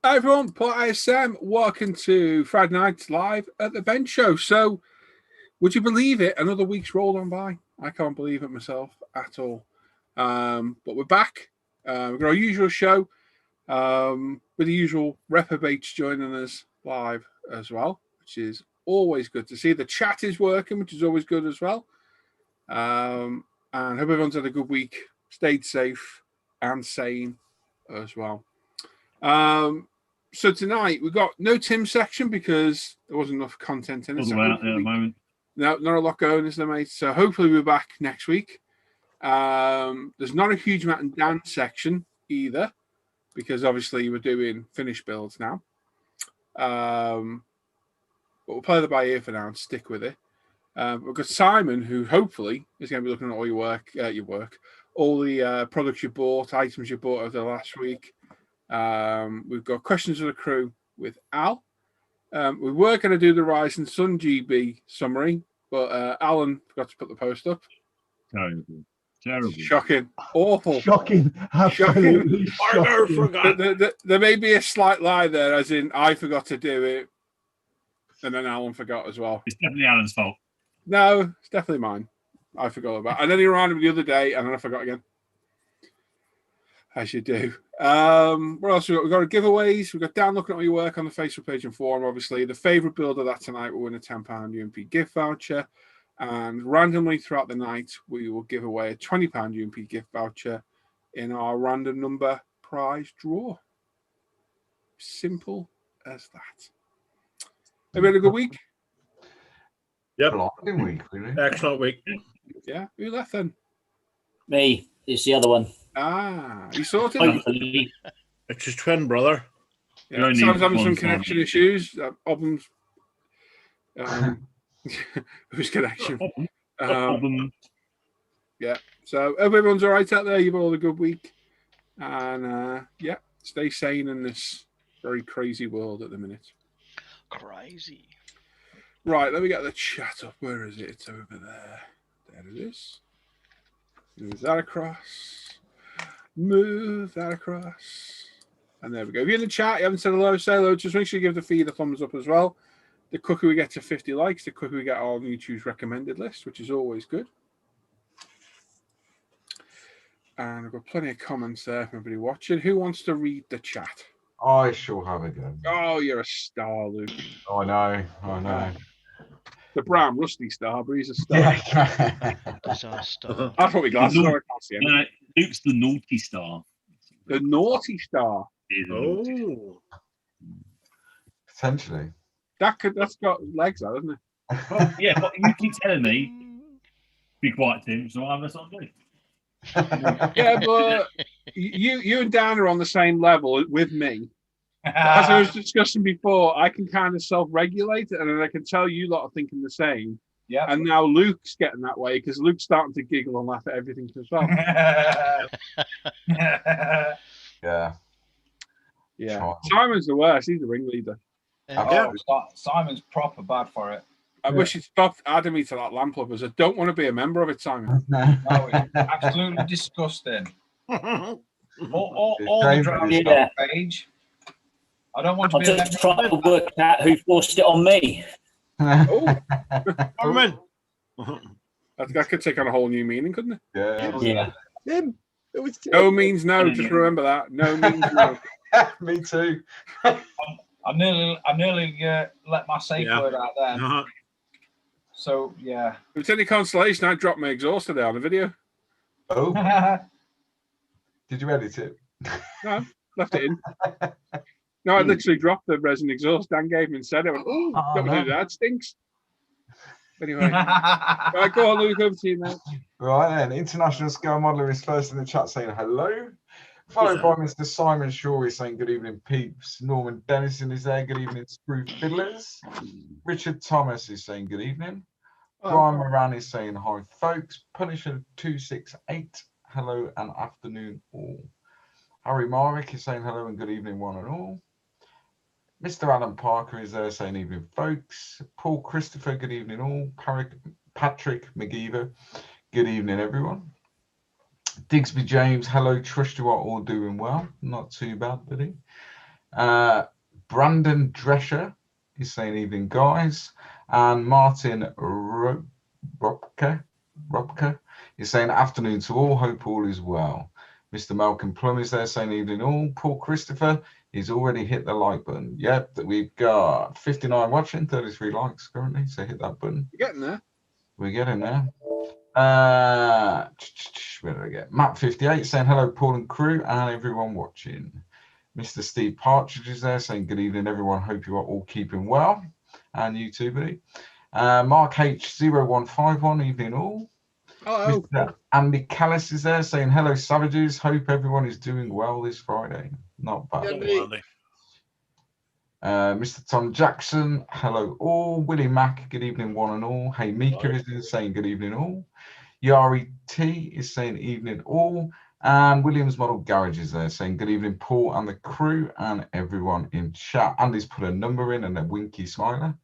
Hi everyone, Paul ISM. Welcome to Friday Night Live at the Bench Show. So, would you believe it? Another week's rolled on by. I can't believe it myself at all. But we're back. We've got our usual show with the usual reprobates joining us live as well, which is always good to see. The chat is working, which is always good as well. And hope everyone's had a good week, stayed safe and sane as well. So tonight we've got no Tim section because there wasn't enough content in it. So out there at the moment. No, not a lot going, is there, mate? So hopefully we're back next week. There's not a huge amount in Dan's section either, because obviously we're doing finished builds now. But we'll play the by ear for now and stick with it. We've got Simon, who hopefully is going to be looking at all your work, all the products you bought, items you bought over the last week. We've got questions of the crew with Al. We were going to do the Rising Sun GB summary, but Alan forgot to put the post up. Terrible. Shocking. Awful. Shocking. Absolutely shocking. There may be a slight lie there, as in I forgot to do it, and then Alan forgot as well. It's definitely Alan's fault. No, it's definitely mine. I forgot about it. And then he reminded me the other day, and then I forgot again. As you do. What else we got? We've got giveaways. We've got Dan looking at all your work on the Facebook page and forum, obviously. The favourite build of that tonight will win a £10 UMP gift voucher. And randomly throughout the night, we will give away a £20 UMP gift voucher in our random number prize draw. Simple as that. Have you had a good week? Yep. Week, really. Excellent week. Yeah. Who left then? Me. It's the other one. You sorted? It's his twin brother. Yeah, someone's having some connection issues. Obham's whose connection? Yeah. So hope everyone's all right out there. You've all had a good week, and yeah, stay sane in this very crazy world at the minute. Crazy. Right. Let me get the chat up. Where is it? It's over there. There it is. Move that across. Move that across. And there we go. If you're in the chat, you haven't said hello, say hello. Just make sure you give the feed a thumbs up as well. The quicker we get to 50 likes, the quicker we get on YouTube's recommended list, which is always good. And I've got plenty of comments there from everybody watching. Who wants to read the chat? I shall have a go. Oh, you're a star, Luke. I know. The brown rusty star, but he's a star. Yeah. That's what we got. Luke's the naughty star. The naughty star. Oh. Potentially. That's got legs, though, hasn't it? Well, yeah, but you keep telling me, be quiet, Tim, so I'm not doing. Yeah, but you and Dan are on the same level with me. As I was discussing before, I can kind of self-regulate it, and then I can tell you lot are thinking the same. Yeah. And now Luke's getting that way because Luke's starting to giggle and laugh at everything as well. Yeah. Yeah. Simon's the worst. He's the ringleader. Oh, Simon's proper bad for it. I wish he'd stopped adding me to that lamp lovers. I don't want to be a member of it, Simon. No, it's absolutely disgusting. All the drivers on page. I don't want to I'm be just trying to work out who forced it on me. Oh. Norman. That could take on a whole new meaning, couldn't it? Yeah. Tim. It was Tim. No means no. Just remember that. No means no. Me too. I nearly let my safe word out there. Uh-huh. So, yeah. If it's any consolation, I dropped my exhaust today on the video. Oh. Did you edit it? No, left it in. No, I literally dropped the resin exhaust Dan gave me and said it. I went, don't do that. It stinks. Anyway. Right, go on, Luke, over to you now. Right then, International Scale Modeler is first in the chat saying hello. Followed by Mr. Simon Shaw is saying good evening, peeps. Norman Dennison is there. Good evening, Screw Fiddlers. Richard Thomas is saying good evening. Brian Moran is saying hi, folks. Punisher 268, hello and afternoon all. Harry Marek is saying hello and good evening, one and all. Mr. Alan Parker is there saying evening, folks. Paul Christopher, good evening all. Patrick McGeever, good evening, everyone. Digsby James, hello. Trust you are all doing well. Not too bad, buddy. Brandon Drescher is saying evening, guys. And Martin Robke is saying afternoon to all. Hope all is well. Mr. Malcolm Plum is there saying evening all. Paul Christopher, he's already hit the like button. Yep, we've got 59 watching, 33 likes currently. So hit that button. You're getting there. We're getting there. Where did I get? Map 58 saying hello, Paul and crew, and everyone watching. Mr. Steve Partridge is there saying good evening, everyone. Hope you are all keeping well. And you too, buddy. Mark H0151, evening all. Hello. Mr. Andy Callis is there saying hello, savages. Hope everyone is doing well this Friday. Not bad. Mr. Tom Jackson, hello all. Willie Mack, good evening, one and all. Hey, Mika is in saying good evening all. Yari T is saying evening all. And Williams Model Garage is there saying good evening, Paul and the crew and everyone in chat. Andy's put a number in and a winky smiler.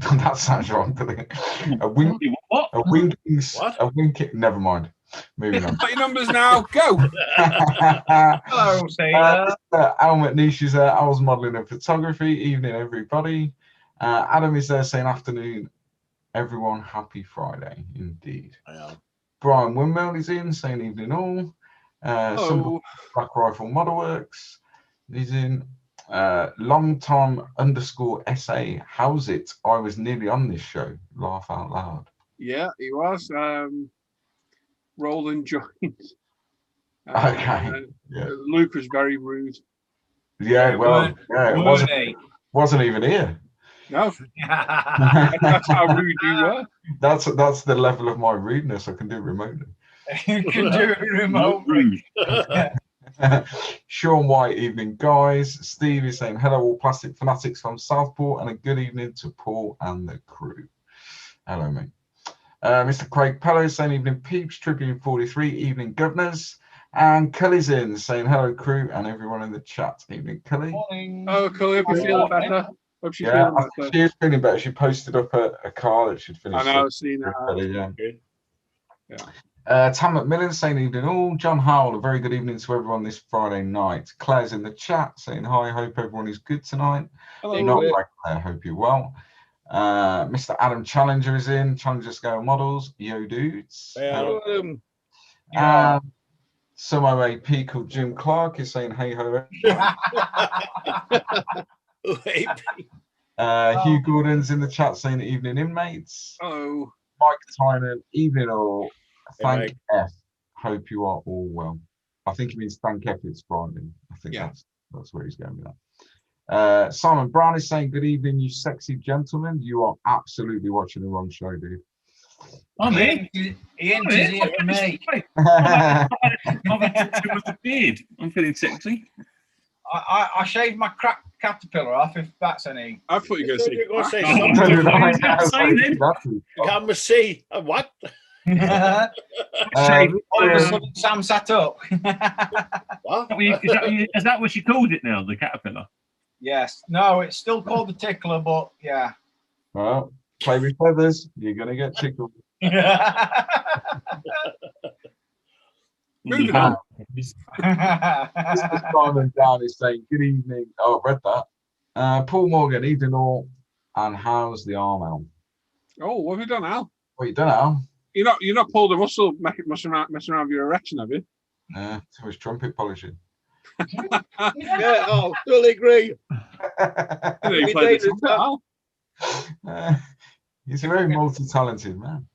That sounds wrong, doesn't it? A winky, What? a winking, What? a winky. Never mind. Moving on. Got your numbers now. Go. Hello, Sailor. Al McNeish is there. Al's modelling and photography. Evening, everybody. Adam is there saying afternoon, everyone. Happy Friday, indeed. I am. Brian Windmill is in saying evening all. Some Black Rifle Model Works is in. Long time _ SA. How's it? I was nearly on this show. Laugh out loud. Yeah, he was. Roland joined. Okay. Yeah. Luke was very rude. Yeah, well, yeah, it wasn't even here. No, that's how rude you were. That's the level of my rudeness. I can do remotely. You can do it remotely. Sean White, evening, guys. Steve is saying hello, all plastic fanatics from Southport, and a good evening to Paul and the crew. Hello, mate. Mr. Craig Pello saying evening, peeps. Tribune 43, evening, governors. And Cully's in saying hello, crew, and everyone in the chat. Evening, Cully. Morning. Oh, Cully, hope you're feeling better. Hope she's Yeah, feeling better. she is feeling better. She posted up a car that she'd finished. I know, I've seen that. Yeah. Yeah. Tam McMillan saying evening all. John Howell, a very good evening to everyone this Friday night. Claire's in the chat saying hi, hope everyone is good tonight. Hello, Not Claire. like Claire, hope you're well. Mr. Adam Challenger is in. Challenger Scale Models. Yo, dudes. Some OAP called Jim Clark is saying hey ho. Hugh Gordon's in the chat saying evening, inmates. Hello. Mike Tynan, evening all. Thank F. Hope you are all well. I think he means thank F. It's Friday. I think that's where he's going with that. Simon Brown is saying good evening, you sexy gentlemen. You are absolutely watching the wrong show, dude. I'm in. He enters here for me. I've had to with the beard. I'm feeling sexy. I shaved my crap caterpillar off, if that's any. I thought you were going to say. Come and see. What? All of a sudden, Sam sat up. What? Is that what she called it now, the caterpillar? Yes. No, it's still called the tickler, but yeah. Well, play with feathers, you're going to get tickled. Moving on. Mr. Simon Down is saying good evening. Oh, I read that. Paul Morgan, evening all. And how's the arm, Al? Oh, what have you done, Al? What you done, Al? You're not pulled a muscle messing around with your erection, have you? Too much trumpet polishing. Yeah, oh, totally agree. You played the trumpet, Al. He's a very multi-talented man.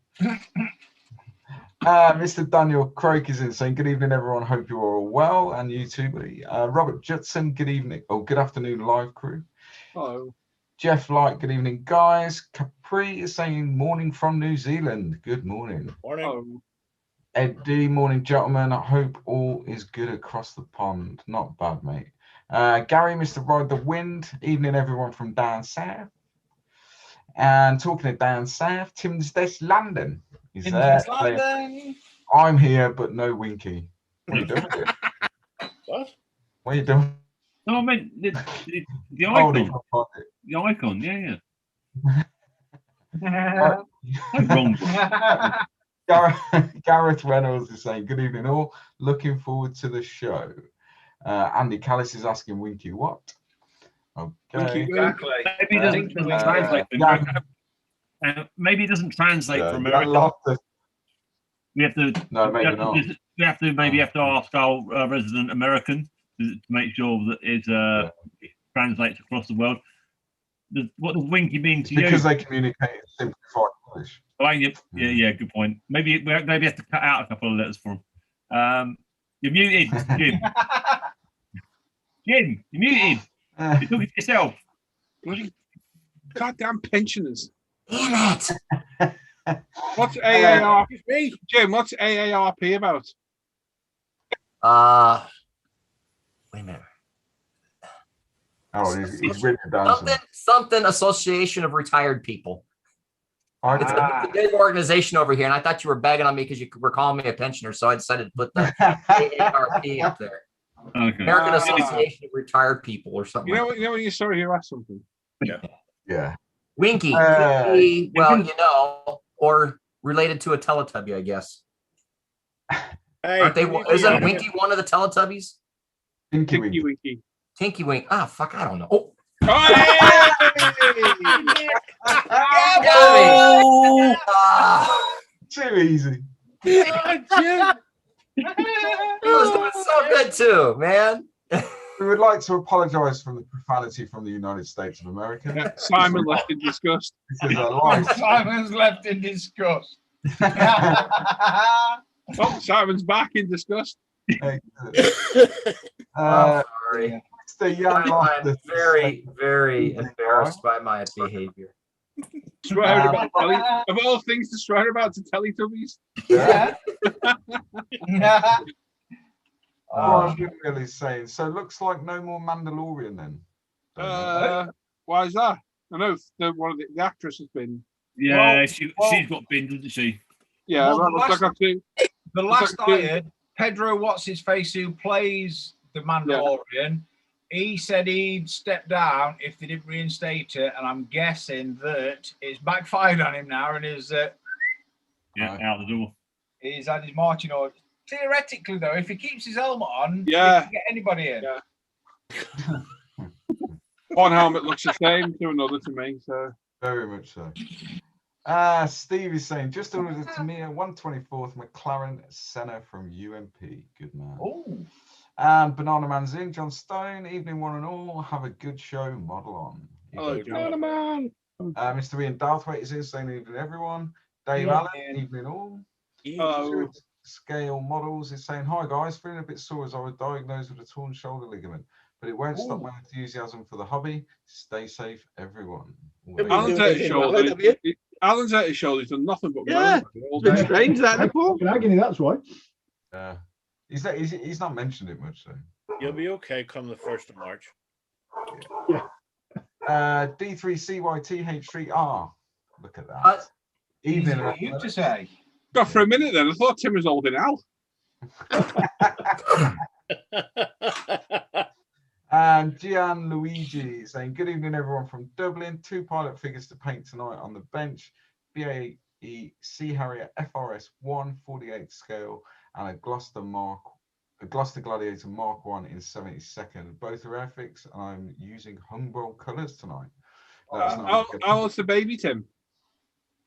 Mr. Daniel Croak is in saying good evening, everyone. Hope you are all well, and you too, buddy. Robert Judson, good evening. Oh, good afternoon, live crew. Hello. Jeff Light, good evening, guys. Capri is saying morning from New Zealand. Good morning. Morning. Hello. Ed D, morning, gentlemen. I hope all is good across the pond. Not bad, mate. Gary, Mr. Ride the Wind. Evening, everyone from down south. And talking of down south, Timsdes London is there. London. I'm here, but no Winky. What are you doing? What? What are you doing? No, I meant the Oh, icon. The icon, yeah. Wrong. Gareth Reynolds is saying, good evening, all. Looking forward to the show. Andy Callis is asking Winky what? Okay. Exactly. Maybe it doesn't translate for America. Maybe it doesn't translate for America. We have to. No, maybe not. We have to maybe have to ask our resident American to make sure that it translates across the world. What does winky mean to you? Because they communicate in simplified English. Yeah, good point. Maybe we have to cut out a couple of letters for them. You're muted, Jim. Jim, you're muted. You're talking to yourself. Bloody goddamn pensioners. Damn it. What's AARP? Jim, what's AARP about? Wait a minute. Oh, he's written it down. Something Association of Retired People. It's a big organization over here, and I thought you were bagging on me because you were calling me a pensioner, so I decided to put the AARP up there. Okay. American Association of Retired People or something. You know when you sorry you asked something. Yeah. Winky could be, well, or related to a Teletubby, I guess. Hey, Aren't they? Isn't Winky one of the Teletubbies? Tinky Winky. Tinky Wink. Ah, fuck, I don't know. Oh. Too easy. That was doing so good too, man. We would like to apologise for the profanity from the United States of America. Yeah, Simon left in disgust. This is a lie. Simon's left in disgust. Oh, Simon's back in disgust. Sorry. Mr. Young I'm very, very embarrassed by my behavior. Swearing about of all things to swear about to Teletubbies. Yeah. Really saying. So looks like no more Mandalorian then. Why is that? I know one of the actress has been. Yeah, she's got binned, doesn't she? Yeah, Well, the last I heard, Pedro What's His Face, who plays the Mandalorian, he said he'd step down if they didn't reinstate it, and I'm guessing that it's backfired on him now, and is out the door. He's had his marching orders. Theoretically, though, if he keeps his helmet on, he Yeah, can get anybody in. Yeah. One helmet looks the same to another to me, so very much so. Steve is saying just ordered to me a 124th McLaren Senna from UMP. Good man. Oh. And Banana Man's in. John Stone, evening one and all. Have a good show. Model on. hello, Banana Man. Mr. Ian Darthwaite is in, saying evening everyone. Dave Allen, evening all. Hello. Scale Models is saying, hi guys, feeling a bit sore as I was diagnosed with a torn shoulder ligament, but it won't stop my enthusiasm for the hobby. Stay safe, everyone. Alan's at his shoulder. Alan's at his shoulder. He's done nothing but it's been strange that before. Agony, that's right. He's not mentioned it much, so. You'll be okay come the 1st of March. D3CYTH3R. Look at that. Evening. What you to say? God, for a minute then, I thought Tim was holding out. And Gianluigi saying, good evening, everyone from Dublin. 2 pilot figures to paint tonight on the bench. BAE Sea Harrier FRS 148 scale and a Gloucester Gladiator Mark 1 in 72nd. Both are Airfix, and I'm using Humbrol colours tonight. How old's the baby, Tim?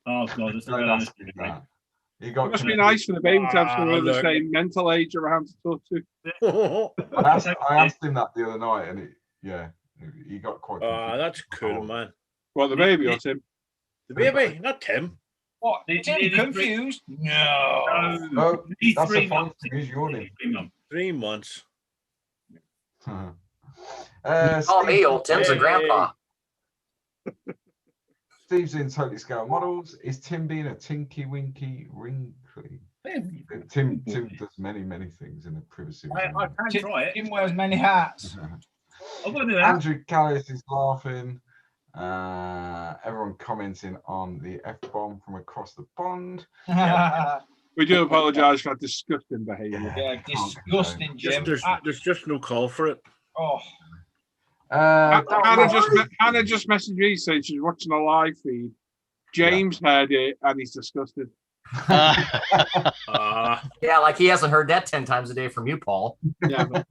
Oh, God, it's It must be nice for the baby to have someone of the same mental age around to talk to. I asked him that the other night, and he got quite confused. That's cool, man. What, the baby or Tim? The baby, not Tim. What? Tim confused? No. No, that's a fun thing. He's yawning. 3 months. Call me old Tim's a grandpa. Steve's in Totally Scale Models. Is Tim being a tinky winky wrinkly? Tim does many things in the privacy. I can try it. Tim wears many hats. I'm gonna do that. Andrew Callis is laughing. Everyone commenting on the F-bomb from across the pond. We do apologise for that disgusting behaviour. Yeah, disgusting, Jim. There's just no call for it. Oh. Hannah just messaged me saying she's watching a live feed. James heard it and he's disgusted. Yeah, like he hasn't heard that 10 times a day from you, Paul. Yeah, but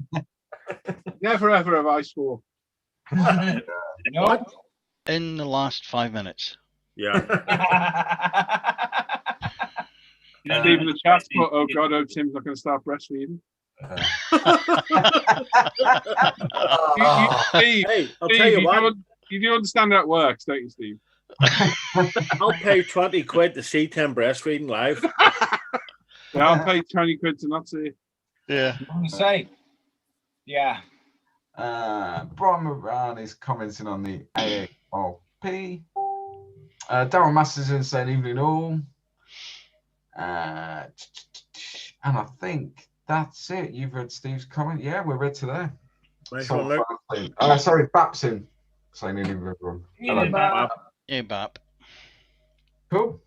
never ever have I swore. No. In the last 5 minutes. Yeah. Steve in the chat, but oh god, oh Tim's not going to start breastfeeding. Steve, Hey, I'll Steve, tell you what. you do understand how it works, don't you, Steve? I'll pay 20 quid to see Tim breastfeeding live. Yeah, I'll pay 20 quid to not see it. Yeah. I'm gonna say, yeah. Brian Moran is commenting on the AARP. Daryl Masters is saying evening all. And I think that's it. You've read Steve's comment. Yeah, we're read today. Nice one, Luke. Sorry, Bapsin saying evening everyone. Hello, Bap. Yeah, Bap. Cool.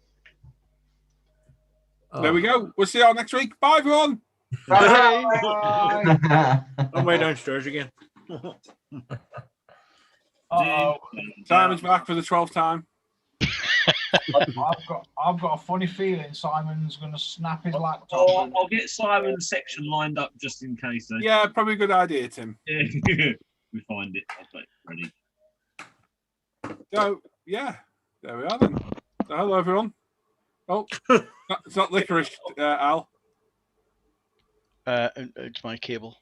There we go. We'll see you all next week. Bye, everyone. Bye. I'm way downstairs again. Simon's back for the 12th time. I've got a funny feeling Simon's going to snap his laptop. Oh, I'll get Simon's section lined up just in case. Yeah, probably a good idea, Tim. Yeah. We find it. I'll get ready. So, yeah, there we are then. So, hello, everyone. Oh, it's not licorice, Al. It's my cable.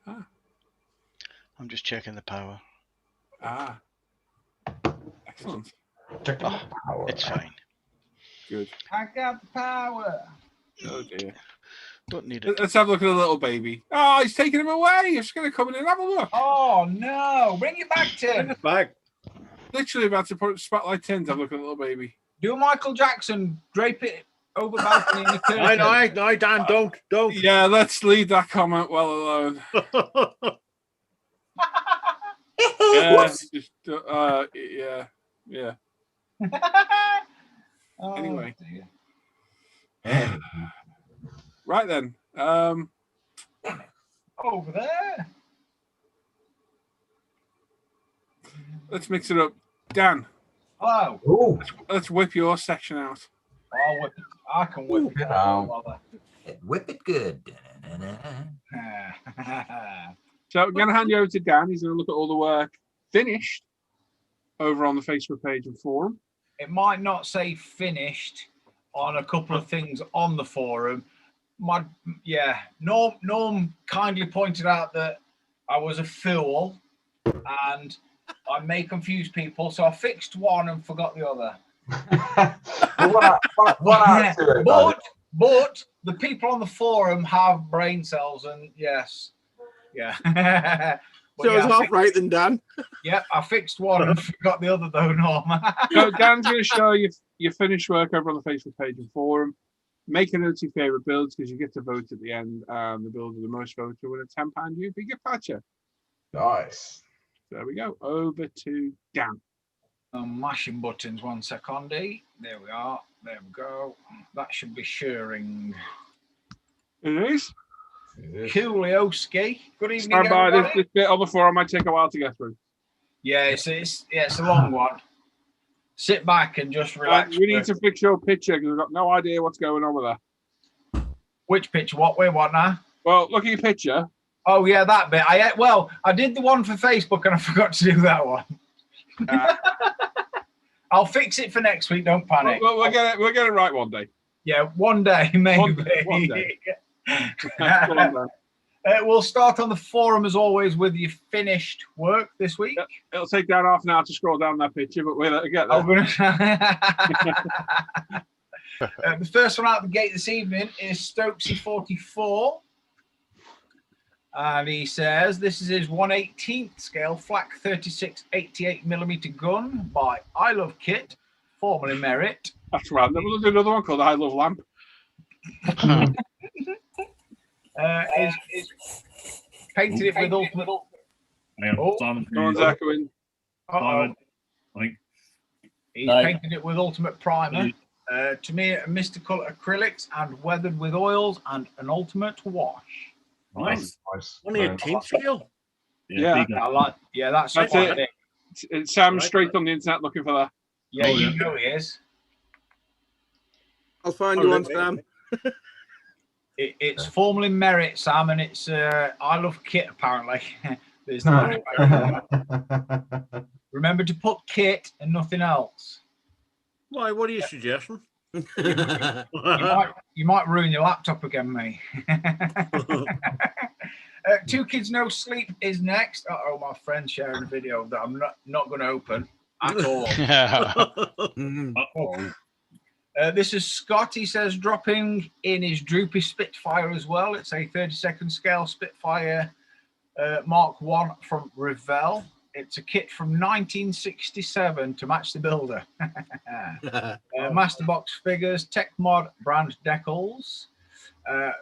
Ah. I'm just checking the power. Ah, excellent. It's fine. Good. I got the power. Oh, dear. Don't need it. Let's have a look at the little baby. Oh, he's taking him away. He's going to come in and have a look. Oh no! Bring it back, Bring Tim. it back. Literally about to put spotlight 10 to have a look at the little baby. Do a Michael Jackson. Drape it over balcony in the curtain. No, Dan, don't. Yeah, let's leave that comment well alone. Yeah, just, yeah. Oh, Anyway. dear. Right then. Over there. Let's mix it up. Dan, Hello. Ooh. let's whip your section out. I'll whip it. I can whip it. Whip it good. So I'm going to hand you over to Dan. He's going to look at all the work finished over on the Facebook page and forum. It might not say finished on a couple of things on the forum. Norm kindly pointed out that I was a fool and I may confuse people, so I fixed one and forgot the other. But the people on the forum have brain cells, and yes, yeah. So it's half right then, Dan. Yeah, I fixed one and forgot the other though, Norm. So Dan's going to show you your finished work over on the Facebook page and forum. Make a note of your favourite builds because you get to vote at the end. The build with the most votes will win a £10 UV gift voucher. Nice. There we go. Over to Dan. I'm mashing buttons. 1 second. There we are. There we go. That should be shearing. It is. Coolioski. Good evening, Stand by. everybody. This bit on the forum might take a while to get through. Yeah, it's a long one. Sit back and just relax. We need to fix your picture because we've got no idea what's going on with that. Which picture? What we want now? Well, look at your picture. Oh yeah, that bit. I did the one for Facebook and I forgot to do that one. I'll fix it for next week. Don't panic. We'll get it right one day. Yeah, one day maybe. One day. We'll start on the forum as always with your finished work this week. It'll take down half an hour to scroll down that picture, but we'll get there. The first one out the gate this evening is Stokesy44. And he says this is his 1/18th scale flak 36 88mm gun by I Love Kit, formerly Merit. That's random. We'll do another one called I Love Lamp. Is painted it with ultimate. Simon, No one's echoing. Simon, I think. He's painted it with ultimate primer. To me, mystical acrylics and weathered with oils and an ultimate wash. Nice. Only a team scale. Yeah. I like. Yeah, that's it. It's Sam straight on the internet looking for that. Yeah, you know he is. I'll find you on Sam. It's formerly Merit, Sam, and it's I Love Kit apparently. There's the matchback. Remember to put kit and nothing else. Why? What are you suggesting? You might ruin your laptop again, mate. Two Kids No Sleep is next. Oh, my friend's sharing a video that I'm not going to open at all. This is Scott. He says dropping in his droopy Spitfire as well. It's a 32nd scale Spitfire Mark 1 from Revell. It's a kit from 1967 to match the builder. Masterbox figures, Tech Mod brand decals.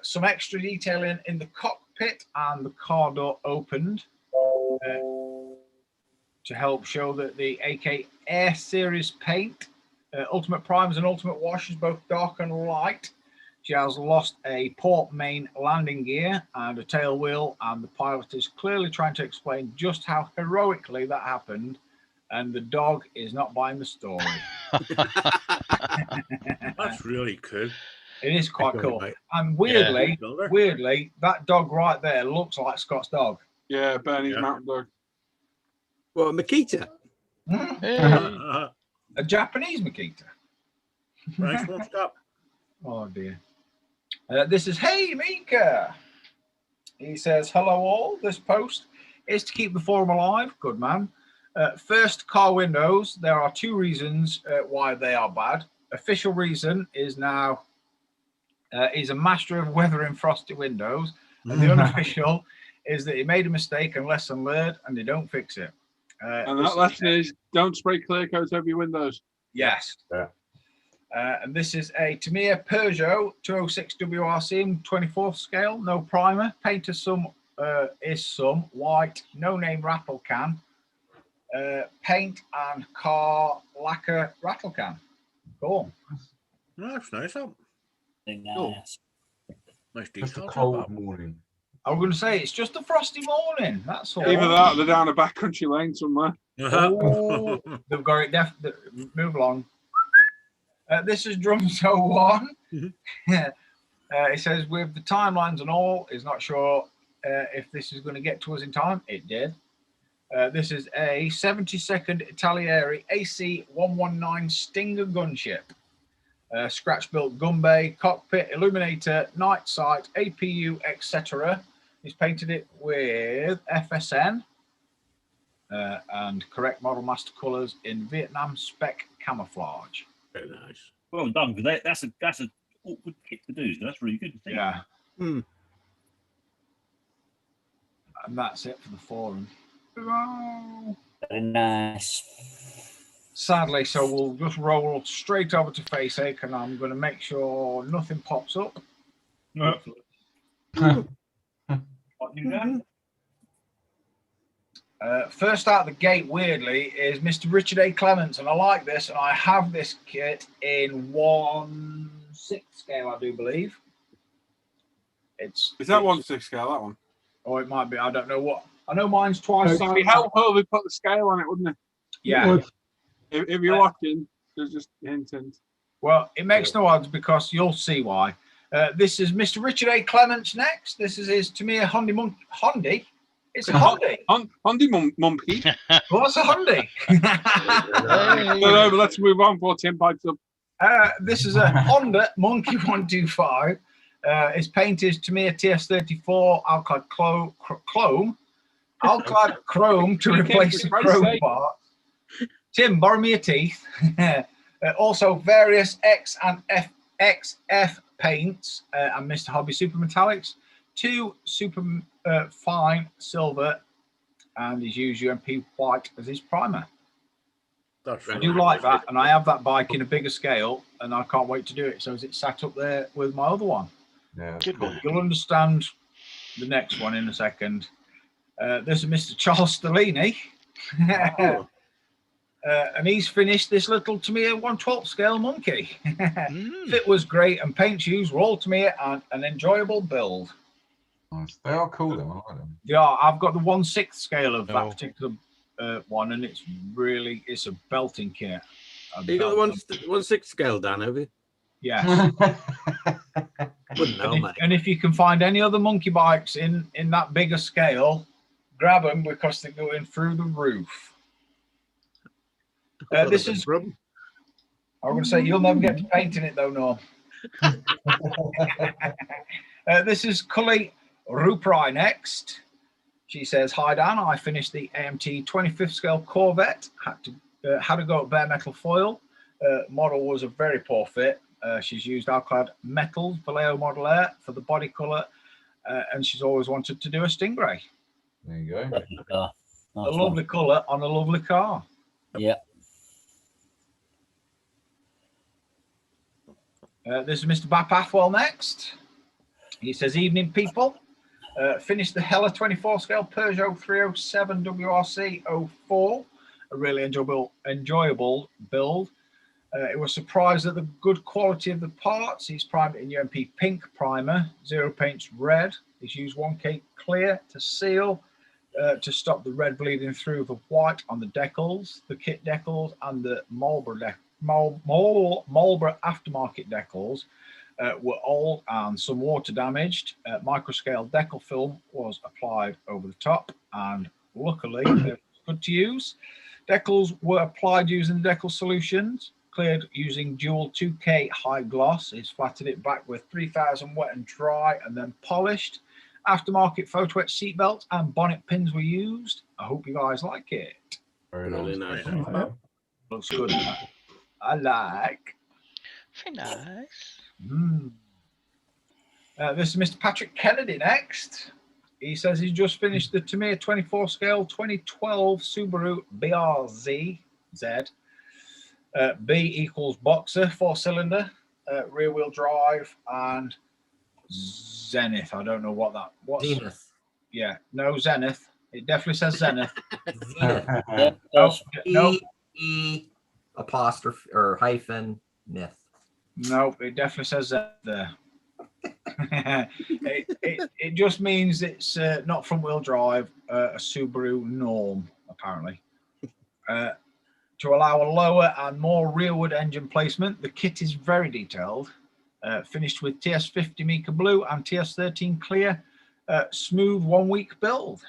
Some extra detailing in the cockpit and the car door opened to help show that the AK Air Series paint, ultimate primers and ultimate washes, both dark and light. She has lost a port main landing gear and a tail wheel, and the pilot is clearly trying to explain just how heroically that happened, and the dog is not buying the story. That's really cool. It is quite cool. And weirdly, that dog right there looks like Scott's dog. Yeah, Bernie's mountain dog. Well, Makita. A Japanese Makita. Nice one, stop. Oh dear. This is Hey Mika. He says, hello all. This post is to keep the forum alive. Good man. First, car windows. There are two reasons why they are bad. Official reason is now he's a master of weathering frosty windows. And the unofficial is that he made a mistake and lesson learned and they don't fix it. And that lesson is don't spray clear coat over your windows. Yes. Yeah. And this is a Tamiya Peugeot 206 WRC in 24th scale, no primer. Paint is some white, no name rattle can. Paint and car lacquer rattle can. Cool. That's nice. Nice. Nice Just a detail. cold morning. I was going to say, it's just a frosty morning. That's all. Either that or they're down a backcountry lane somewhere. Oh, they've got it. Move along. This is Drums 01. It says, with the timelines and all, is not sure if this is going to get to us in time. It did. This is a 72nd Italieri AC-119 Stinger gunship. Scratch-built gun bay, cockpit, illuminator, night sight, APU, etc. He's painted it with FSN and correct model master colours in Vietnam spec camouflage. Very nice. Well done, because that's a awkward kit to do. So that's really good to see. Yeah. And that's it for the forum. Very nice. Sadly, so we'll just roll straight over to Faceache, and I'm going to make sure nothing pops up. No. What you done? First out the gate, weirdly, is Mr. Richard A. Clements, and I like this, and I have this kit in 1/6 scale, I do believe. Is that 1/6 scale, that one? Oh, it might be. I don't know what. I know mine's twice. It'd be helpful if we put the scale on it, wouldn't it? Yeah. If you're watching, there's just a hint. Well, it makes no odds because you'll see why. This is Mr. Richard A. Clements next. This is his Tamiya Hondi. It's a Hondi. Hondi Mumpy. What's a Hondi? No, but let's move on before Tim pipes up. This is a Honda Monkey 125. Its paint is Tamiya TS34 Alclad Chrome to replace the chrome part. Tim, borrow me your teeth. Also, various X and XF paints and Mr. Hobby Super Metallics. 2 super fine silver and his UMP white as his primer. I do like that, and I have that bike in a bigger scale, and I can't wait to do it. So it's sat up there with my other one. Yeah, cool. You'll understand the next one in a second. This is Mr. Charles Stellini. And he's finished this little Tamiya 1/12 scale monkey. Fit was great, and paint used were all Tamiya and an enjoyable build. Nice. They are cool, though. I like them. Yeah, I've got the 1/6 scale of that particular one, and it's a belting kit. You got the 1/6 scale, Dan, have you? Yeah. Wouldn't know, mate. And if you can find any other monkey bikes in that bigger scale, grab them because they're going through the roof. This is. I'm going to say you'll never get to painting it though, Norm. This is Cully Ruprai next. She says, "Hi Dan, I finished the AMT 25th scale Corvette. Had to go at bare metal foil. Model was a very poor fit. She's used Alclad Metals Vallejo Model Air for the body colour, and she's always wanted to do a Stingray. There you go. Nice A lovely colour on a lovely car." Yeah. This is Mr. Bap Athwell next. He says, "Evening people. Finished the Hella 24 scale Peugeot 307 WRC 04. A really enjoyable build. It was surprised at the good quality of the parts. He's primed in UMP pink primer, zero paints red. He's used 1K clear to seal to stop the red bleeding through the white on the decals, the kit decals, and the Marlboro aftermarket decals were old and some water damaged. Microscale decal film was applied over the top, and luckily it was good to use. Decals were applied using the decal solutions, cleared using dual 2K high gloss. He's flattened it back with 3000 wet and dry and then polished. Aftermarket photo etch seatbelts and bonnet pins were used. I hope you guys like it. Very nice. Looks good. I like. Very nice. This is Mr. Patrick Kennedy next. He says he's just finished the Tamiya 24 scale 2012 Subaru BRZ Z. B equals Boxer, 4-cylinder, rear wheel drive, and Zenith. I don't know what that was. Zenith. Yeah, no Zenith. It definitely says Zenith. Zenith. No. E apostrophe or hyphen Nith. No, it definitely says Zenith there. it just means it's not front wheel drive, a Subaru norm, apparently. To allow a lower and more rearward engine placement, the kit is very detailed. Finished with TS50 Mica Blue and TS13 Clear. Smooth 1 week build.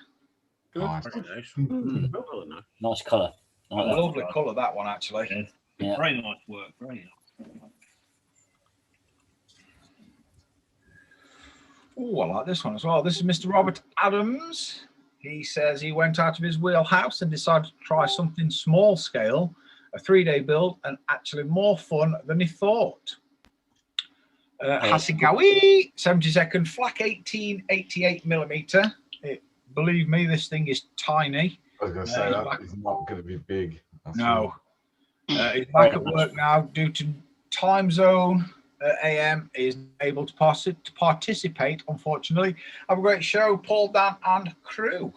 Nice. Nice colour. A lovely colour, that one, actually. Yes. Yeah. Very nice work. Very nice. Oh, I like this one as well. This is Mr. Robert Adams. He says he went out of his wheelhouse and decided to try something small scale, a 3-day build, and actually more fun than he thought. Hasegawa 72nd Flak 1888mm. Believe me, this thing is tiny. I was going to say that is not going to be big. No. He's back at work now due to time zone. AM is able to participate, unfortunately. Have a great show, Paul, Dan, and crew.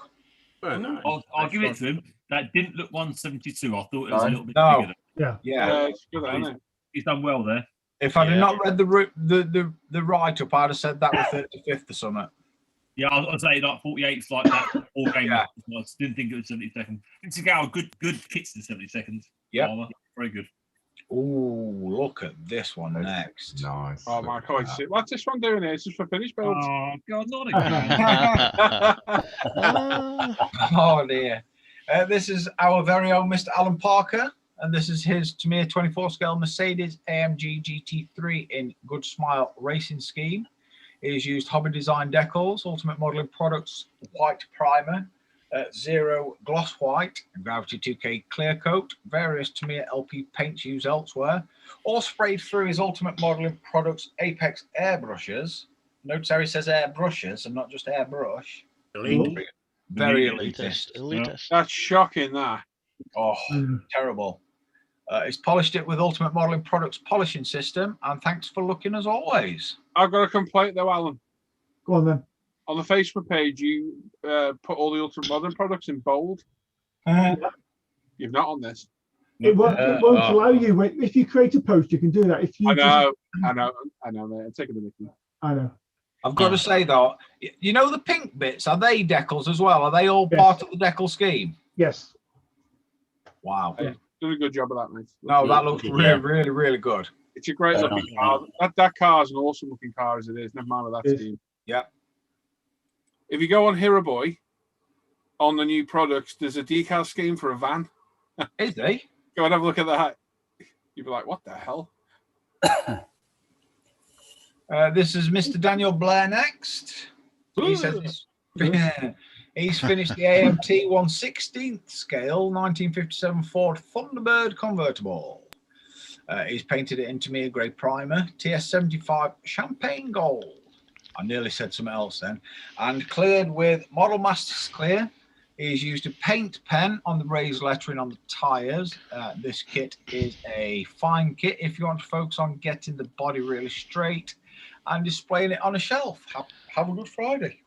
Nice. I'll give it to him. That didn't look 172. I thought it was a little bit bigger. Yeah. It's good, isn't it? He's done well there. If I had not read the write-up, I'd have said that was 35th or something. Yeah, I'd say like 48's like that all game. Yeah. I didn't think it was 70 seconds. It's a good kits in 70 seconds. Yeah. Very good. Oh, look at this one next. Nice. Oh my God! What's this one doing here? Is this for finished builds? Oh God, not again. Oh dear. This is our very own Mr. Alan Parker, and this is his Tamiya 24 scale Mercedes AMG GT3 in Good Smile racing scheme. It has used hobby design decals, Ultimate Modeling Products white primer, zero gloss white, and Gravity 2K clear coat, various Tamiya LP paints used elsewhere, all sprayed through his Ultimate Modeling Products Apex airbrushes. Notice how he says airbrushes and not just airbrush. Very elitist. That's shocking, that. Oh, terrible. He's polished it with Ultimate Modeling Products polishing system, and thanks for looking as always. I've got a complaint though, Alan. Go on then. On the Facebook page, you put all the Ultimate Modeling products in bold. You've not on this. It won't allow you. If you create a post, you can do that. If you I know, mate. I'm taking the mickey. I know. I've got to say though, you know the pink bits, are they decals as well? Are they all part of the decal scheme? Yes. Wow. Yeah, done a good job of that, mate. No, that looks really, really good. It's a great looking car. That car is an awesome looking car as it is. Never mind with that scheme. Yeah. If you go on Hero Boy, on the new products, there's a decal scheme for a van. Is there? Go and have a look at that. You'd be like, what the hell? This is Mr. Daniel Blair next. He says he's finished the AMT 1/16th scale 1957 Ford Thunderbird convertible. He's painted it into Tamiya grey primer, TS75 champagne gold. I nearly said something else then. And cleared with Model Masters clear. He's used a paint pen on the raised lettering on the tyres. This kit is a fine kit if you want to focus on getting the body really straight and displaying it on a shelf. Have a good Friday.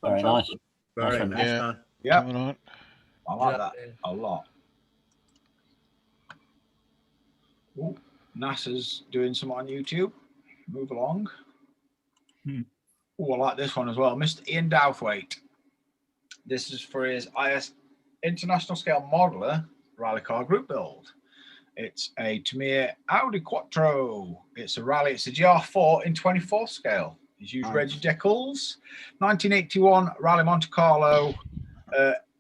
Very nice. Very nice. Yeah. Yeah. I like that a lot. Ooh, NASA's doing some on YouTube. Move along. Oh, I like this one as well. Mr. Ian Douthwaite. This is for his International Scale Modeler rally car group build. It's a Tamiya Audi Quattro. It's a rally. It's a GR4 in 24 scale. He's used Reggie Decals, 1981 Rally Monte Carlo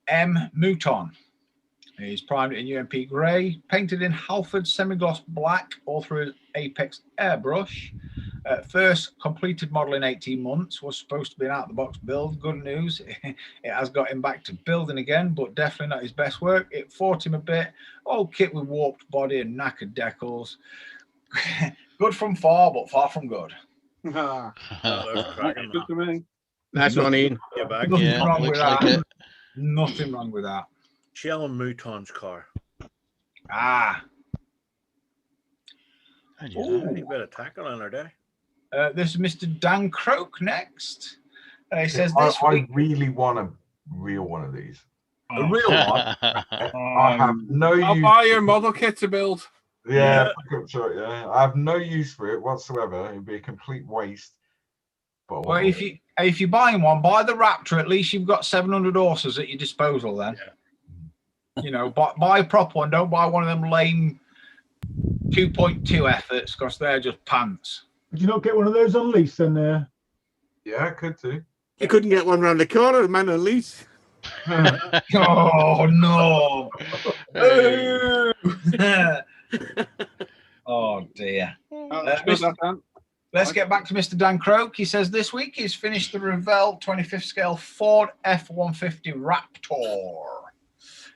M Mouton. He's primed in UMP grey, painted in Halford semi-gloss black, all through his Apex airbrush. First completed model in 18 months, was supposed to be an out-the-box build. Good news, it has got him back to building again, but definitely not his best work. It fought him a bit. Old kit with warped body and knackered decals. Good from far, but far from good. Good to me. Nice one, Ian. Nothing wrong with that. Nothing wrong with that. Shell and Mouton's car. Ah. A bit of tackle on our day. This is Mr. Dan Croak next. He says I this week. really want a real one of these. A real one? I have no use. I'll buy your model kit to build. Yeah, I have no use for it whatsoever. It'd be a complete waste. But Well, if you're buying one, buy the Raptor. At least you've got 700 horses at your disposal. Then, you know, buy a proper one. Don't buy one of them lame 2.2 efforts because they're just pants. Would you not get one of those on lease then? Yeah, I could too. You couldn't get one round the corner, man, on lease. Oh no! Oh dear. Let's get back to Mr. Dan Croak. He says this week he's finished the Revell 25th scale Ford F-150 Raptor.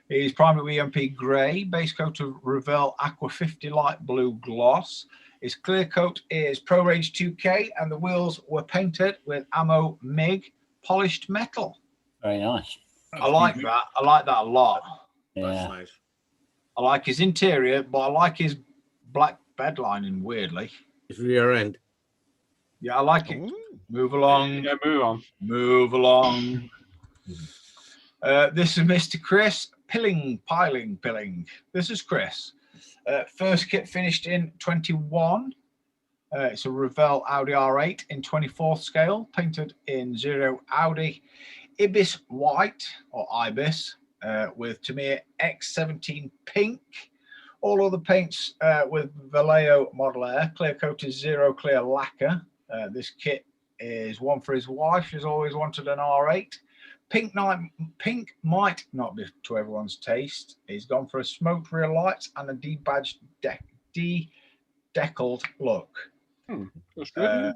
He's primed with EMP grey, base coat of Revell Aqua 50 light blue gloss. His clear coat is Pro Range 2K, and the wheels were painted with Ammo MIG polished metal. Very nice. I like that. I like that a lot. Yeah. That's nice. I like his interior, but I like his black bed lining, weirdly. His rear end. Yeah, I like it. Move along. Yeah, move on. Move along. This is Mr. Chris Pilling. This is Chris. First kit finished in 21. It's a Revell Audi R8 in 24th scale, painted in Zero Audi Ibis White or Ibis with Tamiya X17 Pink. All other paints with Vallejo Model Air. Clear coat is Zero Clear Lacquer. This kit is one for his wife. She's always wanted an R8. Pink might not be to everyone's taste. He's gone for a smoked rear lights and a debadged deckled look. That's good.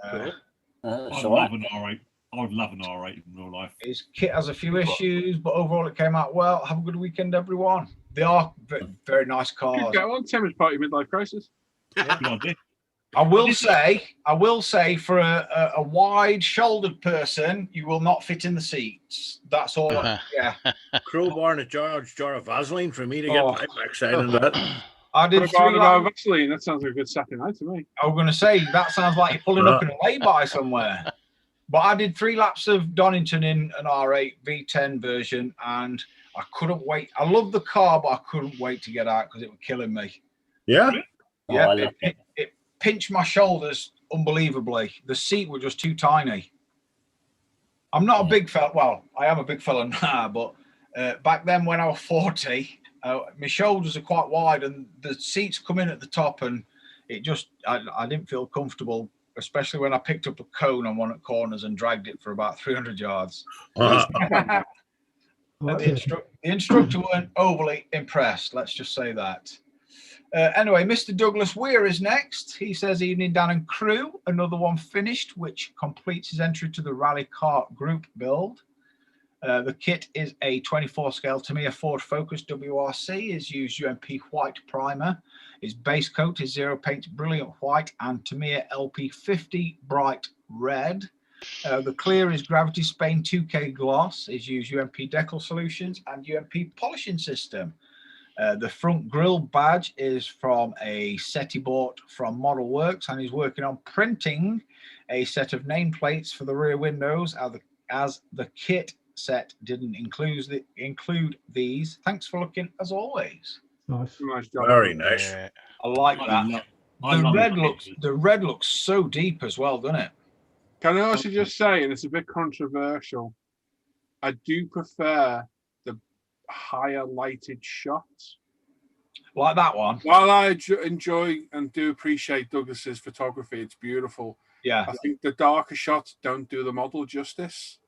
I love an R8. I would love an R8 in real life. His kit has a few issues, but overall it came out well. Have a good weekend, everyone. They are very, very nice cars. Go on, Tim's Party Midlife Crisis. I will say, for a wide-shouldered person, you will not fit in the seats. That's all. Yeah. Crowbar and a jar of Vaseline for me to get my backside in that. I did Vaseline. That sounds like a good Saturday night to me. I was going to say, that sounds like you're pulling up in a lay-by somewhere. But I did 3 laps of Donington in an R8 V10 version, and I couldn't wait. I love the car, but I couldn't wait to get out because it was killing me. Yeah? Yeah, it pinched my shoulders unbelievably. The seat was just too tiny. I'm not a big fella. Well, I am a big fella now, but back then when I was 40, my shoulders are quite wide and the seats come in at the top, and it just, I didn't feel comfortable, especially when I picked up a cone on one of the corners and dragged it for about 300 yards. The instructor weren't overly impressed. Let's just say that. Anyway, Mr. Douglas Weir is next. He says, evening, Dan and crew. Another one finished, which completes his entry to the Rally Kart group build. The kit is a 24 scale Tamiya Ford Focus WRC. Is used UMP white primer. His base coat is Zero Paint Brilliant White and Tamiya LP50 Bright Red. The clear is Gravity Spain 2K Gloss. Is used UMP Decals Solutions and UMP Polishing System. The front grille badge is from a set he bought from Model Works, and he's working on printing a set of nameplates for the rear windows as the kit set didn't include these. Thanks for looking as always. Nice. Job. Very nice. I like that. The red looks so deep as well, doesn't it? Can I also just say, and it's a bit controversial, I do prefer the higher lighted shots. Like that one. While I enjoy and do appreciate Douglas's photography, it's beautiful. Yeah. I think the darker shots don't do the model justice.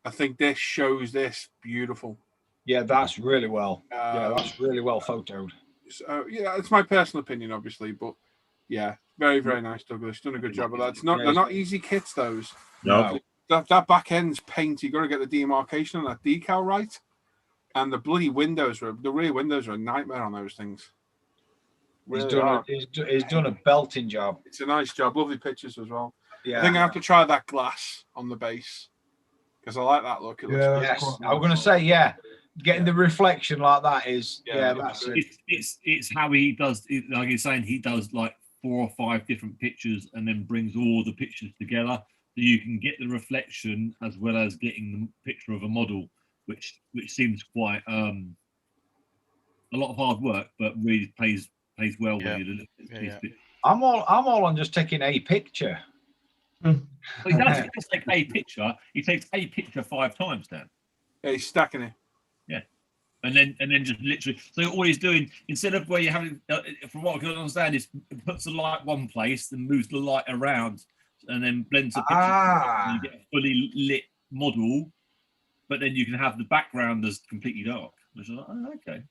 I think this shows this beautiful. Yeah, that's really well. That's really well photoed. So, yeah, it's my personal opinion, obviously, but yeah, very, very nice, Douglas. Done a good job of that. They're not easy kits, those. No. That back end's paint. You've got to get the demarcation on that decal right. And the bloody windows the rear windows are a nightmare on those things. He's done a belting job. It's a nice job. Lovely pictures as well. Yeah. I think I have to try that glass on the base because I like that look. It looks yes, I was going to say, getting the reflection like that is, that's it. It's how he does, like he's saying, he does like 4 or 5 different pictures and then brings all the pictures together so you can get the reflection as well as getting the picture of a model, which seems quite a lot of hard work, but really plays well when you look at these pictures. I'm all on just taking a picture. Well, he doesn't just take a picture. He takes a picture 5 times, Dan. Yeah, he's stacking it. Yeah, and then just literally. So all he's doing, instead of where you have, from what I can understand, is puts the light one place, then moves the light around, and then blends the picture. And you get a fully lit model, but then you can have the background as completely dark. Which is like, okay,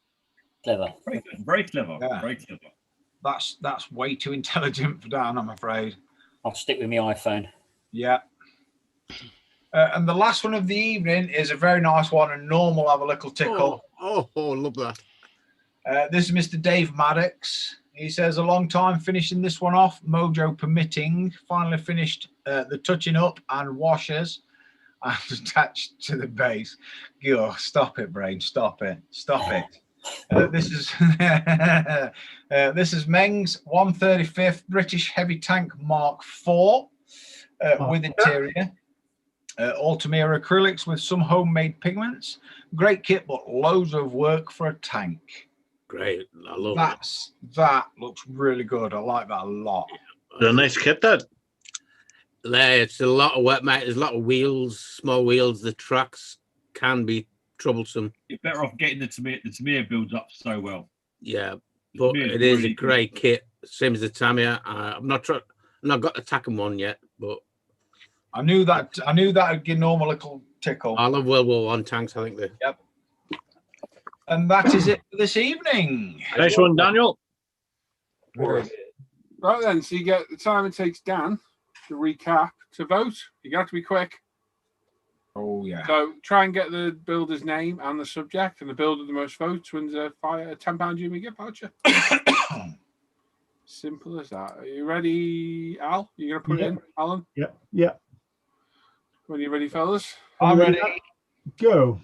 clever, very clever, Yeah. very clever. That's way too intelligent for Dan, I'm afraid. I'll stick with my iPhone. Yeah. And the last one of the evening is a very nice one, and Norm will have a little tickle. Oh, love that. This is Mr. Dave Maddox. He says, a long time finishing this one off, mojo permitting. Finally finished the touching up and washers and attached to the base. Go, stop it, brain. Stop it. This is Meng's 135th British Heavy Tank Mark IV with interior. All Tamiya acrylics with some homemade pigments. Great kit, but loads of work for a tank. Great. I love that. Looks really good. I like that a lot. It's a nice kit, that. It's a lot of work, mate. There's a lot of wheels, small wheels. The tracks can be troublesome. You're better off getting the Tamiya builds up so well. Yeah, but it is really a great kit. Same as the Tamiya. I've not got the Tacken one yet, but I knew that would give Norm a little tickle. I love World War I tanks. I think they. Yep. And that is it for this evening. Nice one, Daniel. Right then, so you get the time it takes Dan to recap to vote. You got to be quick. Oh yeah. So try and get the builder's name and the subject, and the builder with the most votes wins a £10 Jimmy gift voucher. Simple as that. Are you ready, Al? You gonna put it in, Alan? Yeah. When you ready, fellas? I'm ready. Go.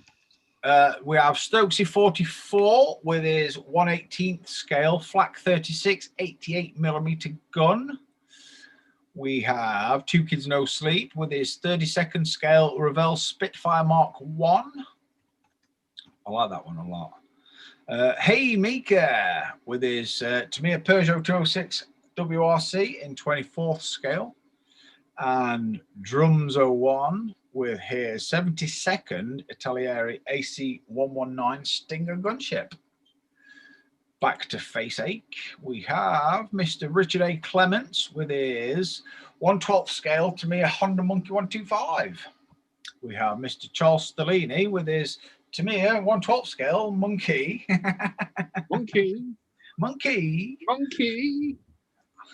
We have Stokesy 44 with his 1/18th scale flak 36 88mm gun. We have Two Kids No Sleep with his 32nd scale Revell Spitfire Mark 1. I like that one a lot. Hey Mika with his Tamiya Peugeot 206 WRC in 24th scale. And Drums 01 with his 72nd Italieri AC 119 Stinger gunship. Back to Face Ache, we have Mr. Richard A. Clements with his 1/12 scale Tamiya Honda Monkey 125. We have Mr. Charles Stellini with his Tamiya 1/12 scale monkey. Monkey.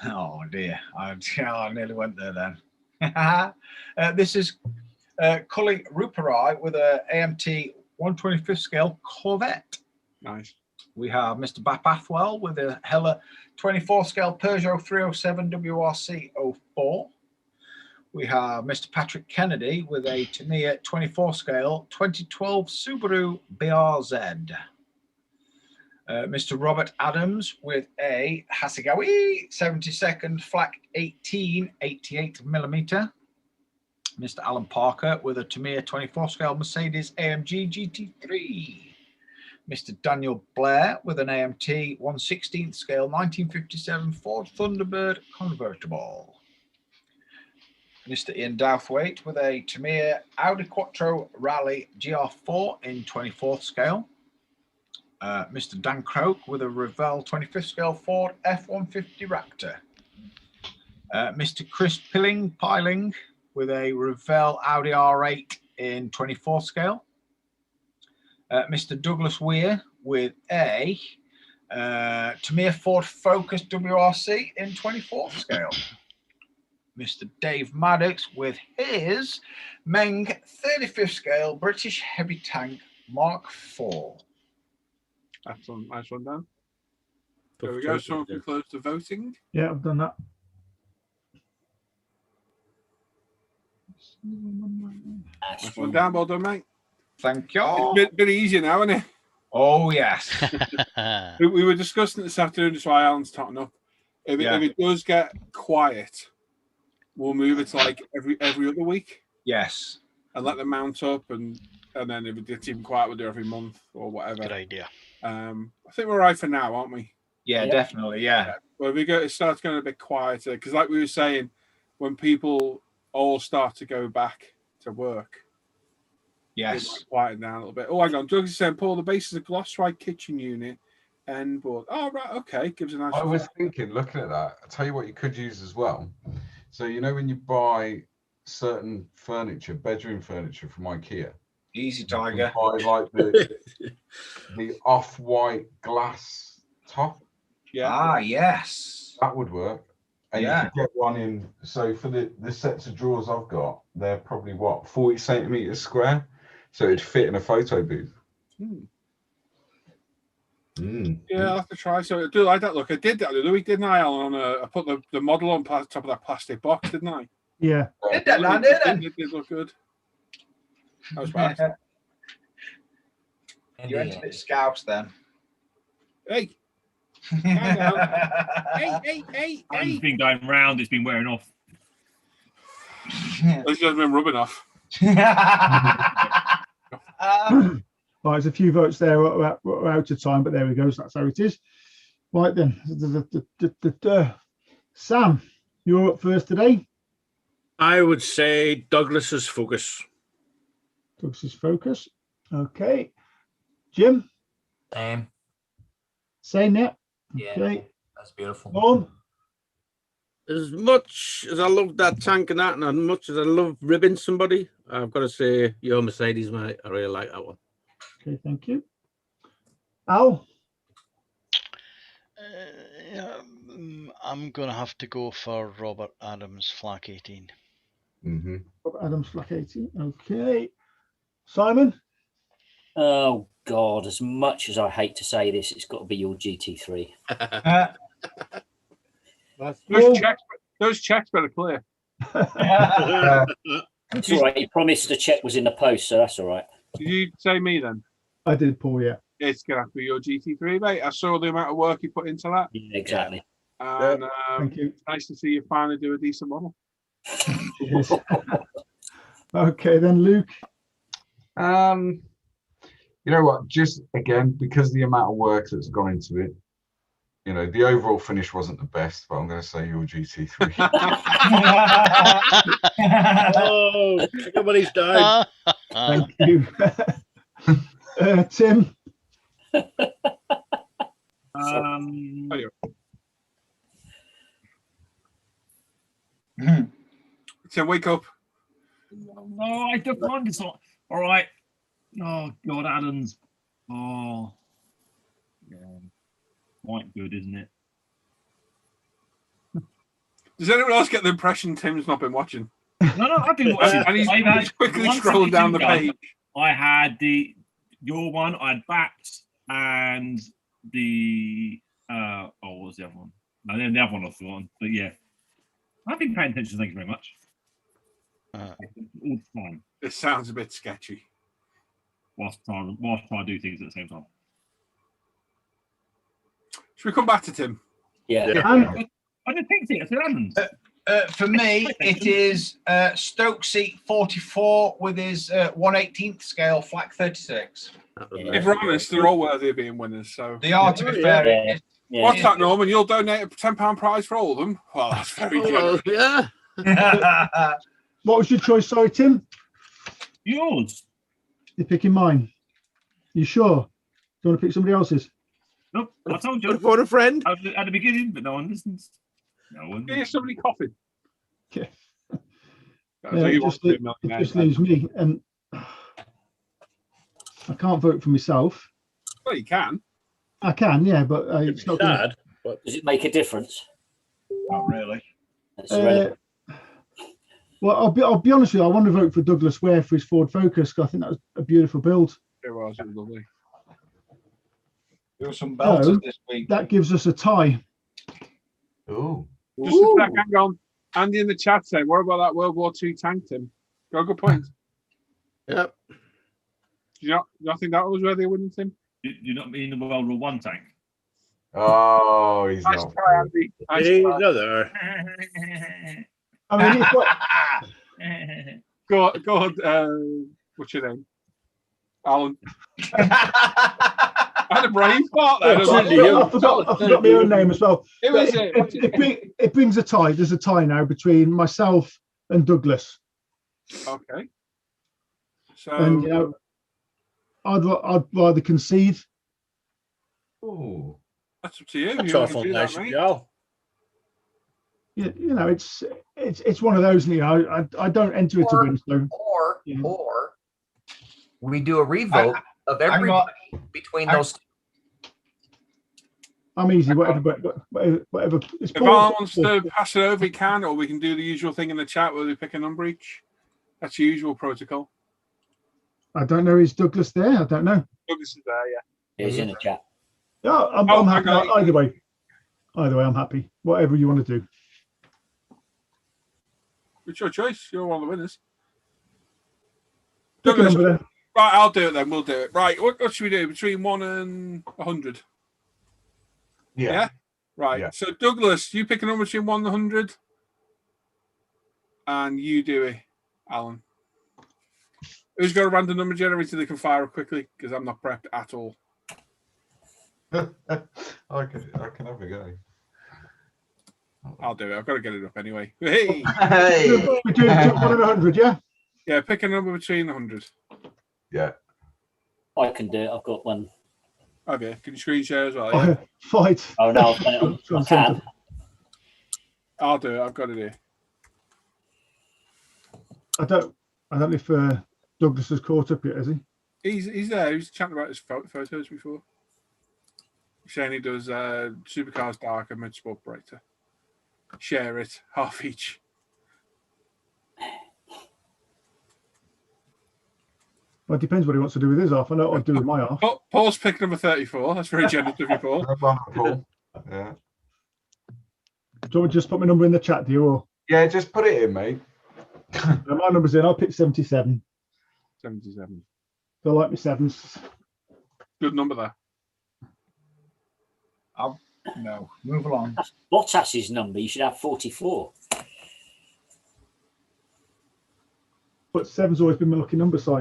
Oh dear, I nearly went there then. This is Cully Ruparai with a AMT 1/25 scale Corvette. Nice. We have Mr. Bap Athwell with a Hella 24 scale Peugeot 307 WRC 04. We have Mr. Patrick Kennedy with a Tamiya 24 scale 2012 Subaru BRZ. Mr. Robert Adams with a Hasegawa 72nd Flak 18 88mm. Mr. Alan Parker with a Tamiya 24 scale Mercedes AMG GT3. Mr. Daniel Blair with an AMT 1/16 scale 1957 Ford Thunderbird convertible. Mr. Ian Douthwaite with a Tamiya Audi Quattro Rally GR4 in 24th scale. Mr. Dan Croak with a Revell 25th scale Ford F-150 Raptor. Mr. Chris Piling with a Revell Audi R8 in 24th scale. Mr. Douglas Weir with a Tamiya Ford Focus WRC in 24th scale. Mr. Dave Maddox with his Meng 35th scale British Heavy Tank Mark IV. Excellent. Nice one, Dan. There we go. So we can close the voting. Yeah, I've done that. Nice one, Dan. Well done, mate. Thank you. It's a bit easier now, isn't it? Oh, yes. we were discussing it this afternoon, just why Alan's totting up. If it does get quiet, we'll move it to like every other week. Yes. And let them mount up, and then if it gets even quiet, we'll do every month or whatever. Good idea. I think we're right for now, aren't we? Yeah, definitely. Yeah. Well, it starts going a bit quieter because, like we were saying, when people all start to go back to work, yes, quieten down a little bit. Oh, hang on, Doug's saying, Paul, the base is a gloss white kitchen unit and board. Oh, right, okay, gives a nice. I was thinking, looking at that, I'll tell you what you could use as well. So you know when you buy certain furniture, bedroom furniture from IKEA. Easy Tiger. Buy like the off-white glass top. Yeah. Ah, yes. That would work. And you could get one in. So for the sets of drawers I've got, they're probably what, 40 centimeters square. So it'd fit in a photo booth. Yeah, I'll have to try. So I do like that look. I did that the other week, didn't I, Alan? I put the model on top of that plastic box, didn't I? Yeah. Did that, man, didn't it? It did look good. That was bad. You went a bit scouse then. Hey. Hey. It's been going round, it's been wearing off. At least it hasn't been rubbing off. Right, there's a few votes there. We're out of time, but there we go. So that's how it is. Right then, Sam, you're up first today. I would say Douglas's Focus. Douglas's Focus. Okay. Jim? Same, yeah. Okay. That's beautiful. Norm? As much as I love that tank and that, and as much as I love ribbing somebody, I've got to say your Mercedes, mate. I really like that one. Okay, thank you. Al? I'm going to have to go for Robert Adams Flak 18. Robert Adams Flak 18. Okay. Simon? Oh, God, as much as I hate to say this, it's got to be your GT3. Those checks better clear. It's all right. He promised the check was in the post, so that's all right. Did you say me then? I did, Paul, yeah. It's going to have to be your GT3, mate. I saw the amount of work you put into that. Yeah, exactly. And thank you. It's nice to see you finally do a decent model. Yes. Okay, then Luke. You know what? Just again, because of the amount of work that's gone into it, you know, the overall finish wasn't the best, but I'm going to say your GT3. Oh, look at what he's done. Thank you. Tim? Tim, wake up. No, I don't find this. All right. Oh God, Adams. Oh, yeah, quite good, isn't it? Does anyone else get the impression Tim's not been watching? No, I've been watching. And he's quickly scrolling down the page. I had your one. I had Bats and the what was the other one? No, then the other one I've forgotten. But yeah, I've been paying attention. Thank you very much. All the time. This sounds a bit sketchy. Whilst trying to do things at the same time. Should we come back to Tim? Yeah. I didn't think it. I said Edmunds. For me, it is Stokesy 44 with his 1/18th scale flak 36. If we're honest, they're all worthy of being winners. So they are, to be fair. Yeah. What's that, Norman? You'll donate a £10 prize for all of them? Well, that's very generous. Yeah. What was your choice? Sorry, Tim? Yours. You're picking mine. You sure? Do you want to pick somebody else's? Nope. I told you. For a friend. At the beginning, but no one listens. No one. Here's somebody coughing. Yeah. It just leaves me. I can't vote for myself. Well, you can. I can, yeah, but it's not sad. Does it make a difference? Not really. Well, I'll be honest with you. I want to vote for Douglas Ware for his Ford Focus because I think that was a beautiful build. It was lovely. There were some belters this week. That gives us a tie. Ooh. Just a sec, hang on. Andy in the chat said, what about that World War II tank, Tim? Got a good point. Yep. Do you not think that was worthy of winning, Tim? You not mean the World War One tank? Oh, he's nice not. Try, Andy. He's there. I mean, go on. What's your name? Alan. I had a brain fart there. I forgot my own name as well. It was it brings a tie. There's a tie now between myself and Douglas. Okay. So, and you know, I'd rather concede. Oh, that's up to you. That's you awful nice, Joe. You know, it's one of those. You know, I don't enter it to win. So, or we do a revote of everybody between those two. I'm easy. Whatever. It's if Alan wants to pass it over, he can, or we can do the usual thing in the chat where we pick a number each. That's the usual protocol. I don't know. Is Douglas there? I don't know. Douglas is there, yeah. He's in the chat. Yeah, I'm happy. Either way, I'm happy. Whatever you want to do. It's your choice. You're one of the winners. Pick a Douglas, number then. right, I'll do it then. We'll do it. Right, what should we do? Between 1 and 100? Yeah? Right. Yeah. So, Douglas, you pick a number between 1 and 100. And you do it, Alan. Who's got a random number generator that can fire up quickly? Because I'm not prepped at all. I can have a go. I'll do it. I've got to get it up anyway. Hey! Between 1 and 100, yeah? Yeah, pick a number between 100. Yeah. I can do it. I've got one. Okay. Can you screen share as well? Yeah? Fight. Oh, no. I can. I'll do it. I've got it here. I don't know if Douglas has caught up yet, has he? He's there. He was chatting about his photos before. Saying he does Supercars Dark and Motorsport Brighter. Share it, half each. Well, it depends what he wants to do with his half. I know what I'd do with my half. Paul's pick number 34. That's very generous of you, Paul. Yeah. Do you want me to just put my number in the chat, do you? Or? Yeah, just put it in, mate. My number's in. I'll pick 77. 77. I like my sevens. Good number there. No, move along. That's Bottas's number. You should have 44. But seven's always been my lucky number, so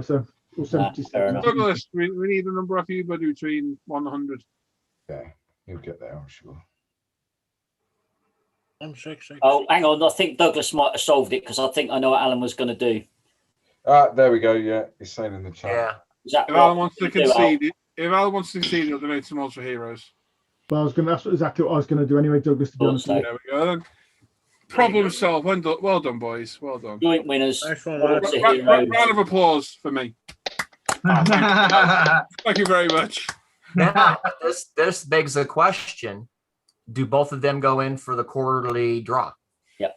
or 77. Douglas, we need a number off you, buddy, between 1 and 100. Yeah, you'll get there, I'm sure. I'm 6. Oh, hang on. I think Douglas might have solved it because I think I know what Alan was going to do. There we go. Yeah, he's saying in the chat. Yeah. Is that if Alan wants to concede, he'll donate some Ultra Heroes. Well, that's exactly what I was going to do anyway, Douglas. To be honest with you. There we go. Then. Problem solved. Well done, boys. Well done. Joint winners. Nice one, Well lads. done, Round heroes. of applause for me. Thank you very much. Now, this begs the question: do both of them go in for the quarterly draw? Yep.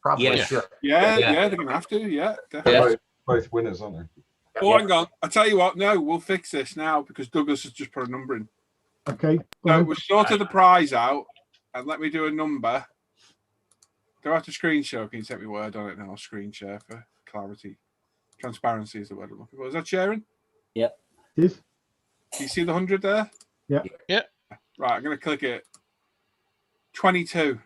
Probably Yes. should. Yeah, they're gonna have to. Yeah, definitely. Yes. Both winners, aren't they? Oh, hang on. I tell you what. No, we'll fix this now because Douglas has just put a number in. Okay. So we've sorted the prize out, and let me do a number. Do I have to screen share? Can you set me word on it now? I'll screen share for clarity. Transparency is the word I'm looking for. Is that sharing? Yep. It is. Do you see the 100 there? Yeah. Yeah. Right, I'm going to click it. 22.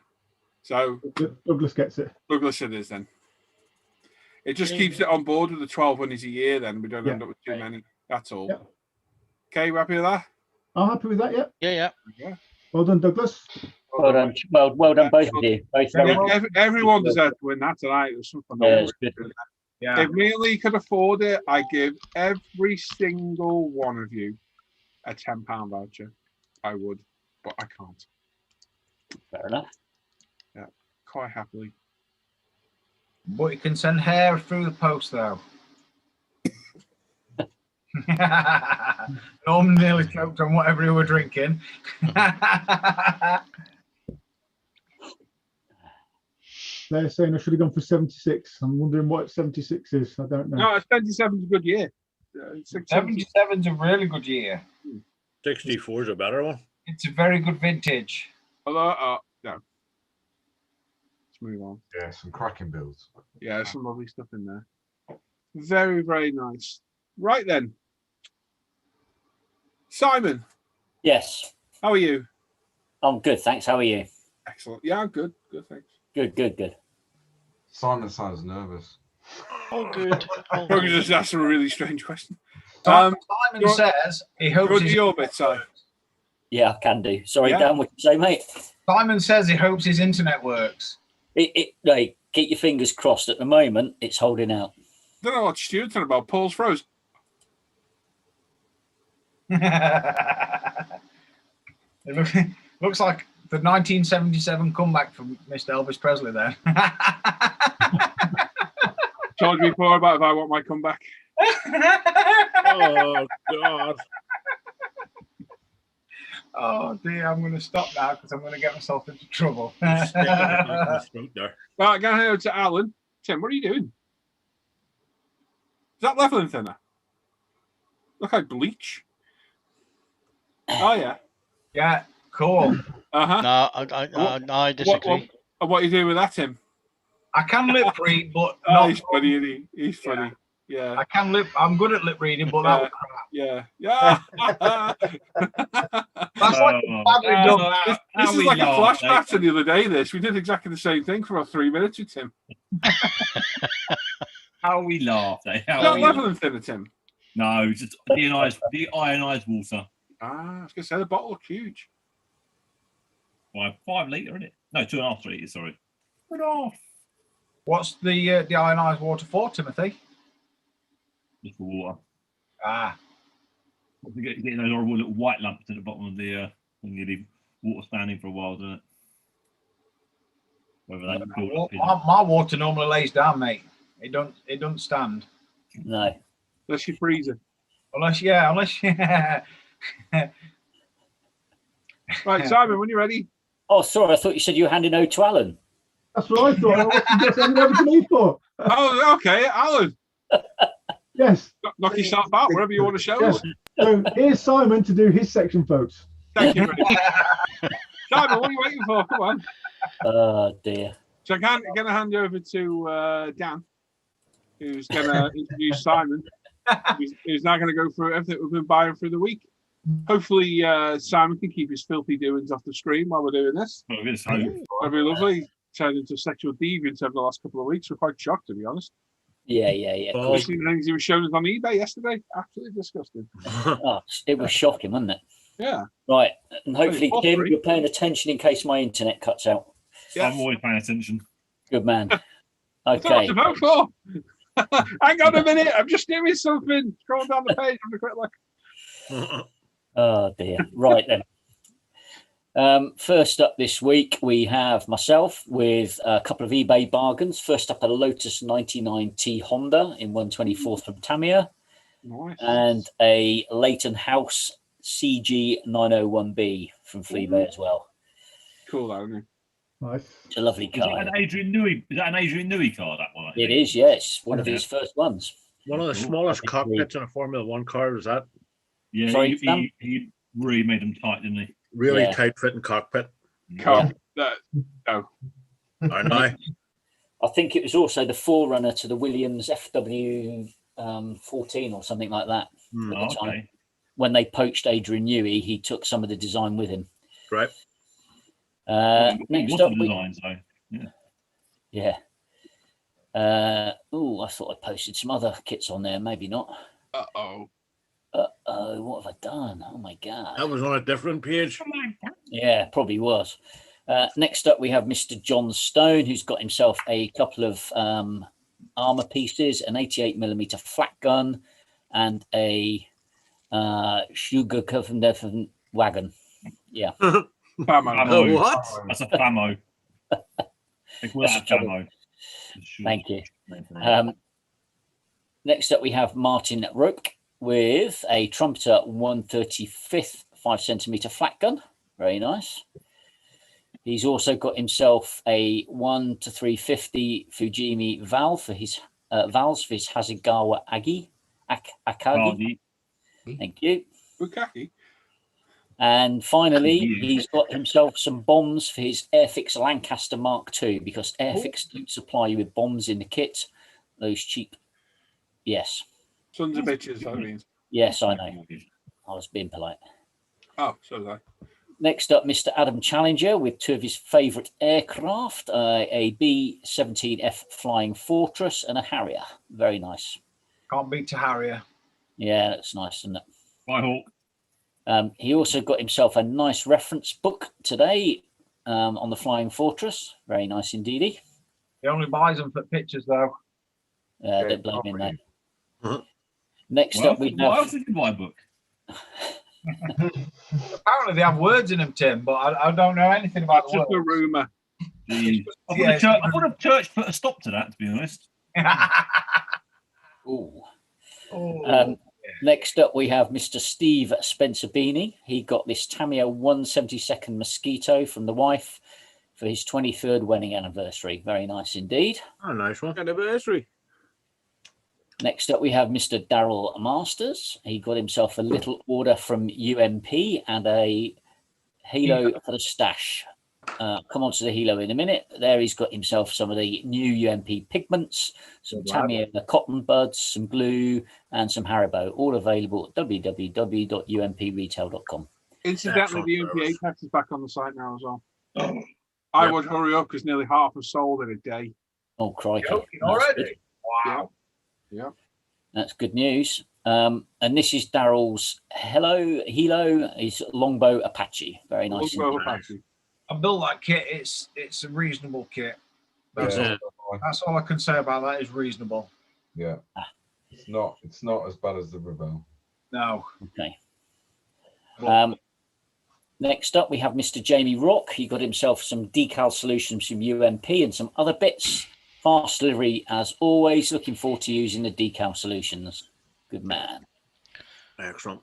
So Douglas gets it. Douglas it is then. It just keeps it on board with the 12 winners a year then. We don't end up with too many. That's all. Yeah. Okay, you happy with that? I'm happy with that, yeah. Yeah. Well done, Douglas. Well done. Well done, both of you. Both very well. Everyone deserves to win that tonight. It was some Yeah, phenomenal. it's good. Yeah. If Neely could afford it, I give every single one of you a £10 voucher. I would, but I can't. Fair enough. Yeah, quite happily. But you can send hair through the post, though. Norman nearly choked on whatever he were drinking. They're saying I should have gone for 76. I'm wondering what 76 is. I don't know. No, 77 is a good year. 77's a really good year. 64 is a better one. It's a very good vintage. Although, no. Let's move on. Yeah, some cracking builds. Yeah, there's some lovely stuff in there. Very, very nice. Right then. Simon, Yes. how are you? I'm good, thanks. How are you? Excellent. Yeah, I'm good. Good, thanks. Good. Simon sounds nervous. Oh, good. Oh, Probably good. just asked a really strange question. Simon you want- says he hopes Go to his, your bit, Si. Yeah, I can do. Sorry, Yeah. Dan, what you say, mate? Simon says he hopes his internet works. Hey, keep your fingers crossed. At the moment, it's holding out. Don't know what Stuart's talking about. Paul's froze. It looks like the 1977 comeback from Mr. Elvis Presley there. Charge me for about if I want my comeback. Oh, God. Oh dear, I'm going to stop now because I'm going to get myself into trouble. There. Right, I'm going to hand over to Alan. Tim, what are you doing? Is that leveling thinner? Look like bleach. Oh, yeah. Yeah, cool. Uh-huh. No, I disagree. What are you doing with that, Tim? I can lip read, but Oh, not. he's funny, isn't he? He's funny. Yeah. I can lip. I'm good at lip reading, but that was crap. Yeah. That's like badly done. This is like a flashback to the other day. We did exactly the same thing for about 3 minutes with Tim. How we laughed, eh? Is that leveling thinner, Tim? No, it's just deionized water. Ah, I was going to say the bottle looked huge. 5 litre, isn't it? No, 2.5 litres, sorry. 2.5. What's the ionized water for, Timothy? Just for water. Ah, Getting those horrible little white lumps at the bottom of the when you leave water standing for a while, doesn't it? Whether that can build up in. my water normally lays down, mate. It don't stand. No. Unless you freeze it. Unless Right, Simon, when you're ready. Oh, sorry. I thought you said you were handing over to Alan. That's what I thought. What you just handed over to me for? Oh, okay, Alan. Yes. Knock yourself out, wherever you want to show Yes. us. So here's Simon to do his section, folks. Thank you. Simon, what are you waiting for? Come on. Oh, dear. So I'm going to hand you over to Dan, who's going to introduce Simon, who's now going to go through everything we've been buying through the week. Hopefully, Simon can keep his filthy doings off the screen while we're doing this. Oh, it is. That'd be lovely. Turned into sexual deviance over the last couple of weeks. We're quite shocked, to be honest. Yeah. Especially the things he was showing us on eBay yesterday. Absolutely disgusting. Oh, it was shocking, wasn't it? Yeah. Right. And hopefully, Well, Tim, three. you're paying attention in case my internet cuts out. Yes. I'm always paying attention. Good man. That's what Okay. to vote for. Hang on a minute. I'm just doing something. Scroll down the page. Have a quick look. Oh, dear. Right then. First up this week, we have myself with a couple of eBay bargains. First up, a Lotus 99T Honda in 124th from Tamiya. Nice. And a Leighton House CG 901B from Fleabay as well. Cool, that, isn't it? Nice. It's a lovely Is car. that an Adrian Newey car, that one? I It think? is, yes. One of his first ones. One of the smallest cockpits in a Formula One car, is that? Yeah, Sorry, he really made them tight, didn't he? Really Yeah. tight fitting cockpit. No. Aren't I? I think it was also the forerunner to the Williams FW 14 or something like that. Hmm. At the time. Okay. When they poached Adrian Newey, he took some of the design with him. Right. Next What up, the designs, though. yeah. I thought I posted some other kits on there. Maybe not. Uh-oh. What have I done? Oh my god. That was on a different page. Yeah, probably was. Next up, we have Mr. John Stone, who's got himself a couple of armor pieces, an 88mm flat gun, and a sugar covered wagon. Yeah. Famo. What? That's a famo. They call that a famo. Thank you. Next up, we have Martin Rope with a Trumpeter 135th 5cm flat gun. Very nice. He's also got himself a 1-350 Fujimi valve for his valves for his Hasegawa Akagi. Thank you. Bukaki. And finally, he's got himself some bombs for his Airfix Lancaster Mark II, because Airfix don't supply you with bombs in the kit. Those cheap. Yes. Sons of bitches, that means. Yes, I know. I was being polite. Oh, so was I. Next up, Mr. Adam Challenger with two of his favourite aircraft, a B-17F Flying Fortress and a Harrier. Very nice. Can't beat a Harrier. Yeah, that's nice, isn't it? Bye, Hawk. He also got himself a nice reference book today on the Flying Fortress. Very nice indeedy. He only buys them for pictures, though. Don't blame him there. Next up, we Why have... else did you buy a book? Apparently, they have words in them, Tim, but I don't know anything about It's the just a words. rumour. I thought the church put a stop to that, to be honest. Ooh. Oh. Next up, we have Mr. Steve Spencer Beanie. He got this Tamiya 172nd Mosquito from the wife for his 23rd wedding anniversary. Very nice indeed. Oh, nice one. Anniversary. Next up, we have Mr. Daryl Masters. He got himself a little order from UMP and a Hilo for the stash. Come on to the Hilo in a minute. There he's got himself some of the new UMP pigments, some Tamiya cotton buds, some glue, and some Haribo, all available at www.umpretail.com. Incidentally, the MPA tax is back on the site now as well. I would hurry up because nearly half are sold in a day. Oh, crikey. Already? Wow. Yeah. That's good news. And this is Daryl's Hilo, his Longbow Apache. Very nice. Longbow Apache. I built that kit. It's a reasonable kit. That's all I can say about that is reasonable. Yeah. It's not as bad as the Rebel. No. Okay. Next up, we have Mr. Jamie Rock. He got himself some decal solutions from UMP and some other bits. Fast delivery, as always. Looking forward to using the decal solutions. Good man. Excellent.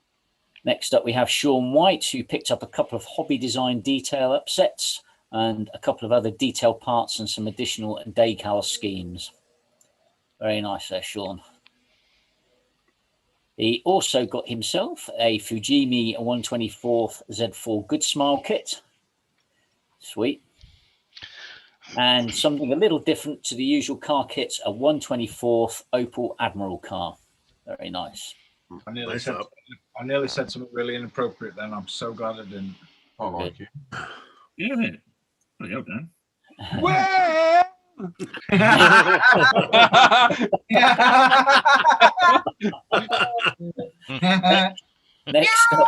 Next up, we have Sean White, who picked up a couple of hobby design detail upsets and a couple of other detail parts and some additional decal schemes. Very nice there, Sean. He also got himself a Fujimi 124th Z4 Good Smile kit. Sweet. And something a little different to the usual car kits, a 124th Opel Admiral car. Very nice. I nearly said something really inappropriate then. I'm so glad I didn't. I like you. Yeah. Pretty well done. Well, Next up.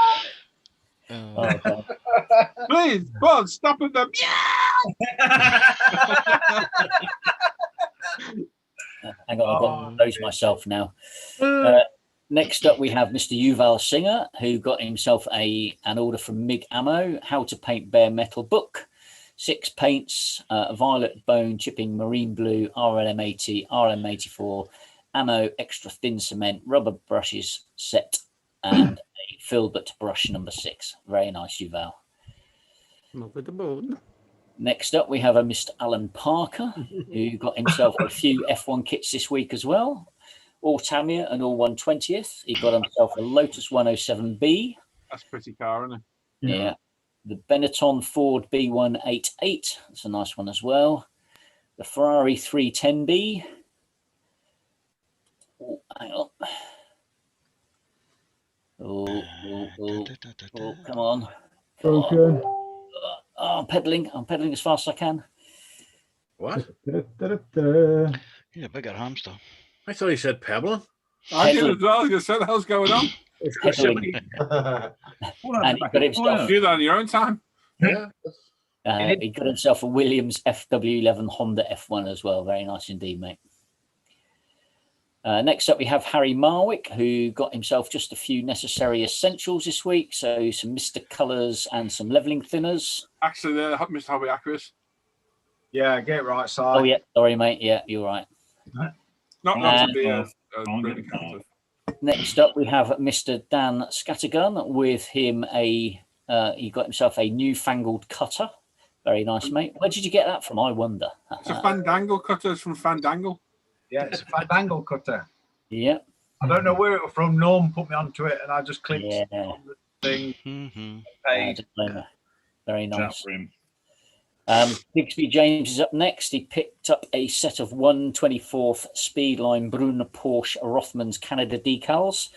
Oh, God. please, God, stop at the Hang on, I've got to lose myself now. Next up, we have Mr. Yuval Singer, who got himself an order from MIG Ammo, How to Paint Bare Metal book. 6 paints, violet bone chipping, marine blue, RLM80, RLM84, ammo, extra thin cement, rubber brushes set, and a filbert brush number 6. Very nice, Yuval. Not with the bone. Next up, we have a Mr. Alan Parker, who got himself a few F1 kits this week as well. All Tamiya and all 120th. He got himself a Lotus 107B. That's a pretty car, isn't it? Yeah. The Benetton Ford B188. That's a nice one as well. The Ferrari 310B. Oh, hang on. Oh, come on. Broken. Oh, I'm pedaling. I'm pedaling as fast as I can. What? Da-da-da-da. You're a bigger hamster. I thought he said pebbling. I did as well. I was going to say, what the hell's going on? Pedaling. And he got himself, Do that on your own time. Yeah. he got himself a Williams FW11 Honda F1 as well. Very nice indeed, mate. Next up, we have Harry Marwick, who got himself just a few necessary essentials this week. So some Mr. Colours and some levelling thinners. Actually, Mr. Hobby Accurate. Yeah, get it right side. Oh, yeah. Sorry, mate. Yeah, you're right. Not to be a really counter. Next up, we have Mr. Dan Scattergun with him he got himself a newfangled cutter. Very nice, mate. Where did you get that from? I wonder. It's a Fandangle cutter. It's from Fandangle. Yeah, it's a Fandangle cutter. Yeah. I don't know where it was from. Norm put me onto it, and I just clicked Yeah. on the thing. Paid. Very nice. Bigsby James is up next. He picked up a set of 1/24th Speedline Bruno Porsche Rothman's Canada decals,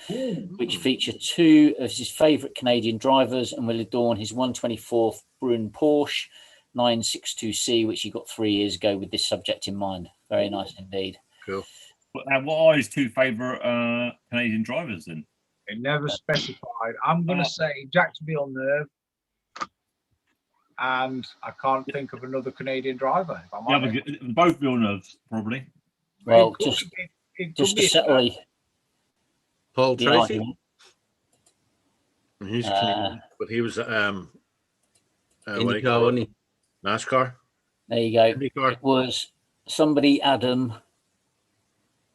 which feature 2 of his favourite Canadian drivers and will adorn his 1/24th Bruno Porsche 962C, which he got 3 years ago with this subject in mind. Very nice indeed. Cool. What are his 2 favourite Canadian drivers then? It never specified. I'm going to say Jacques Villeneuve, and I can't think of another Canadian driver. If I'm honest. Both Villeneuves, probably. Well, just to settle Paul the Tracy. argument. He's Canadian, but he was IndyCar, wasn't he? NASCAR. There you go. IndyCar. It was somebody, Adam.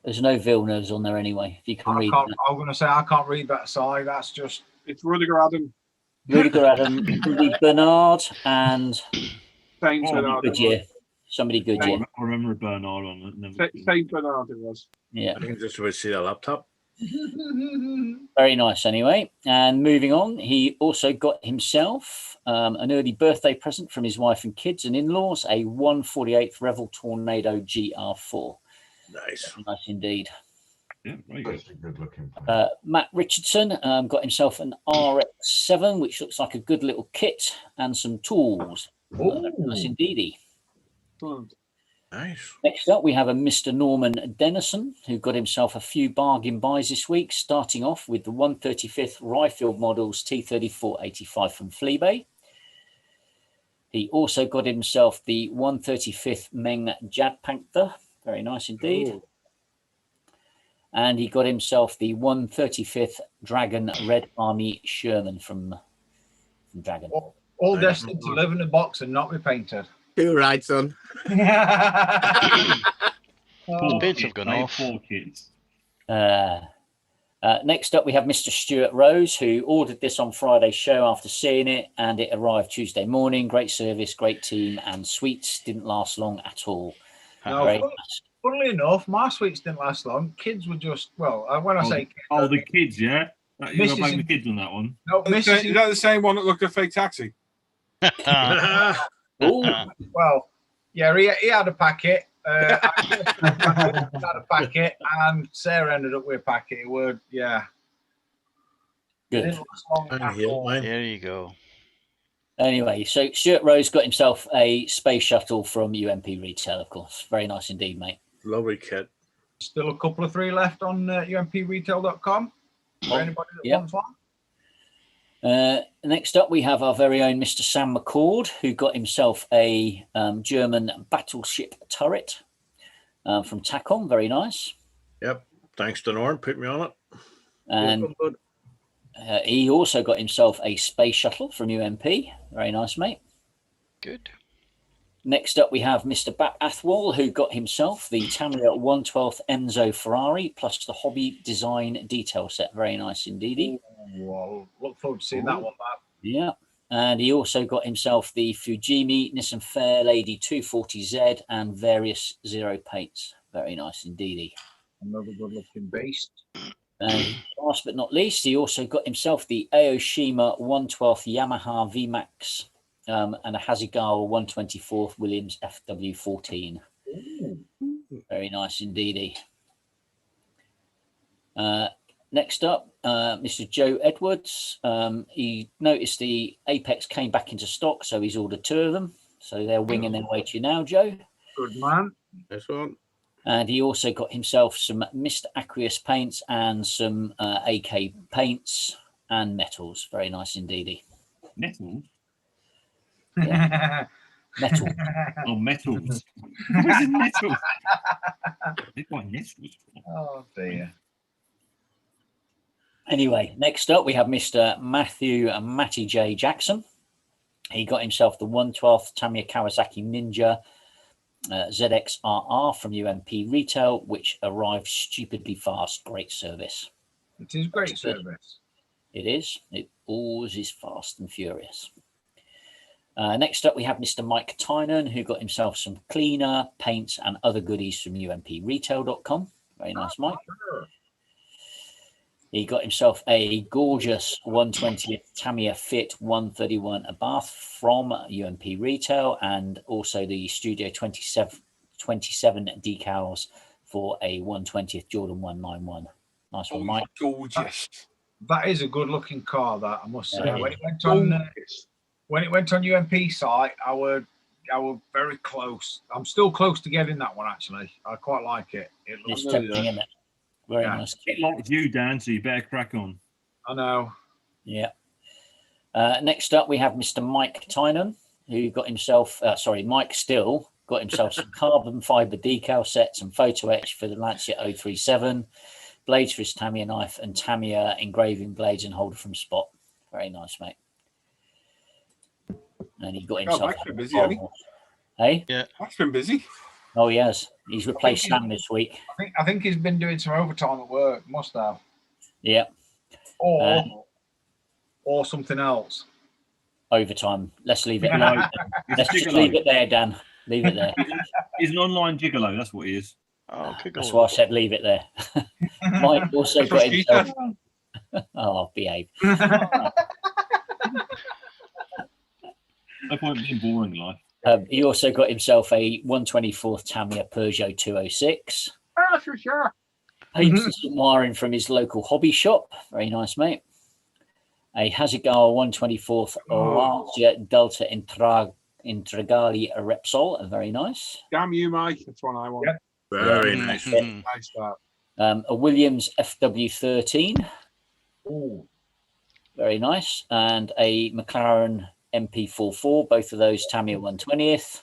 There's no Villeneuves on there anyway. If you can read that. I'm going to say I can't read that side. That's just. It's Rudiger Adam. Rudiger Adam, somebody Bernard, and Saint Bernard. Goodyear. Somebody Goodyear. I remember Bernard on it. Saint Bernard it was. Yeah. I think just about to see that laptop. Very nice anyway. And moving on, he also got himself an early birthday present from his wife and kids and in-laws, a 1/48th Revel Tornado GR4. Nice. Very nice indeed. Yeah, very good. Matt Richardson got himself an RX-7, which looks like a good little kit, and some tools. Nice indeedy. Nice. Next up, we have a Mr. Norman Dennison, who got himself a few bargain buys this week, starting off with the 135th Ryfield Models T3485 from Fleabay. He also got himself the 135th Meng Jad Panther. Very nice indeed. Ooh. And he got himself the 135th Dragon Red Army Sherman from Dragon. All destined to live in a box and not be painted. Too right, son. The paints have gone off. 4 kids. Next up, we have Mr. Stuart Rose, who ordered this on Friday's show after seeing it, and it arrived Tuesday morning. Great service, great team, and sweets didn't last long at all. No, funnily enough, my sweets didn't last long. Kids were just, well, when I say kids. Oh, the kids, yeah? You're going to blame the kids on that one? No, Is that the same one that looked at Fake Taxi? Well, yeah, he had a packet. I had a packet, and Sarah ended up with a packet. It would, yeah. Good. Didn't last long at all. There you go. Anyway, so Stuart Rose got himself a space shuttle from UMP Retail, of course. Very nice indeed, mate. Lovely kit. Still a couple of 3 left on umpretail.com for anybody that wants one. Next up, we have our very own Mr. Sam McCord, who got himself a German battleship turret from Tacom. Very nice. Yep. Thanks to Norm. Put me on it. And he also got himself a space shuttle from UMP. Very nice, mate. Good. Next up, we have Mr. Bat Athwal, who got himself the Tamiya 112th Enzo Ferrari plus the Hobby Design detail set. Very nice indeed. Well, look forward to seeing that one, Bat. Yeah. And he also got himself the Fujimi Nissan Fairlady 240Z and various zero paints. Very nice indeed. Another good-looking beast. And last but not least, he also got himself the Aoshima 112th Yamaha VMAX and a Hasegawa 124th Williams FW14. Very nice indeed. Next up, Mr. Joe Edwards. He noticed the Apex came back into stock, so he's ordered 2 of them. So they're winging their way to you now, Joe. Good man. That's one. And he also got himself some Mr. Aqueous paints and some AK paints and metals. Very nice indeed. Metals? Yeah. Metal. Oh, metals. What is metal? They're quite metals. Oh, dear. Anyway, next up, we have Mr. Matty J. Jackson. He got himself the 112th Tamiya Kawasaki Ninja ZXRR from UMP Retail, which arrived stupidly fast. Great service. It is great service. It is. It always is fast and furious. Next up, we have Mr. Mike Tynan, who got himself some cleaner, paints, and other goodies from umpretail.com. Very nice, Mike. He got himself a gorgeous 120th Tamiya Fit 131 Abarth from UMP Retail, and also the Studio 27 decals for a 120th Jordan 191. Nice one, Mike. Gorgeous. That is a good looking car, that I must say. Yeah. When it went on UMP site, I were very close. I'm still close to getting that one, actually. I quite like it. It looks It's tempting, isn't it? Very nice. It likes you, Dan, so you better crack on. I know. Yeah. Next up, we have Mr. Mike Tynan, who got himself, Mike Still got himself some carbon fiber decal sets and photo etch for the Lancia 037, blades for his Tamiya knife, and Tamiya engraving blades and holder from Spot. Very nice, mate. And he got himself. Mike's been busy, hasn't he? Hey? Yeah. Mike's been busy. Oh, he has. He's replaced Sam this week. I think he's been doing some overtime at work. Must have. Yeah. Or something else. Overtime. Let's leave it. Let's just leave it there, Dan. Leave it there. He's an online gigolo. That's what he is. Oh, that's why I said leave it there. Mike also got himself. Oh, behave. No point being boring life. He also got himself a 124th Tamiya Peugeot 206. Oh, for sure. Paints and some wiring from his local hobby shop. Very nice, mate. A Hasegawa 124th Lancia Delta Intragali Repsol. Very nice. Damn you, Mike. That's one I want. Yep. Very nice. Nice start. A Williams FW13. Ooh. Very nice. And a McLaren MP44, both of those Tamiya 120th.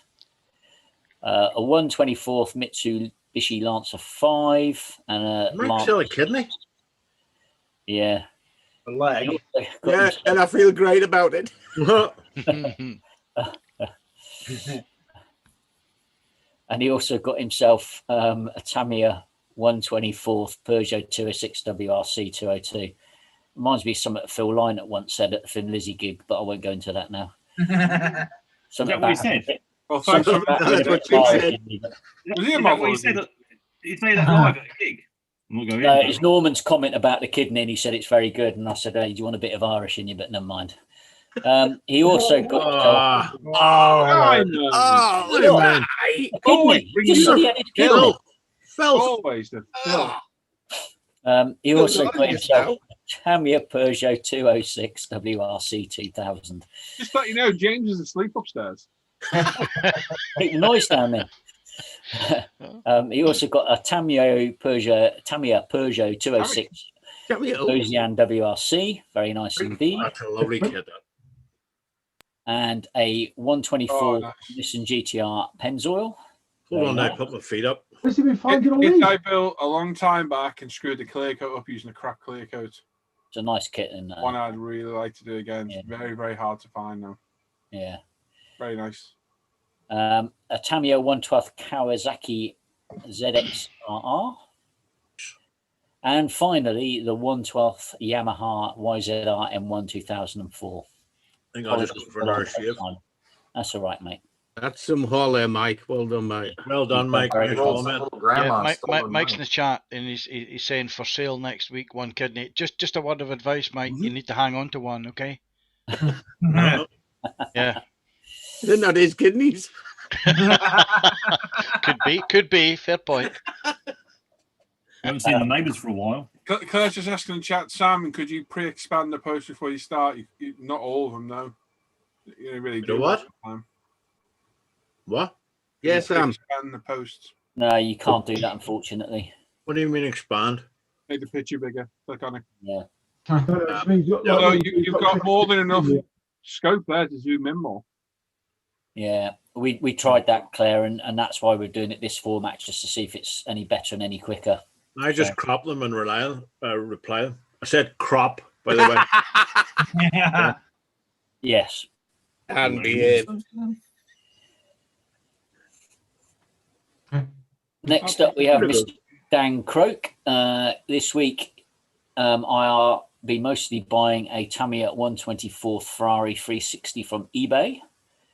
A 124th Mitsubishi Lancer 5 and a Lancer kidney. Yeah. A leg. Yeah, and I feel great about it. And he also got himself a Tamiya 124th Peugeot 206 WRC 202. Reminds me of something that Phil Lynott once said at the Thin Lizzy gig, but I won't go into that now. Is that what he said? Well, thanks for That's what he said. Was he a Is that model? what he said? Did he say that live at a gig? I'm not going No, into it's it. Norman's comment about the kidney, and he said it's very good. And I said, hey, do you want a bit of Irish in you? But never mind. He also got Always Just said he had his kidney. Always the Phil. He also got himself Tamiya Peugeot 206 WRC 2000. Just let you know, James is asleep upstairs. Make the noise down there. He also got a Tamiya Peugeot 206 Ocean WRC. Very nice indeed. That's a lovely kid. And a 124 Nissan GTR Pennzoil. Hold on, I put my feet up. Where's he been finding all Kit these? I built a long time back and screwed the clear coat up using a cracked clear coat. It's a nice kit in there. One I'd really like to do again. It's Yeah. very, very hard to find now. Yeah. Very nice. A Tamiya 112 Kawasaki ZXRR. And finally, the 112th Yamaha YZR M1 2004. I think I'll just go for another shave. That's all right, mate. That's some haul there, Mike. Well done, mate. Well done, Mike. Very Nice good. comment. Mike's in the chat and he's saying for sale next week, one kidney. Just a word of advice, Mike. You need to hang on to one, okay? Yeah. They're not his kidneys. Could be. Fair point. I haven't seen the neighbours for a while. Claire's just asking in chat, Simon, could you pre-expand the post before you start? Not all of them, no. You really do. What? What? Yes, Sam. Expand the posts. No, you can't do that, unfortunately. What do you mean expand? Make the picture bigger. Click on it. Yeah. You've got more than enough scope there to zoom in more. Yeah, we tried that, Claire, and that's why we're doing it this format, just to see if it's any better and any quicker. I just crop them and reply. I said crop, by the way. Yeah. Yes. And behave. Next up, we have Mr. Dan Croak. This week, I'll be mostly buying a Tamiya 124 Ferrari 360 from eBay.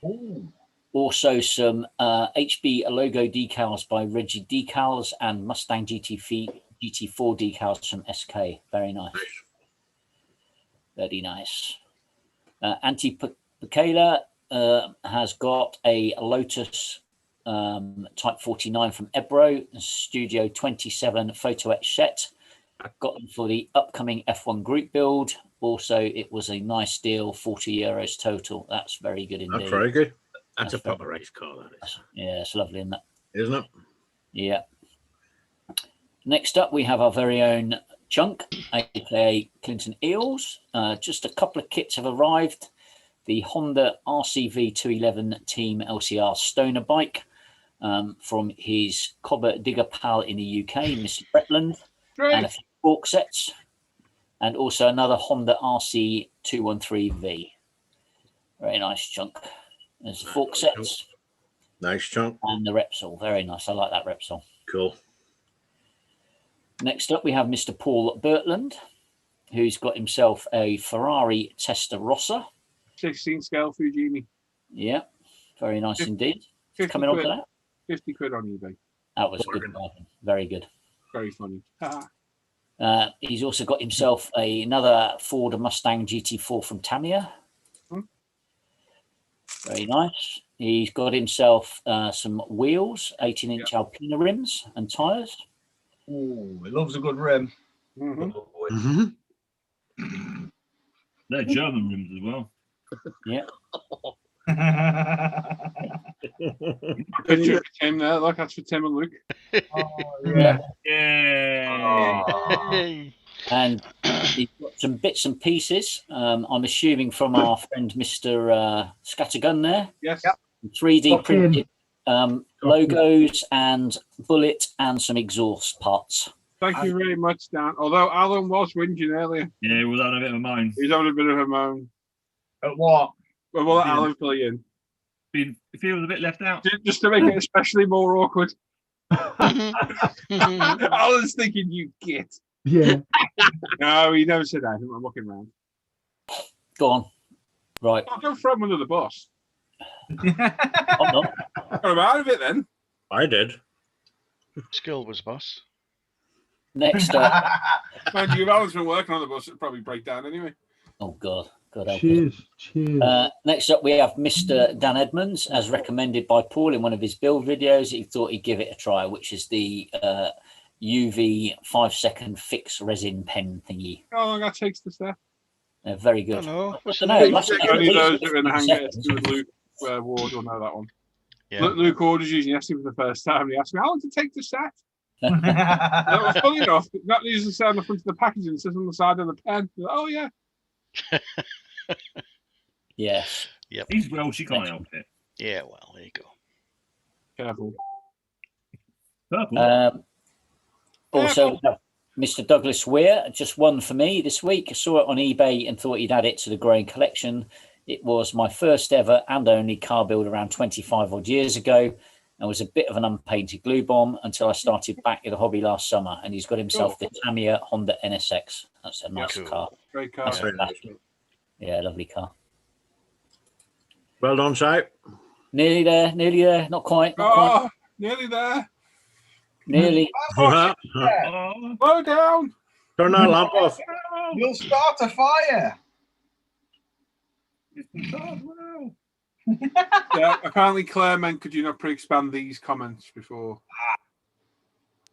Ooh. Also, some HB logo decals by Reggie Decals and Mustang GT4 decals from SK. Very nice. Very nice. Anti-Pacala has got a Lotus Type 49 from Ebro, Studio 27 photo etch set. Got them for the upcoming F1 group build. Also, it was a nice deal, €40 total. That's very good indeed. That's very good. That's a proper race car, that is. Yeah, it's lovely, isn't it? Isn't it? Yeah. Next up, we have our very own Chunk, aka Clinton Eels. Just a couple of kits have arrived. The Honda RCV 211 Team LCR Stoner bike from his Cobber Digger pal in the UK, Mr. Bretland, and a few fork sets, and also another Honda RC 213V. Very nice Chunk. There's the fork sets. Nice Chunk. And the Repsol. Very nice. I like that Repsol. Cool. Next up, we have Mr. Paul Bertland, who's got himself a Ferrari Testarossa. 16 scale Fujimi. Yeah, very nice 50, indeed. 50 Coming on quid. to that. 50 quid on eBay. That was a good bargain. Very good. Very funny. He's also got himself another Ford Mustang GT4 from Tamiya. Very nice. He's got himself some wheels, 18-inch Alpina rims and tyres. Oh, he loves a good rim. They're German rims as well. Yeah. Picture of Tim there. Look, that's for Tim and Luke. Yeah. Yeah. And he's got some bits and pieces. I'm assuming from our friend Mr. Scattergun there. Yes. 3D printed logos and bullet and some exhaust parts. Thank you very much, Dan. Although Alan was whinging earlier. Yeah, he was having a bit of a moan. He's having a bit of a moan. At what? Well, we'll let Alan fill you in. He feels a bit left out. Just to make it especially more awkward. Alan's thinking, you git. Yeah. No, he never said that. I'm looking around. Go on. Right. I'll go throw him under the bus. I'm not. I'm out of it then. I did. Skill was boss. Next up. Mind you, if Alan's been working on the bus, it'll probably break down anyway. Oh, God. God help us. Cheers. Cheers. Next up, we have Mr. Dan Edmunds, as recommended by Paul in one of his build videos. He thought he'd give it a try, which is the UV 5-second fix resin pen thingy. How long that takes to set? Very good. Hello. Only those that are in the hangar with Luke Ward will know that one. Yeah. Luke Ward is using Essie for the first time. He asked me, how long does it take to set? Well, funny enough, that needs to say on the front of the packaging. It says on the side of the pen. Like, oh, yeah. Yes. Yep. He's Welsh, he can't help it. Yeah, well, there you go. Careful. Also, Mr. Douglas Weir, just one for me this week. I saw it on eBay and thought he'd add it to the growing collection. It was my first ever and only car build around 25 odd years ago, and was a bit of an unpainted glue bomb until I started back at the hobby last summer. And he's got himself the Tamiya Honda NSX. That's a nice car. Great car. Yeah, lovely car. Well done, Si. Nearly there. Not quite. Oh, nearly there. Nearly. Slow down. Turn that lamp off. You'll start a fire. Yeah, apparently Claire meant, could you not pre-expand these comments before?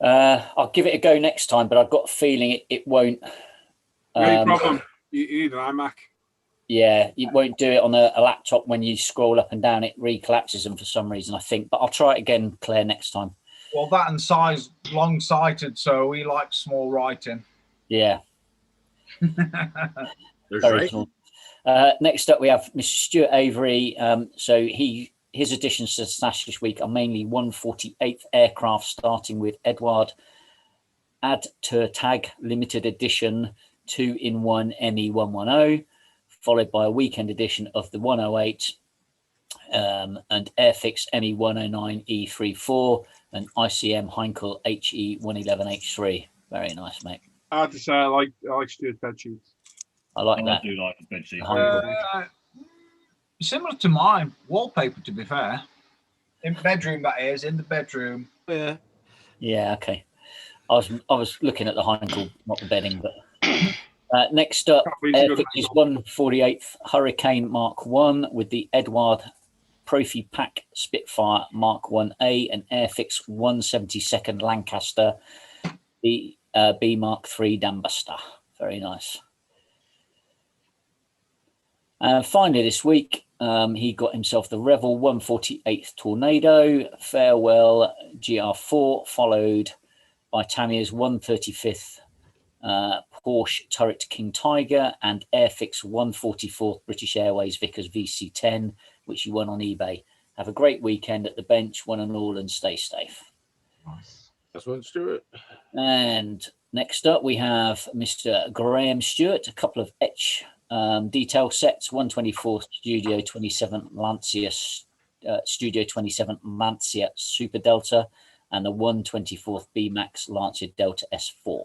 I'll give it a go next time, but I've got a feeling it won't. No problem. You need an iMac. Yeah, it won't do it on a laptop when you scroll up and down. It recollapses them for some reason, I think. But I'll try it again, Claire, next time. Well, that and size long-sighted, so he likes small writing. Yeah. There's Very right. small. Next up, we have Mr. Stuart Avery. So his additions to the stash this week are mainly 148th aircraft, starting with Edward Ad Ter Tag Limited Edition 2-in-1 ME110, followed by a weekend edition of the 108 and Airfix ME109 E34 and ICM Heinkel HE111H3. Very nice, mate. I have to say, I like Stuart's bed sheets. I like that. I do like the bed sheet. Similar to mine, wallpaper, to be fair. In the bedroom, that is, in the bedroom. Yeah. Yeah, okay. I was looking at the Heinkel, not the bedding, but next up, Airfix's 148th Hurricane Mark 1 with the Edward Profi Pack Spitfire Mark 1A and Airfix 172nd Lancaster the B Mark 3 Dambuster. Very nice. Finally, this week, he got himself the Revel 148th Tornado, Farewell GR4, followed by Tamiya's 135th Porsche Turret King Tiger and Airfix 144th British Airways Vickers VC10, which he won on eBay. Have a great weekend at the bench, one and all, and stay safe. Nice. That's one, Stuart. And next up, we have Mr. Graham Stewart, a couple of etch detail sets, 124th Studio 27 Lancia Studio 27 Lancia Super Delta and the 124th B-Max Lancia Delta S4.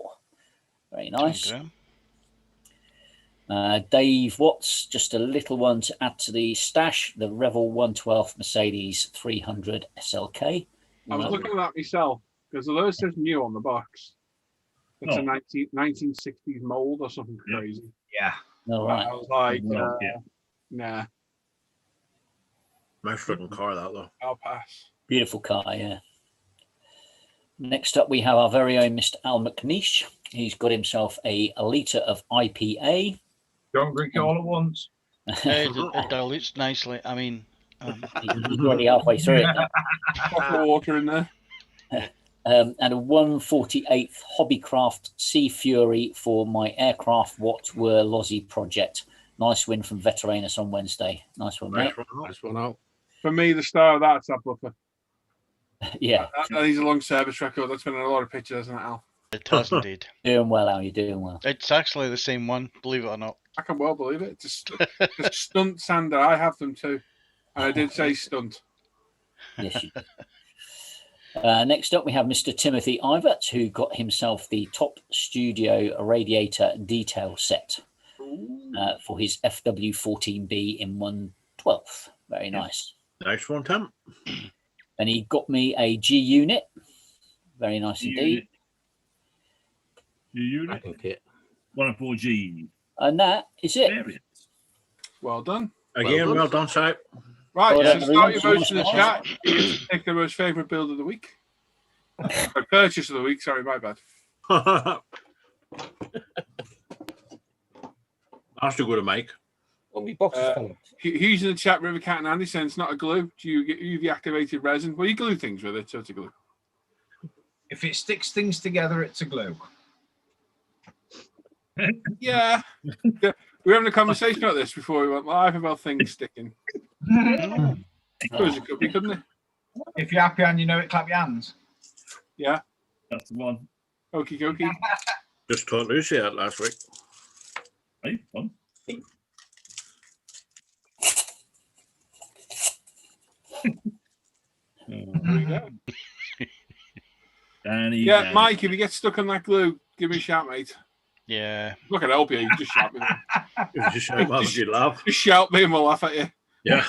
Very nice. Dave Watts, just a little one to add to the stash, the Revel 112 Mercedes 300 SLK. I was looking at that myself because although it says new on the box, it's a 1960s mold or something crazy. Yeah. All right. I was like, nah. Nice looking car, that though. I'll pass. Beautiful car, yeah. Next up, we have our very own Mr. Al McNeish. He's got himself a litre of IPA. Don't drink it all at once. It dilutes nicely. I mean, he's already halfway through it. Put water in there. And a 148th Hobbycraft Sea Fury for my Aircraft What Were Lozzie project. Nice win from Veteranus on Wednesday. Nice one, mate. Nice one out. For me, the star of that's that buffer. Yeah. He's a long service record. That's been in a lot of pictures, isn't it, Al? it has indeed. Doing well, Al. You're doing well. It's actually the same one, believe it or not. I can well believe it. Just stunt sander. I have them too. And I did say stunt. Yes, you did. Next up, we have Mr. Timothy Ivert, who got himself the Top Studio Radiator Detail Set for his FW14B in 1/12. Very nice. Nice one, Tim. And he got me a G unit. Very nice indeed. Unit. Okay. 104G. And that is it. Well done. Again, well done, Si. Right, Well, so start your votes in the chat. You get to pick the most favourite build of the week. Or purchase of the week, sorry, my bad. That's too good a make. Who's in the chat, River Cat and Andy, saying it's not a glue. Do you get UV activated resin? Well, you glue things with it, so it's a glue. If it sticks things together, it's a glue. Yeah. We were having a conversation about this before we went live about things sticking. It could be, couldn't it? If you're happy and you know it, clap your hands. Yeah. That's the one. Okie dokie. Just taught Lucy out last week. Hey, fun. There we go. Danny, Yeah, Danny. Mike, if you get stuck on that glue, give me a shout, mate. Yeah. I'm not going to help you. You just shout me. Just shout me, you laugh. Just shout me and we'll laugh at you. Yeah.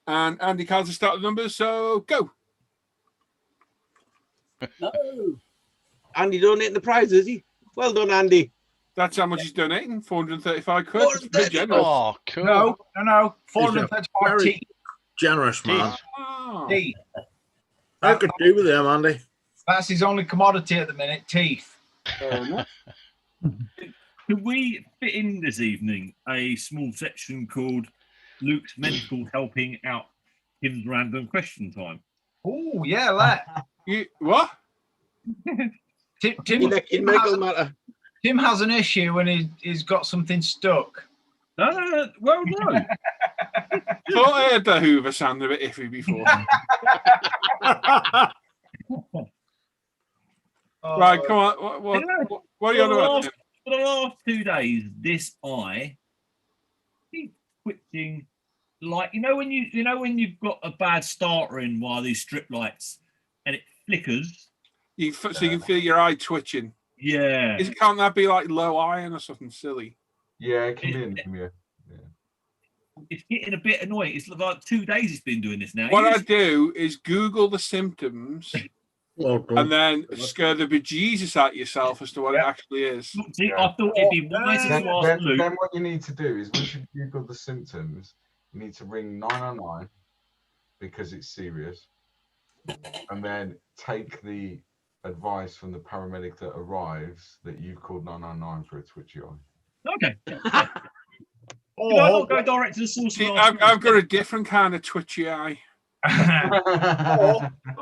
And Andy Carter start the numbers, so go. No. Andy donating the prize, is he? Well done, Andy. That's how much he's donating. 435 quid. That's pretty generous. Oh, cool. No. 435 Very T. generous, man. Oh. Teeth. I could do with them, Andy. That's his only commodity at the minute, teeth. Fair enough. Could we fit in this evening a small section called Luke's Mental Helping Out Tim's Random Question Time? Oh, yeah, let. What? Tim has an issue when he's got something stuck. Well, no. Thought I heard the Hoover sound a bit iffy before. Right, come on. What are you on about? For the last 2 days, this eye keeps twitching. Like when you've got a bad starter in one of these strip lights and it flickers. So you can feel your eye twitching. Yeah. Can't that be like low iron or something silly? Yeah, it can be. Yeah. It's getting a bit annoying. It's like 2 days it's been doing this now. What I do is Google the symptoms and then scare the bejesus out yourself as to what it actually is. See, I thought it'd be wiser to ask Luke. Then what you need to do is once you Google the symptoms, you need to ring 999 because it's serious, and then take the advice from the paramedic that arrives that you've called 999 for a twitchy eye. Okay. Did I not go direct to the source? I've got a different kind of twitchy eye.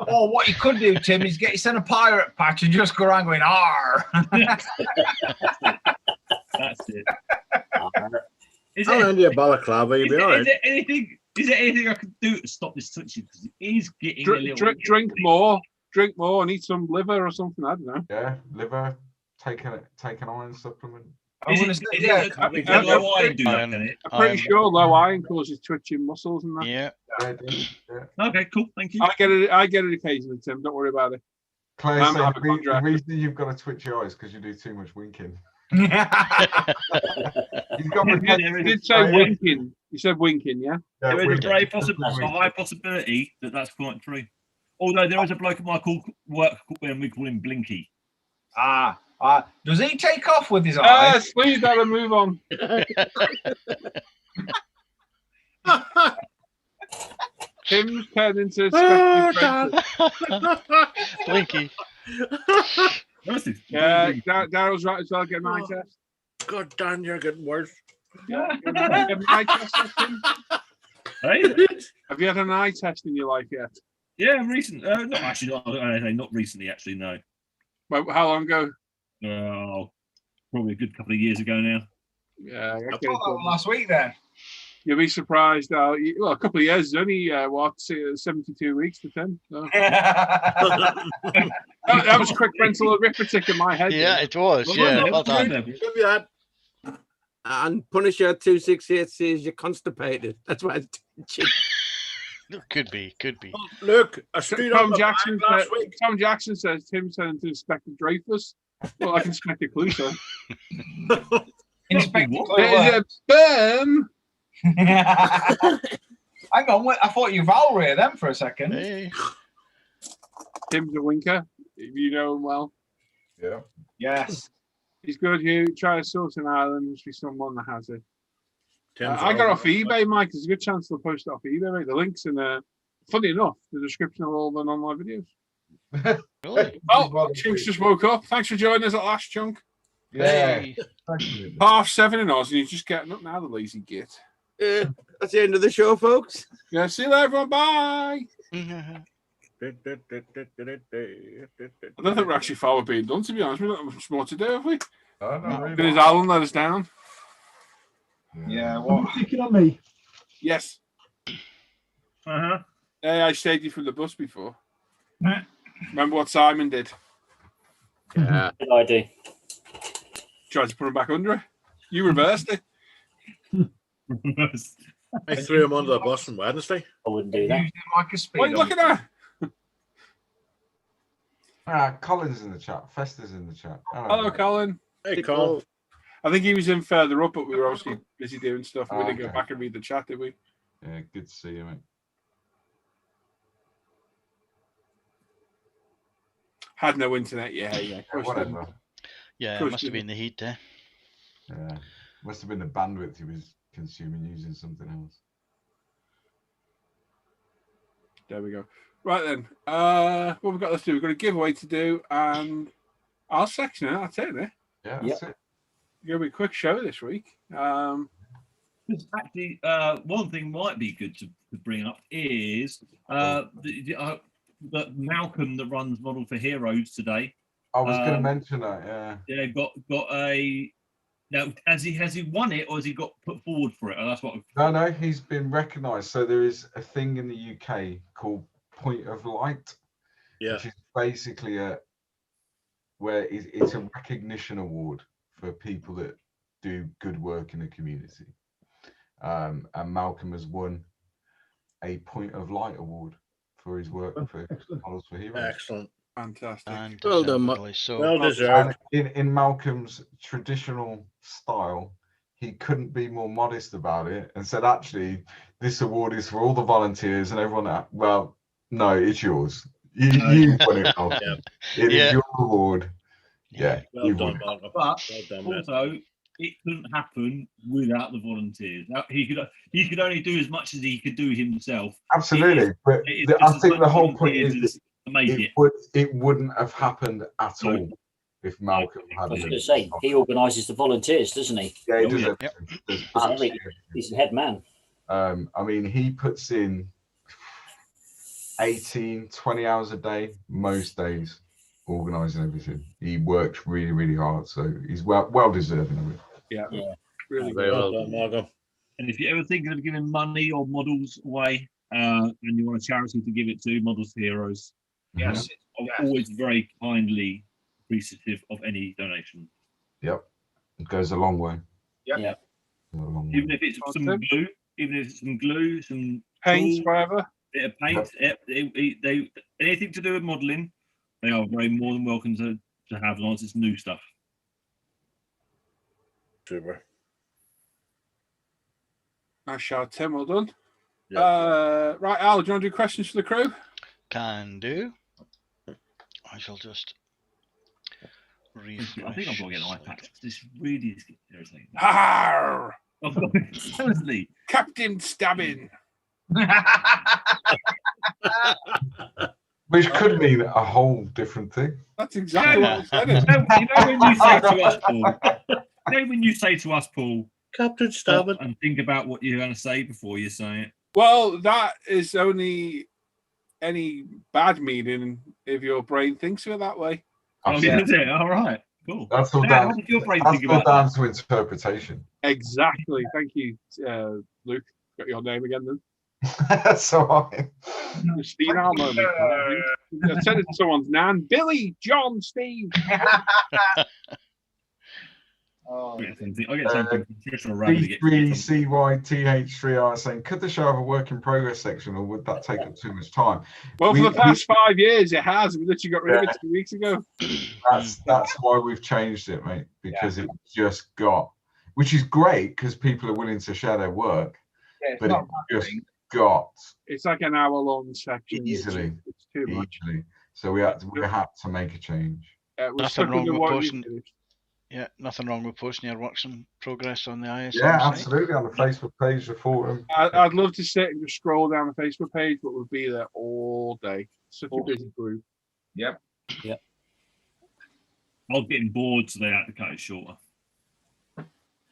or what you could do, Tim, is get yourself a pirate patch and just go around going "R." That's it. Is it Andy a balaclava? You'll be all right. Is there anything I can do to stop this twitching? Because it is getting a little. Drink more. Drink more. And eat some liver or something. I don't know. Yeah, liver. Take an iron supplement. I'm pretty sure low iron causes twitching muscles and that. Yeah. Okay, cool. Thank you. I get it occasionally, Tim. Don't worry about it. Claire said the reason you've got to twitch your eyes because you do too much winking. You did say winking. You said winking, yeah? There is a high possibility that that's quite true. Although there is a bloke at my work when we call him Blinky. Does he take off with his eyes? Please, gotta move on. Tim's turned into Blinky. Yeah, Daryl's right as well. Get an eye test. God damn, you're getting worse. Yeah, get an eye test. Hey? Have you had an eye test in your life yet? Yeah, recently. Not recently, actually, no. Well, how long ago? Probably a good couple of years ago now. Yeah, I thought that was last week then. You'll be surprised. Well, a couple of years is only 72 weeks to 10. So. that was quick mental arithmetic in my head. Yeah, it was. Yeah, well done. And Punisher 268 says you're constipated. That's why it's Could be. Look, Tom Jackson says Tim turned into Inspector Dreyfus. Well, like Inspector Clouseau. Inspector Clouseau. Boom. Hang on, I thought you Valerie then for a second. Hey. Tim's a winker, if you know him well. Yeah. Yes. He's good. You try a sauce in Ireland, must be someone that has it. I got off eBay, Mike. There's a good chance they'll post it off eBay, mate. The links in funny enough, the description of all the online videos. Really? Oh, Chunk's just woke up. Thanks for joining us at last, Chunk. Yeah. 7:30 in Oz, and he's just getting up now, the lazy git. That's the end of the show, folks. Yeah, see you later, everyone. Bye. I don't think we're actually far being done, to be honest. We've not much more to do, have we? Really. Did Alan let us down? Yeah, Are what? you picking on me? Yes. Uh-huh. Hey, I saved you from the bus before. Remember what Simon did? Yeah. Good idea. Tried to put him back under it. You reversed it. I threw him under the bus on Wednesday. I wouldn't do that. Used it like a speed. What are you looking at? Colin's in the chat. Fester's in the chat. Hello, Colin. Hey, Colin. I think he was in further up, but we were obviously busy doing stuff. We didn't go Okay. back and read the chat, did we? Yeah, good to see you, mate. Had no internet. Yeah. Of course didn't. Whatever. Yeah, Course it must have didn't. been the heat, eh? Yeah. Must have been the bandwidth he was consuming using something else. There we go. Right then. What we've got? Let's do. We've got a giveaway to do, and our section. That's it. Eh? Yeah, that's it. Gonna be a quick show this week. Actually, one thing might be good to bring up is the Malcolm that runs Model for Heroes today. I was going to mention that. Yeah. Yeah, got a. Now, has he won it, or has he got put forward for it? Oh, that's what. No, he's been recognised. So there is a thing in the UK called Point of Light, which is basically where it's a recognition award for people that do good work in the community. And Malcolm has won a Point of Light award for his work for Models for Heroes. Excellent. Fantastic. And Well done, well deserved. In Malcolm's traditional style, he couldn't be more modest about it and said, actually, this award is for all the volunteers and everyone that, well, no, it's yours. You won it, Malcolm. It is your award. Yeah. Well done, Malcolm. But Well done, mate. also, it couldn't happen without the volunteers. Now, he could only do as much as he could do himself. Absolutely, but I think the whole point is it wouldn't have happened at all if Malcolm I was hadn't. going to say, he organises the volunteers, doesn't he? Yeah, he does. Everything. He's the head man. I mean, he puts in 18, 20 hours a day, most days, organising everything. He works really, really hard, so he's well deserving of it. Yeah. Really very well done, Malcolm. And if you're ever thinking of giving money or models away, and you want a charity to give it to, Models for Heroes, Yes. I'm always very kindly appreciative of any donation. Yep, it goes a long way. Yep. Even if it's some glue, some paints, tool, whatever. Bit of paint. They anything to do with modelling, they are very more than welcome to have, as long as it's new stuff. Super. Nice shout, Tim. Well done. Yep. Right, Al, do you want to do questions for the crew? Can do. I shall just refresh. I think I'm going to get an iPad. This really is irritating. Arr! Honestly. Captain Stabbing. Which could mean a whole different thing. That's exactly what I said. You know when you say to us, Paul, when you say to us, Paul, Captain Stabbing, and think about what you're going to say before you say it. Well, that is only any bad meaning if your brain thinks of it that way. Oh, yeah, that's it. All right, cool. That's all How down. did your brain That's think all about down that? to interpretation. Exactly. Thank you, Luke. Got your name again then. That's all right. The Steve Al moment. I said it to someone's nan. Billy, John, Steve. Oh, I get something from Trish or Rabbit to get D3CYTH3R saying, could the show have a work in progress section or would that take up too much time? Well, for the past 5 years, it has. We literally got rid of it 2 weeks ago. That's why we've changed it, mate, because it just got, which is great because people are willing to share their work, but it just got. It's like an hour-long section. Easily. It's too much. Easily. So we had to make a change. Nothing wrong with posting. Yeah, nothing wrong with posting your works in progress on the ISM Yeah, site. absolutely. On the Facebook page, the forum. I'd love to sit and just scroll down the Facebook page, but we'll be there all day. Such a busy group. Yep. I was getting bored, so they had to cut it shorter.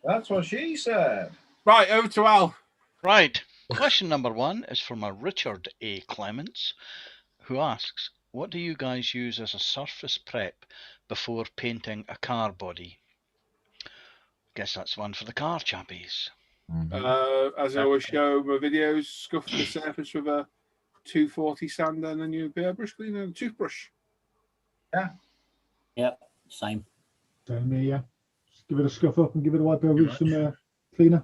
That's what she said. Right, over to Al. Right. Question number 1 is from a Richard A. Clements, who asks, what do you guys use as a surface prep before painting a car body? Guess that's one for the car chappies. As I always show my videos, scuff the surface with a 240 sander and a new airbrush cleaner and a toothbrush. Yep, same. Same here, yeah. Just give it a scuff up and give it a wipe over with some cleaner.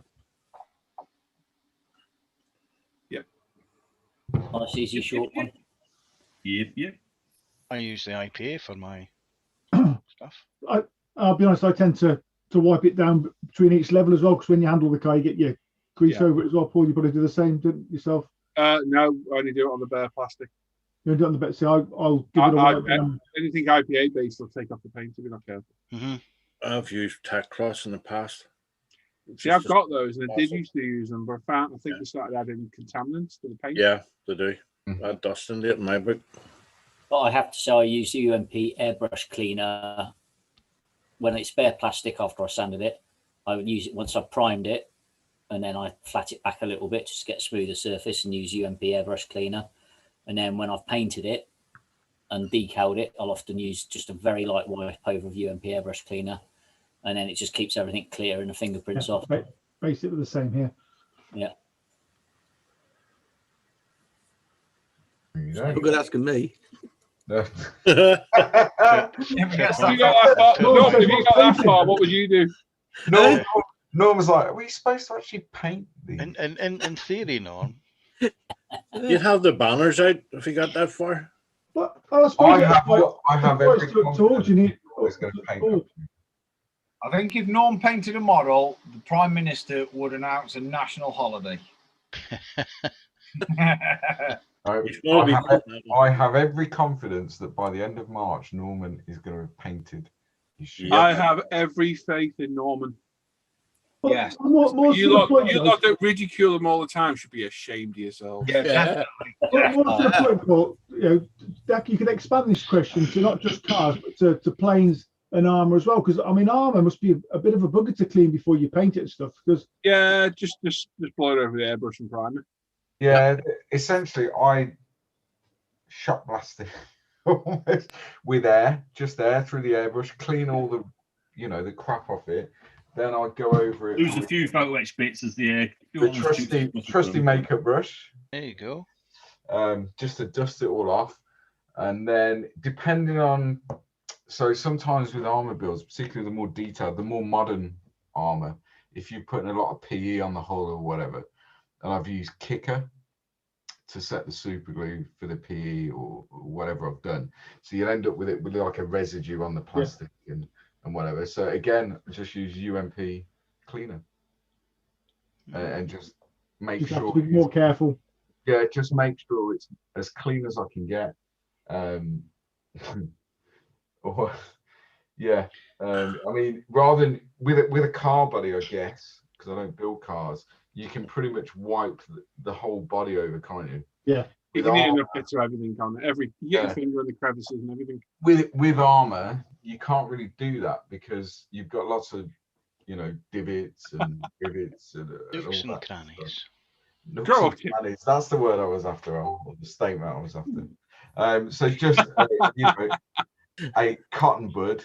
Yep. Nice, easy, short one. Yep. I use the IPA for my stuff. I'll be honest, I tend to wipe it down between each level as well, because when you handle the car, you get your grease over it as well. Paul, you probably do the same, don't yourself? No, I only do it on the bare plastic. You don't do it on the bed. So I'll give it a wipe down. Anything IPA based, I'll take off the paint if you're not careful. I've used Tacross in the past. See, I've got those, and I did used to use them, but I think they started adding contaminants to the paint. Yeah, they do. I had dust in it in my book. But I have to say, I use the UMP airbrush cleaner when it's bare plastic after I sanded it. I would use it once I've primed it, and then I flat it back a little bit just to get a smoother surface and use UMP airbrush cleaner. And then when I've painted it and decaled it, I'll often use just a very light wipe over of UMP airbrush cleaner. And then it just keeps everything clear and the fingerprints off. Basically the same here. Yeah. You're good asking me. If you got that far, what would you do? Norm was like, are we supposed to actually paint these? In theory, Norm. You'd have the banners out if you got that far. But I have every towards you need. Always going to paint. I think if Norm painted a model, the Prime Minister would announce a national holiday. I have every confidence that by the end of March, Norman is going to have painted. I have every faith in Norman. Yes. You lot don't ridicule him all the time. Should be ashamed of yourself. Yeah. More to the point, Paul, Dak, you could expand this question to not just cars, but to planes and armor as well. Because I mean, armor must be a bit of a bugger to clean before you paint it and stuff. Because just blow it over the airbrush and prime it. Yeah, essentially, I shot blasted with air, just air through the airbrush, clean all the, the crap off it. Then I'd go over it. Lose a few photo etch bits as the trusty makeup brush. There you go. Just to dust it all off, and then depending on, so sometimes with armor builds, particularly the more detailed, the more modern armor, if you're putting a lot of PE on the hull or whatever. And I've used Kicker to set the super glue for the PE or whatever I've done. So you'll end up with it with like a residue on the plastic and whatever. So again, just use UMP cleaner and just make sure. Have to be more careful. Yeah, just make sure it's as clean as I can get. I mean, rather than with a car body, I guess, because I don't build cars. You can pretty much wipe the whole body over, can't you? Yeah. You can get enough bits of everything, can't you? You get your finger in the crevices and everything. With armor, you can't really do that because you've got lots of, divots and rivets and nooks and crannies. Nooks and crannies. That's the word I was after, or the statement I was after. So just a cotton bud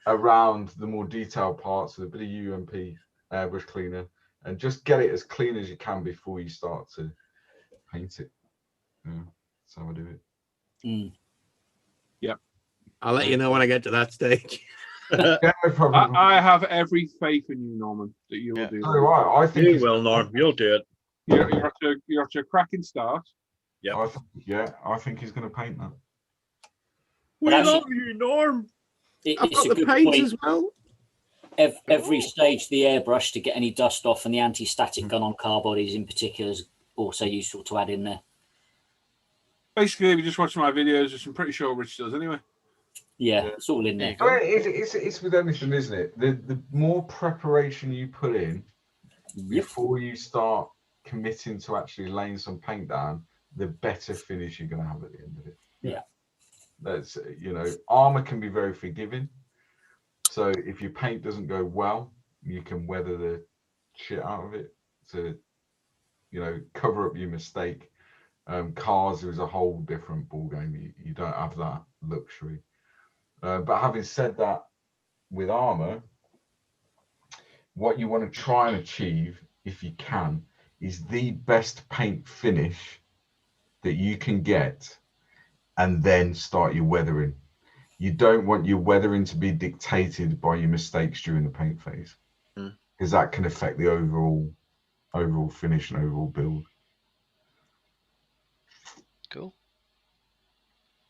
around the more detailed parts with a bit of UMP airbrush cleaner. And just get it as clean as you can before you start to paint it. Yeah, that's how I do it. Yep. I'll let you know when I get to that stage. No problem. I have every faith in you, Norman, that you will do that. Right. I think you will, Norm. You'll do it. You're off to a cracking start. Yeah. I think he's going to paint that. We love you, Norm. I've got the paint as well. Every stage the airbrush to get any dust off, and the anti-static gun on car bodies in particular is also useful to add in there. Basically, if you just watch my videos, which I'm pretty sure Rich does anyway. Yeah, it's all in there. I mean, it's with anything, isn't it? The more preparation you put in before you start committing to actually laying some paint down, the better finish you're going to have at the end of it. Yeah. That's, armor can be very forgiving. So if your paint doesn't go well, you can weather the shit out of it to, cover up your mistake. Cars is a whole different ballgame. You don't have that luxury. But having said that, with armor, what you want to try and achieve, if you can, is the best paint finish that you can get and then start your weathering. You don't want your weathering to be dictated by your mistakes during the paint phase, because that can affect the overall finish and overall build. Cool.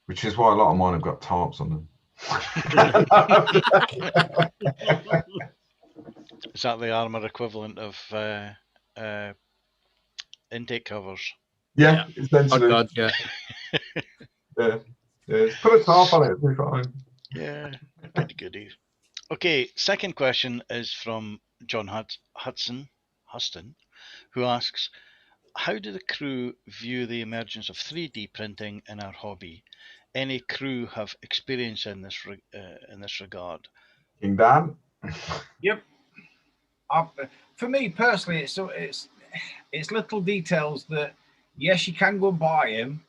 Which is why a lot of mine have got tarps on them. Is that the armor equivalent of intake covers? Yeah, essentially. Oh God, yeah. Yeah. Put a tarp on it, it'll be fine. Yeah, goody. Okay, second question is from John Huston, who asks, how do the crew view the emergence of 3D printing in our hobby? Any crew have experience in this regard? King Dan? Yep. For me personally, it's little details that, yes, you can go and buy them,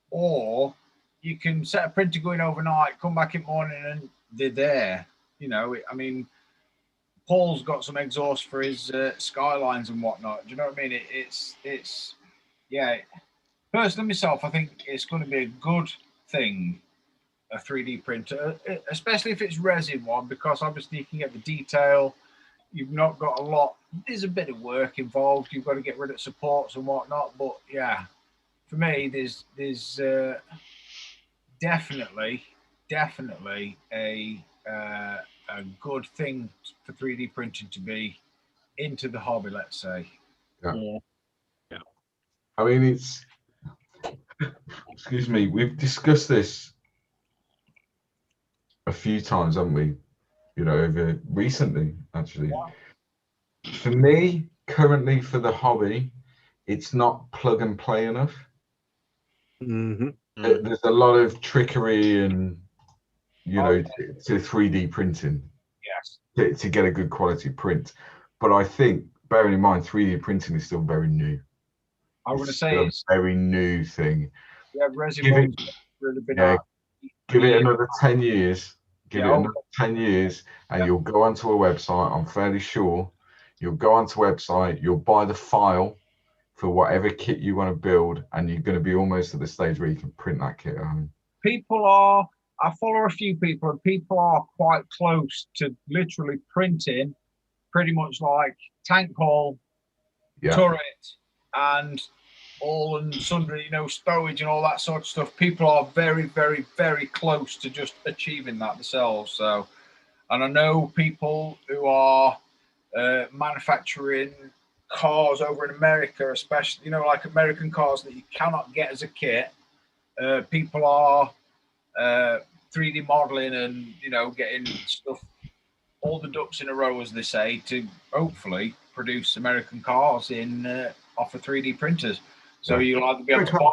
or you can set a printer going overnight, come back in the morning, and they're there. You know, I mean, Paul's got some exhaust for his Skylines and whatnot. Do you know what I mean? It's yeah. Personally, myself, I think it's going to be a good thing, a 3D printer, especially if it's resin one, because obviously you can get the detail. You've not got a lot. There's a bit of work involved. You've got to get rid of supports and whatnot. But yeah, for me, there's definitely a good thing for 3D printing to be into the hobby, let's say. Yeah. I mean, it's, excuse me, we've discussed this a few times, haven't we? You know, over recently, actually. Yeah. For me, currently for the hobby, it's not plug and play enough. There's a lot of trickery and, you know, to 3D printing. Yes. To get a good quality print. But I think, bearing in mind, 3D printing is still very new. I'm going to say it's a very new thing. Yeah, resin really been out. Give it another 10 years. Give it another 10 years, and you'll go onto a website. I'm fairly sure you'll go onto a website, you'll buy the file for whatever kit you want to build, and you're going to be almost at the stage where you can print that kit at home. I follow a few people, and people are quite close to literally printing pretty much like tank hull, turret, and all and sundry, you know, stowage and all that sort of stuff. People are very, very, very close to just achieving that themselves. So, and I know people who are manufacturing cars over in America, especially, you know, like American cars that you cannot get as a kit. People are 3D modeling and, you know, getting stuff, all the ducks in a row, as they say, to hopefully produce American cars in off of 3D printers. So you'll either be able to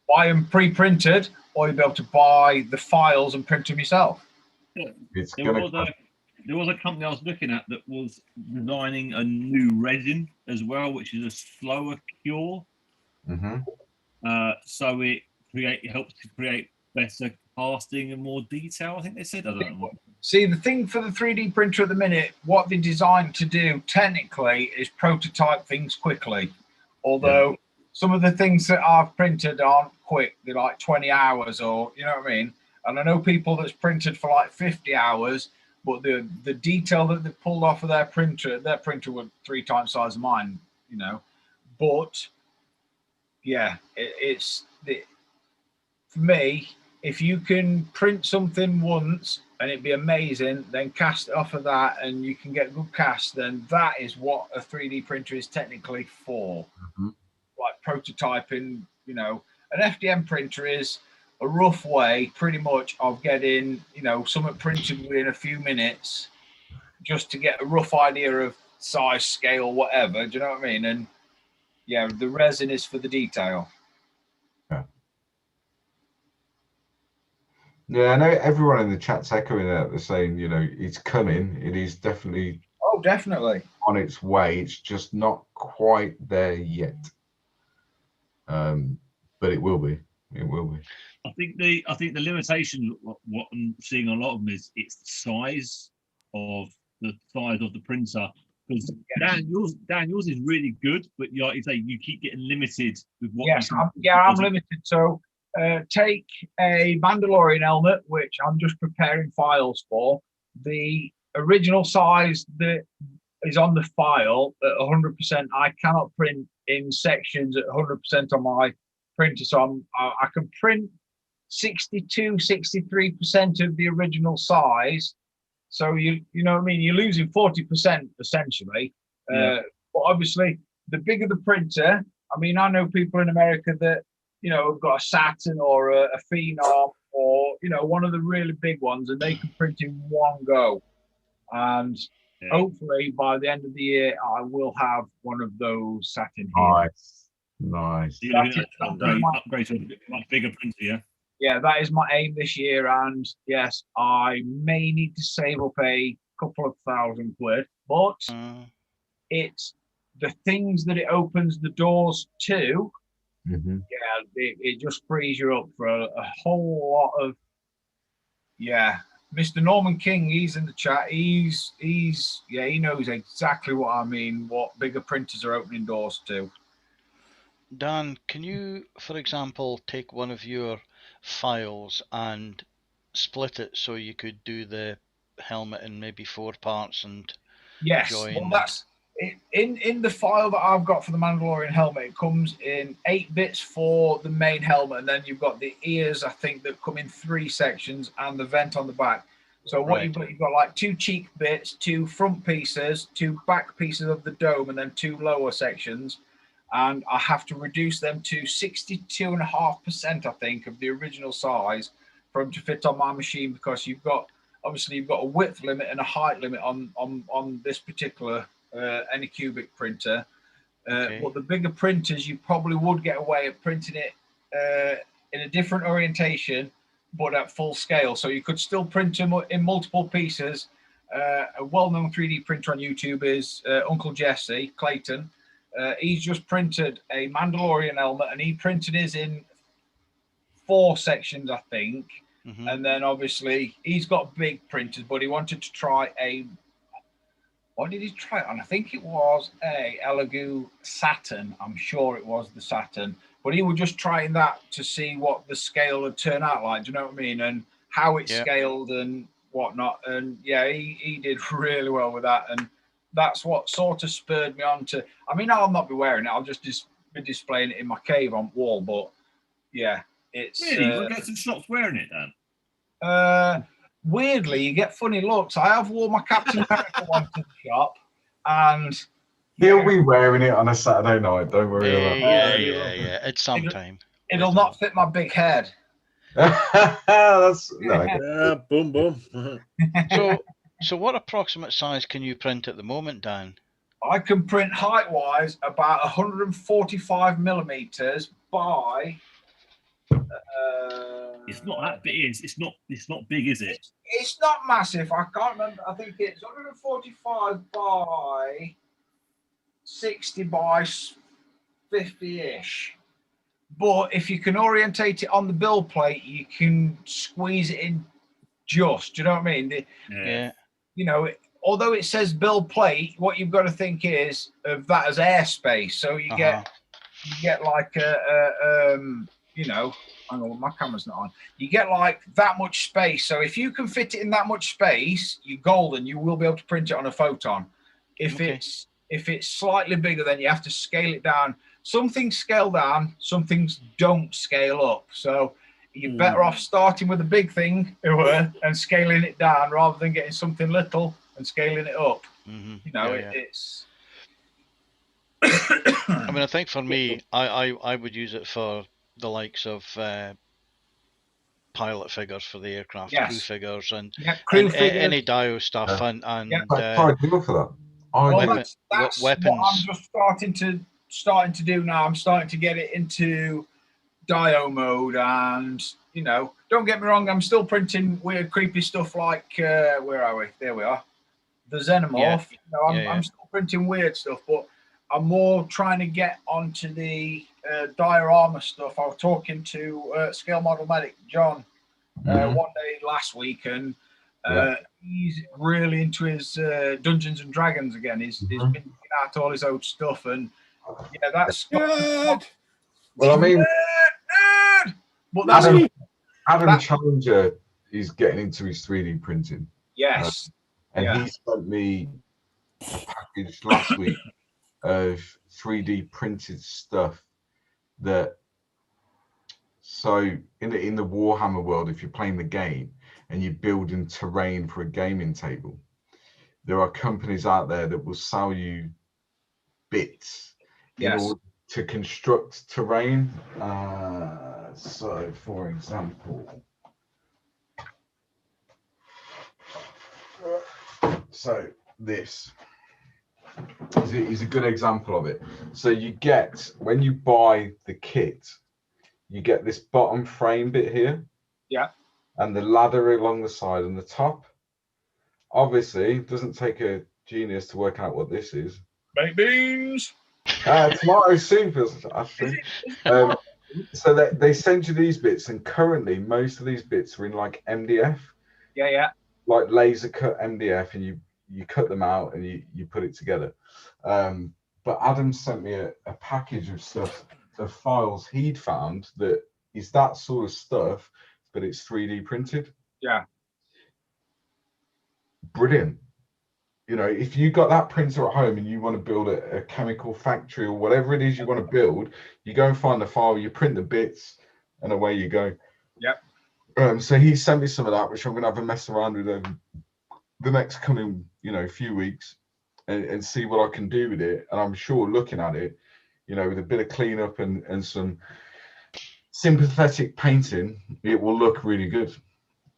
buy them pre-printed, or you'll be able to buy the files and print them yourself. Yeah. There was a company I was looking at that was designing a new resin as well, which is a slower cure. So it helps to create better casting and more detail, I think they said. I don't know. See, the thing for the 3D printer at the minute, what they're designed to do technically is prototype things quickly. Although some of the things that I've printed aren't quick. They're like 20 hours or, you know what I mean? And I know people that's printed for like 50 hours, but the detail that they pulled off of their printer was 3 times the size of mine, you know. But yeah, for me, if you can print something once and it'd be amazing, then cast it off of that and you can get a good cast, then that is what a 3D printer is technically for. Like prototyping, you know. An FDM printer is a rough way pretty much of getting, you know, something printed within a few minutes just to get a rough idea of size, scale, whatever. Do you know what I mean? And yeah, the resin is for the detail. Yeah, I know everyone in the chat's echoing that. They're saying, you know, it's coming. It is definitely on its way. It's just not quite there yet. But it will be. It will be. I think the limitation, what I'm seeing a lot of them is it's the size of the printer Because Dan, yours is really good, but like you say, you keep getting limited with what. Yes, I'm limited. So take a Mandalorian helmet, which I'm just preparing files for. The original size that is on the file at 100%. I cannot print in sections at 100% on my printer, so I can print 63% of the original size. So you know what I mean? You're losing 40% essentially. Yeah. But obviously, the bigger the printer, I mean, I know people in America that, you know, have got a Saturn or a Phenom or, you know, one of the really big ones, and they can print in one go. And hopefully by the end of the year, I will have one of those sat in here. Nice. So upgrade to a much bigger printer, yeah? Yeah, that is my aim this year. And yes, I may need to save up a couple of £1,000, but it's the things that it opens the doors to. Mm-hmm. Yeah, it just frees you up for a whole lot of, yeah. Mr. Norman King, he's in the chat. He knows exactly what I mean, what bigger printers are opening doors to. Dan, can you, for example, take one of your files and split it so you could do the helmet in maybe 4 parts and join? Well, that's in the file that I've got for the Mandalorian helmet. It comes in 8 bits for the main helmet, and then you've got the ears, I think, that come in 3 sections, and the vent on the back. So what you've got like 2 cheek bits, 2 front pieces, 2 back pieces of the dome, and then 2 lower sections. And I have to reduce them to 62.5%, I think, of the original size for them to fit on my machine, because you've got a width limit and a height limit on this particular Anycubic printer. But the bigger printers, you probably would get away at printing it in a different orientation, but at full scale. So you could still print them in multiple pieces. A well-known 3D printer on YouTube is Uncle Jesse Clayton. He's just printed a Mandalorian helmet, and he printed his in 4 sections, I think. Mm-hmm. And then obviously he's got big printers, but he wanted to try what did he try it on? I think it was a Elegoo Saturn. I'm sure it was the Saturn, but he was just trying that to see what the scale would turn out like. Do you know what I mean? And how it scaled and whatnot. And yeah, he did really well with that. And that's what sort of spurred me on to, I mean, I'll not be wearing it. I'll just be displaying it in my cave on wall. But yeah, it's... Really? You go to the shops wearing it, Dan? Weirdly, you get funny looks. I have worn my Captain America one to the shop, and... He'll be wearing it on a Saturday night. Don't worry about that. Yeah. It's sometime. It'll not fit my big head. That's... boom, boom. So what approximate size can you print at the moment, Dan? I can print height-wise about 145 millimeters by... it's not that big. It's not big, is it? It's not massive. I can't remember. I think it's 145 by 60 by 50-ish. But if you can orientate it on the build plate, you can squeeze it in just. Do you know what I mean? Yeah. You know, although it says build plate, what you've got to think is of that as airspace. So you get like you know, hang on, my camera's not on. You get like that much space. So if you can fit it in that much space, you're golden. You will be able to print it on a photon. If it's slightly bigger, then you have to scale it down. Some things scale down, some things don't scale up. So you're better off starting with a big thing and scaling it down rather than getting something little and scaling it up. Mm-hmm. You know, it's... I mean, I think for me, I would use it for the likes of pilot figures for the aircraft, crew figures, and any Dio stuff, and for that. That's weapons. What I'm just starting to do now. I'm starting to get it into Dio mode, and you know, don't get me wrong, I'm still printing weird, creepy stuff like where are we? There we are, the Xenomorph. You know, I'm still printing weird stuff, but I'm more trying to get onto the diorama stuff. I was talking to Scale Model Medic John one day last week, and he's really into his Dungeons and Dragons again. He's been looking at all his old stuff, and yeah, that's good. Well, I mean, but that's Adam Challenger is getting into his 3D printing. yes, and he sent me a package last week of 3D printed stuff that. So in the Warhammer world, if you're playing the game and you're building terrain for a gaming table, there are companies out there that will sell you bits in order to construct terrain. So, for example, this is a good example of it. So you get, when you buy the kit, you get this bottom frame bit here. Yeah. And the ladder along the side and the top. Obviously, it doesn't take a genius to work out what this is. Baked beans. Tomato soup, actually. So they send you these bits, and currently most of these bits are in like MDF. Yeah. Like laser cut MDF, and you cut them out and you put it together. But Adam sent me a package of stuff, of files he'd found that is that sort of stuff, but it's 3D printed. Yeah. Brilliant. You know, if you got that printer at home and you want to build a chemical factory or whatever it is you want to build, you go and find the file, you print the bits, and away you go. Yep. So he sent me some of that, which I'm going to have a mess around with over the next coming, few weeks, and see what I can do with it. And I'm sure looking at it, with a bit of cleanup and some sympathetic painting, it will look really good.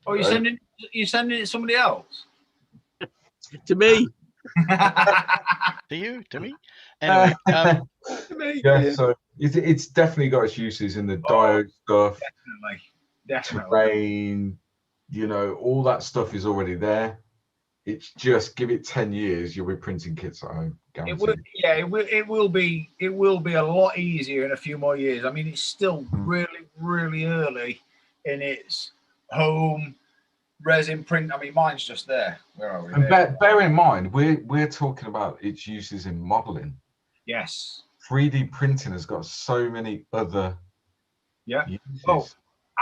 Oh, you're sending it to somebody else? To me. To me. Anyway, yeah. So it's definitely got its uses in the diode stuff. Definitely. Terrain, all that stuff is already there. It's just give it 10 years, you'll be printing kits at home. Guaranteed. It will be a lot easier in a few more years. I mean, it's still really, really early in its home resin print. I mean, mine's just there. Where are we? And bear in mind, we're talking about its uses in modeling. Yes. 3D printing has got so many other uses. Oh,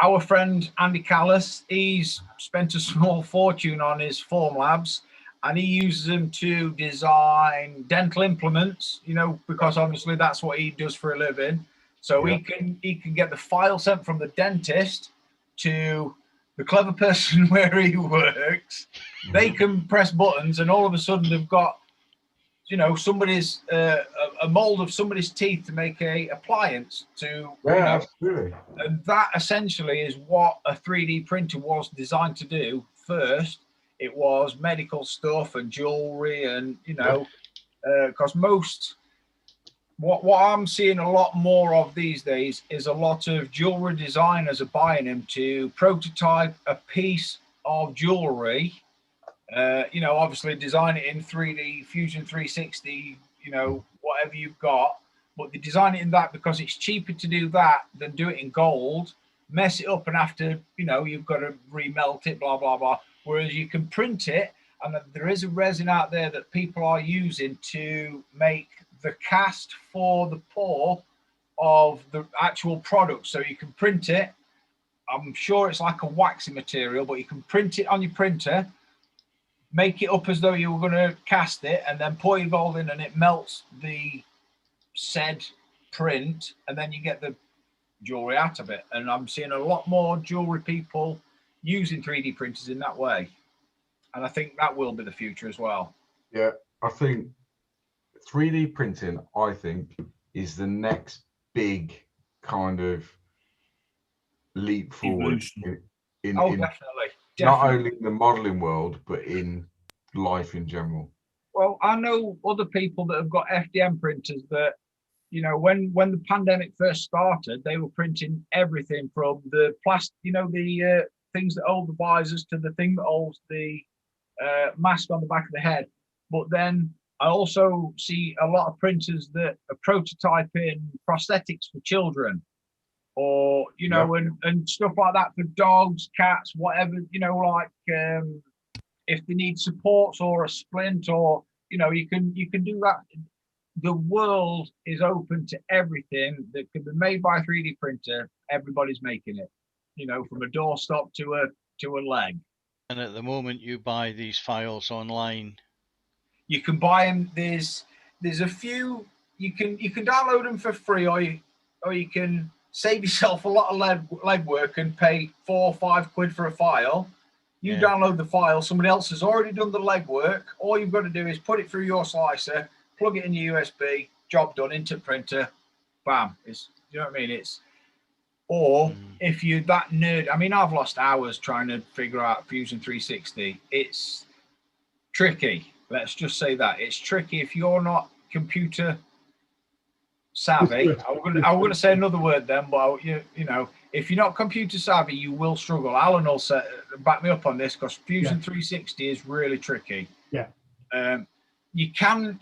our friend Andy Callis, he's spent a small fortune on his Formlabs, and he uses them to design dental implements, because obviously that's what he does for a living. So he can get the file sent from the dentist to the clever person where he works. They can press buttons, and all of a sudden they've got, somebody's a mold of somebody's teeth to make a appliance to. Absolutely. And that essentially is what a 3D printer was designed to do first. It was medical stuff and jewelry, and because what I'm seeing a lot more of these days is a lot of jewelry designers are buying them to prototype a piece of jewelry. Obviously design it in 3D, Fusion 360, whatever you've got, but they design it in that because it's cheaper to do that than do it in gold, mess it up, and after, you've got to remelt it, blah, blah, blah. Whereas you can print it, and there is a resin out there that people are using to make the cast for the pour of the actual product. So you can print it. I'm sure it's like a waxy material, but you can print it on your printer, make it up as though you were going to cast it, and then pour your gold in, and it melts the said print, and then you get the jewelry out of it. And I'm seeing a lot more jewelry people using 3D printers in that way, and I think that will be the future as well. Yeah, I think 3D printing, is the next big kind of leap forward in definitely. Not only in the modeling world, but in life in general. Well, I know other people that have got FDM printers that, when the pandemic first started, they were printing everything from the plastic, the things that hold the visors to the thing that holds the mask on the back of the head. But then I also see a lot of printers that are prototyping prosthetics for children, or and stuff like that for dogs, cats, whatever, if they need supports or a splint, or you know, you can do that. The world is open to everything that can be made by a 3D printer. Everybody's making it, you know, from a doorstop to a leg. And at the moment, you buy these files online. You can buy them. There's a few. You can download them for free, or you can save yourself a lot of legwork and pay £4 or £5 for a file. You download the file. Somebody else has already done the legwork. All you've got to do is put it through your slicer, plug it in your USB, job done, into printer, bam. It's, you know what I mean? It's, or if you're that nerd, I mean, I've lost hours trying to figure out Fusion 360. It's tricky. Let's just say that it's tricky if you're not computer savvy. I'm going to say another word then, but you know, if you're not computer savvy, you will struggle. Alan will back me up on this, because Fusion 360 is really tricky. Yeah. You can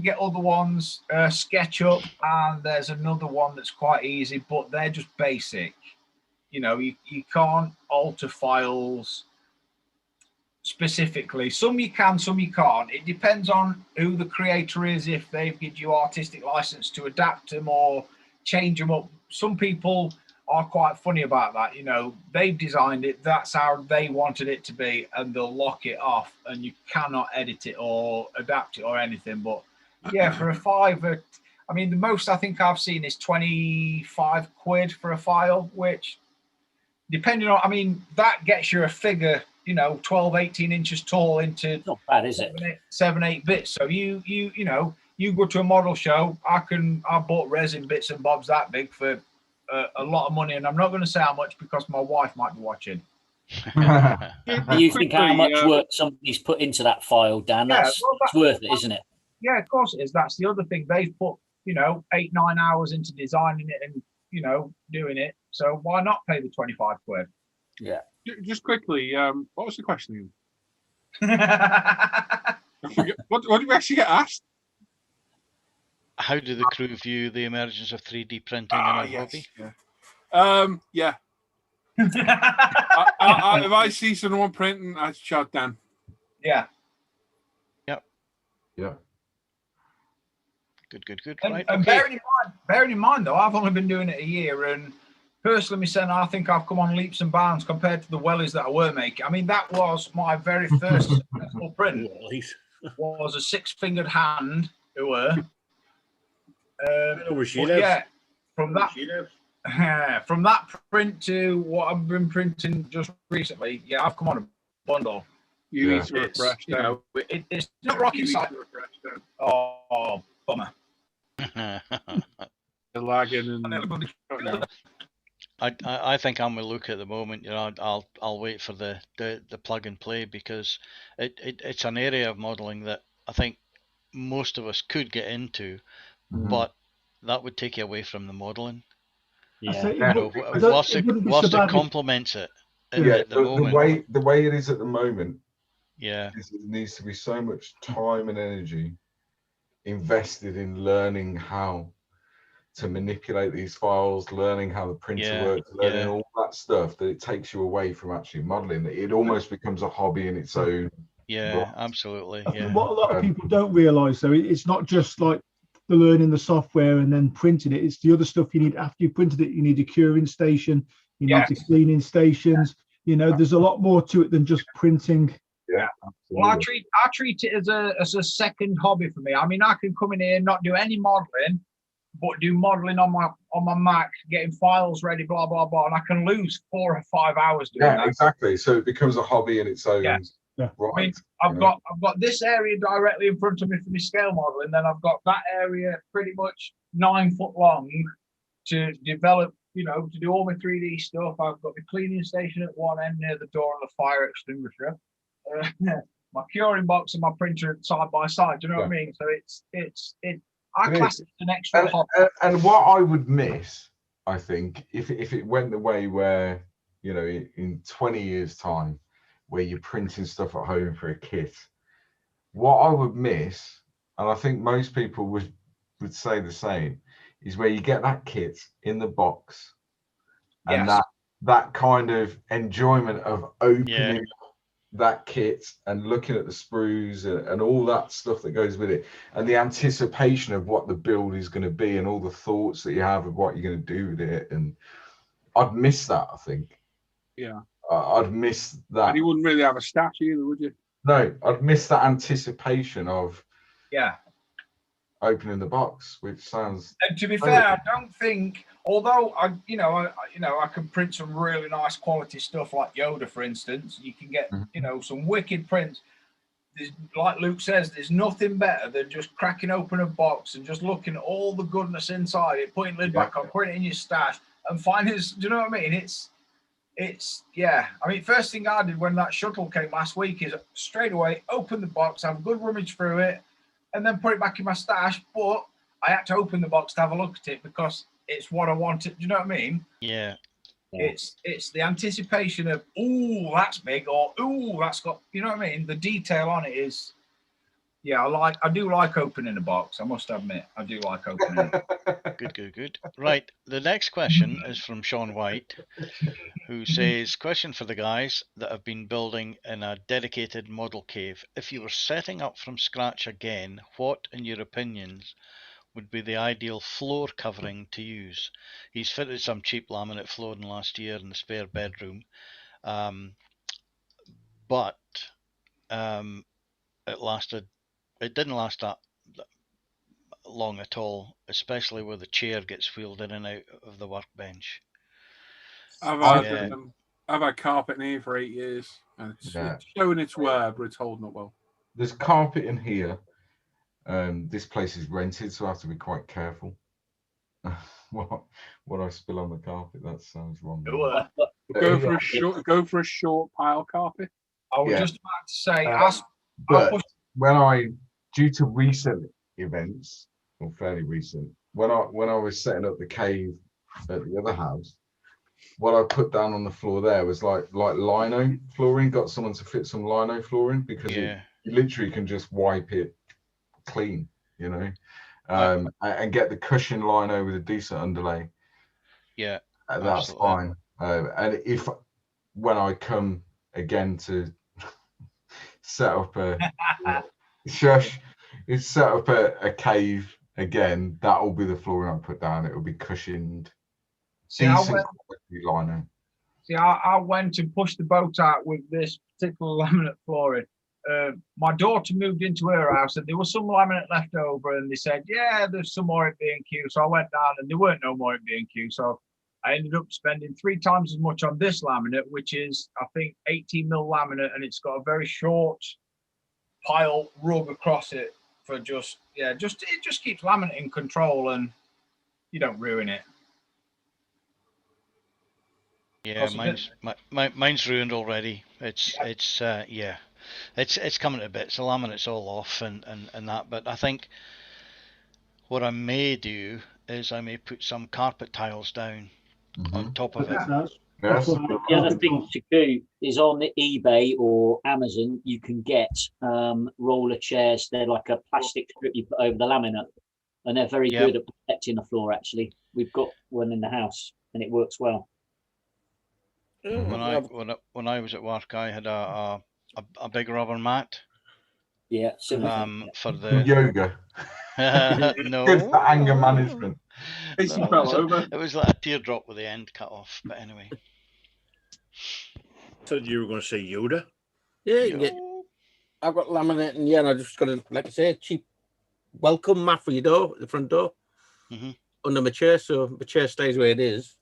get other ones, SketchUp, and there's another one that's quite easy, but they're just basic. You know, you can't alter files specifically. Some you can, some you can't. It depends on who the creator is, if they've given you artistic license to adapt them or change them up. Some people are quite funny about that. You know, they've designed it, that's how they wanted it to be, and they'll lock it off, and you cannot edit it or adapt it or anything. But yeah, for a £5, I mean, the most I think I've seen is £25 for a file, which, depending on, I mean, that gets you a figure, you know, 12, 18 inches tall into not bad, is it? 7-8 bits. So you know, you go to a model show, I bought resin bits and bobs that big for a lot of money, and I'm not going to say how much because my wife might be watching. Do you think how much work somebody's put into that file, Dan? It's worth it, isn't it? Yeah, of course it is. That's the other thing. They've put, you know, 8-9 hours into designing it and, you know, doing it. So why not pay the £25? Yeah. Just quickly, what was the question? What did we actually get asked? How do the crew view the emergence of 3D printing in our hobby? Yeah. If I see someone printing, I shout down. Yeah. Yep. Yeah. Good. And, right. and Okay. bearing in mind though, I've only been doing it a year, and personally, myself, I think I've come on leaps and bounds compared to the wellies that I were making. I mean, that was my very first successful print. Was a 6-fingered hand. It were. Yeah, from that print to what I've been printing just recently, yeah, I've come on a bundle. You need to refresh. You know, it's not rocket science. Oh, bummer. The lagging and I think I'm gonna look at the moment. You know, I'll wait for the plug and play, because it's an area of modelling that I think most of us could get into, but that would take you away from the modelling. Yeah. You know, whilst it complements it at the moment. The way it is at the moment, yeah, it needs to be so much time and energy invested in learning how to manipulate these files, learning how the printer works, learning all that stuff, that it takes you away from actually modeling. It almost becomes a hobby in its own. Yeah, right. Absolutely. What a lot of people don't realize, though, it's not just like the learning the software and then printing it. It's the other stuff you need after you printed it. You need a curing station, you need the cleaning stations. You know, there's a lot more to it than just printing. Yeah. Well, I treat it as a second hobby for me. I mean, I can come in here and not do any modeling, but do modeling on my Mac, getting files ready, blah blah blah, and I can lose 4 or 5 hours doing that. Yeah, exactly. So it becomes a hobby in its own. Yeah. Right. I mean, I've got this area directly in front of me for my scale modeling, then I've got that area pretty much 9 foot long to develop, you know, to do all my 3D stuff. I've got the cleaning station at one end near the door and the fire extinguisher. My curing box and my printer side by side. Do you know what I mean? So it's I class it as an extra hobby. And what I would miss, I think, if it went the way where, you know, in 20 years' time, where you're printing stuff at home for a kit, what I would miss, and I think most people would say the same, is where you get that kit in the box, and that kind of enjoyment of opening that kit and looking at the sprues and all that stuff that goes with it, and the anticipation of what the build is going to be and all the thoughts that you have of what you're going to do with it. And I'd miss that, I think. Yeah. I'd miss that. And you wouldn't really have a stash either, would you? No, I'd miss that anticipation of opening the box, which sounds. And to be fair, I don't think, although I can print some really nice quality stuff like Yoda, for instance. You can get some wicked prints. Like Luke says, there's nothing better than just cracking open a box and just looking at all the goodness inside it, putting lid back on, putting it in your stash, and finding. Do you know what I mean? It's I mean, first thing I did when that shuttle came last week is straight away open the box, have a good rummage through it, and then put it back in my stash. But I had to open the box to have a look at it because it's what I wanted. Do you know what I mean? Yeah. It's the anticipation of, ooh, that's big, or ooh, that's got, you know what I mean? The detail on it is, I do like opening a box. I must admit, I do like opening it. Good. Right. The next question is from Sean White, who says, question for the guys that have been building in a dedicated model cave. If you were setting up from scratch again, what, in your opinions, would be the ideal floor covering to use? He's fitted some cheap laminate flooring last year in the spare bedroom, but it didn't last that long at all, especially where the chair gets wheeled in and out of the workbench. I've had carpet in here for 8 years, and it's showing its wear, but it's holding up well. There's carpet in here. This place is rented, so I have to be quite careful. What I spill on the carpet, that sounds wrong. Go for a short pile carpet. I was just about to say, but due to recent events, or fairly recent, when I was setting up the cave at the other house, what I put down on the floor there was like lino flooring. Got someone to fit some lino flooring because you literally can just wipe it clean, and get the cushion lino with a decent underlay. Yeah, that's fine. And if when I come again to set up a cave again, that will be the flooring I put down. It will be cushioned. Lino. I went and pushed the boat out with this particular laminate flooring. My daughter moved into her house and there was some laminate left over, and they said, there's some more at B&Q. So I went down and there weren't no more at B&Q. So I ended up spending 3 times as much on this laminate, which is, I think, 18 mil laminate, and it's got a very short pile rug across it for it just keeps laminate in control and you don't ruin it. Yeah, mine's ruined already. It's coming to bits. The laminate's all off and that. But I think what I may do is I may put some carpet tiles down on top of it. The other thing to do is on the eBay or Amazon, you can get roller chairs. They're like a plastic strip you put over the laminate, and they're very good at protecting the floor. Actually, we've got one in the house, and it works well. When I was at work, I had a big rubber mat. Yeah, for the yoga. No, good for anger management. It was like a teardrop with the end cut off. But anyway, thought you were going to say Yoda. Yeah, you can get. I've got laminate, and I just got a, like I say, cheap welcome mat for your door, the front door, under my chair, so my chair stays where it is.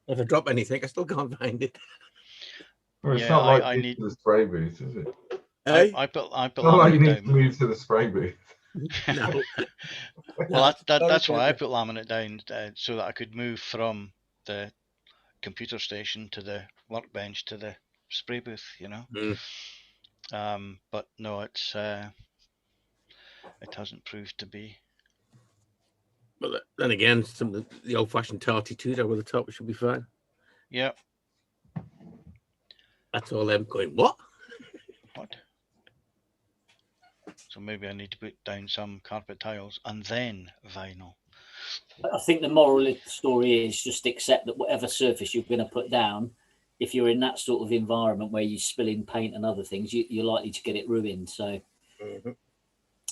If I drop anything, I still can't find it. Well, it's not like I need the spray booth, is it? I put not like you need to move to the spray booth. No. Well, that's why I put laminate down so that I could move from the computer station to the workbench to the spray booth, But no, it hasn't proved to be. But then again, some of the old-fashioned tarty twos over the top should be fine. Yeah. That's all them going, what? So maybe I need to put down some carpet tiles and then vinyl. I think the moral of the story is just accept that whatever surface you're going to put down, if you're in that sort of environment where you're spilling paint and other things, you're likely to get it ruined. So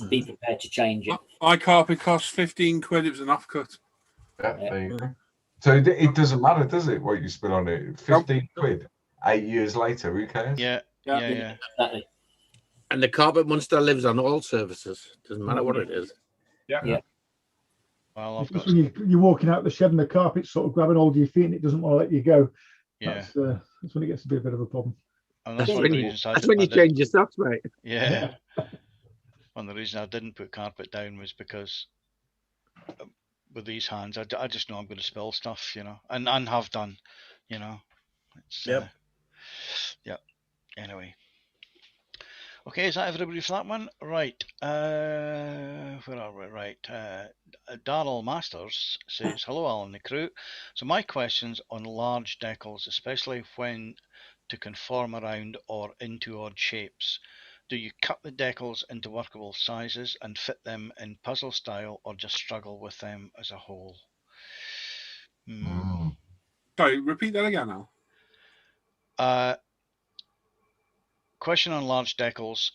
be prepared to change it. My carpet cost 15 quid. It was an offcut. Yeah, there you go. So it doesn't matter, does it, what you spill on it? 15 quid, 8 years later, who cares? Yeah. Exactly. And the carpet monster lives on all surfaces. Doesn't matter what it is. Yeah. Well, I've got. When you're walking out the shed and the carpet's sort of grabbing hold of your feet and it doesn't want to let you go. Yeah. That's when it gets to be a bit of a problem. And That's when you change your socks, mate. Yeah. One of the reasons I didn't put carpet down was because with these hands, I just know I'm going to spill stuff, and have done, It's, yeah. Anyway. Okay, is that everybody for that one? Right. Where are we? Right. Daryl Masters says, hello, Alan and the crew. So my question's on large decals, especially when to conform around or into odd shapes. Do you cut the decals into workable sizes and fit them in puzzle style, or just struggle with them as a whole? Sorry, repeat that again now. Question on large decals,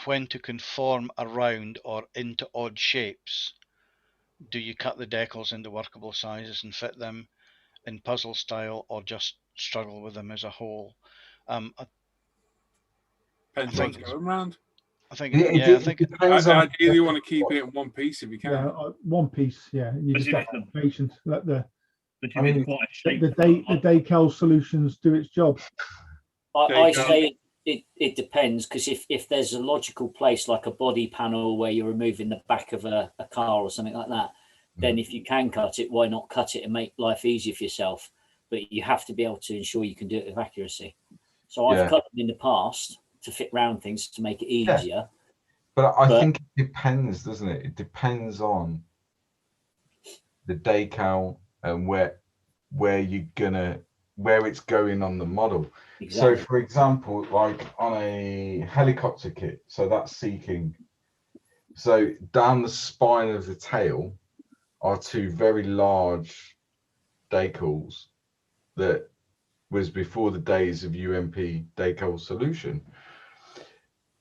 when to conform around or into odd shapes. Do you cut the decals into workable sizes and fit them in puzzle style, or just struggle with them as a whole? Depends what's going around. I think ideally you want to keep it in one piece if you can. Yeah, one piece. Yeah, you just have to be patient. Let the shape. The decal solutions do its job. I say it depends, because if there's a logical place like a body panel where you're removing the back of a car or something like that, then if you can cut it, why not cut it and make life easier for yourself? But you have to be able to ensure you can do it with accuracy. So I've cut them in the past to fit round things to make it easier. Yeah. But I think it depends, doesn't it? It depends on the decal and where it's going on the model. Exactly. So for example, like on a helicopter kit, so that's seeking. So down the spine of the tail are two very large decals that was before the days of UMP decal solution.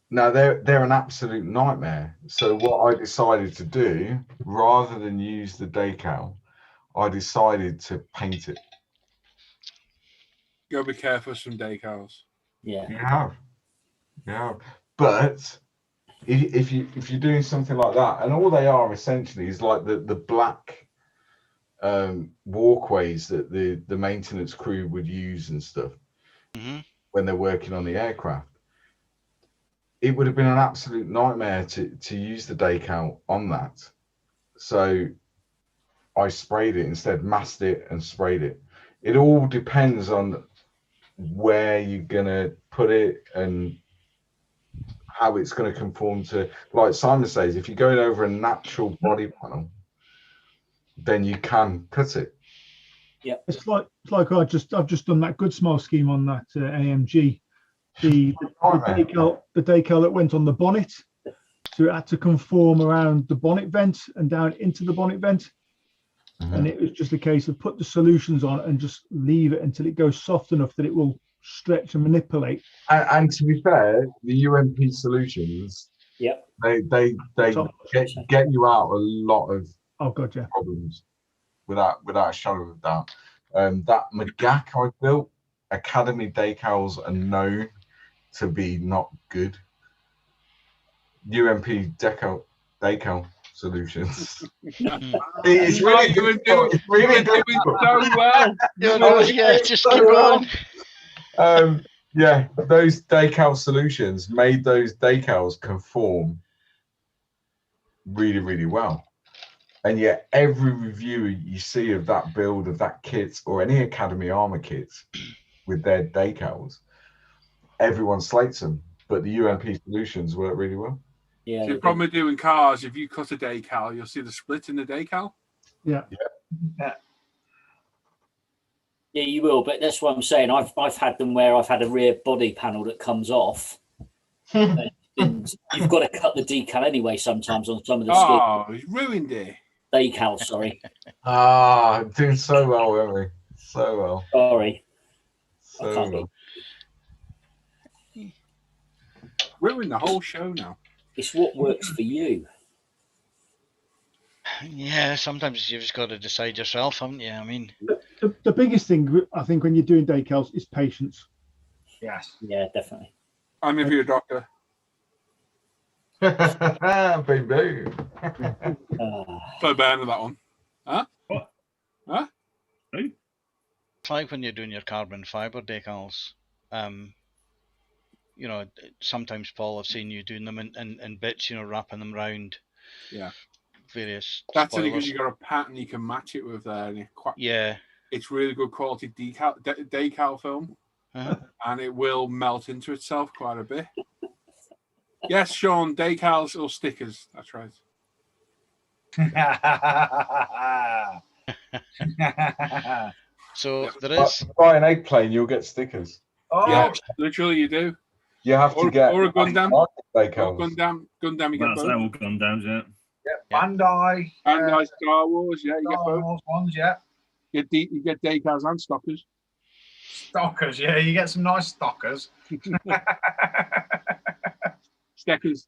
Now they're an absolute nightmare. So what I decided to do, rather than use the decal, I decided to paint it. Gotta be careful with some decals. Yeah. Yeah. But if you're doing something like that, and all they are essentially is like the black walkways that the maintenance crew would use and stuff when they're working on the aircraft. It would have been an absolute nightmare to use the decal on that. So I sprayed it instead, masked it and sprayed it. It all depends on where you're gonna put it and how it's going to conform to, like Simon says, if you're going over a natural body panel, then you can cut it. Yeah, it's like I've just done that Good Smile scheme on that AMG. The decal that went on the bonnet, so it had to conform around the bonnet vent and down into the bonnet vent. And it was just a case of put the solutions on and just leave it until it goes soft enough that it will stretch and manipulate. And to be fair, the UMP solutions, they get you out a lot of problems without a shadow of a doubt. That Magak I built, Academy decals are known to be not good. UMP decal solutions. It's really good. It's really good. So well. Yeah, just keep on. Yeah, those decal solutions made those decals conform really, really well. And yet every review you see of that build of that kit or any Academy armor kits with their decals, everyone slates them, but the UMP solutions work really well. Yeah. So the problem with doing cars, if you cut a decal, you'll see the split in the decal. Yeah. Yeah, you will, but that's what I'm saying. I've had them where I've had a rear body panel that comes off. And you've got to cut the decal anyway sometimes on some of the skins. Oh, he's ruined it. Decal, sorry. Doing so well, weren't we? So well. Sorry. I can't get. Ruin the whole show now. It's what works for you. Yeah, sometimes you've just got to decide yourself, haven't you? I mean, The biggest thing I think when you're doing decals is patience. Yes. Yeah, definitely. I'm if you're a doctor. Boom, boom. Play better than that one. Huh? What? Huh? Hey? it's like when you're doing your carbon fiber decals. You know, sometimes Paul, I've seen you doing them in bits, you know, wrapping them round. Yeah. Various. That's only because spoilers. you got a pattern you can match it with there, and Yeah. it's really good quality decal film, and it will melt into itself quite a bit. Yes, Sean, decals or stickers. That's right. So there is. Buy an eggplane, you'll get stickers. Oh, Yeah, literally, you do. You have to get or a Gundam. decals. Gundam, you get That's both. all Gundams, yeah. Bandai. Bandai Star Wars, yeah, you get Star both. Wars ones, yeah. You get decals and stockers. Stockers, yeah. You get some nice stockers. Stickers.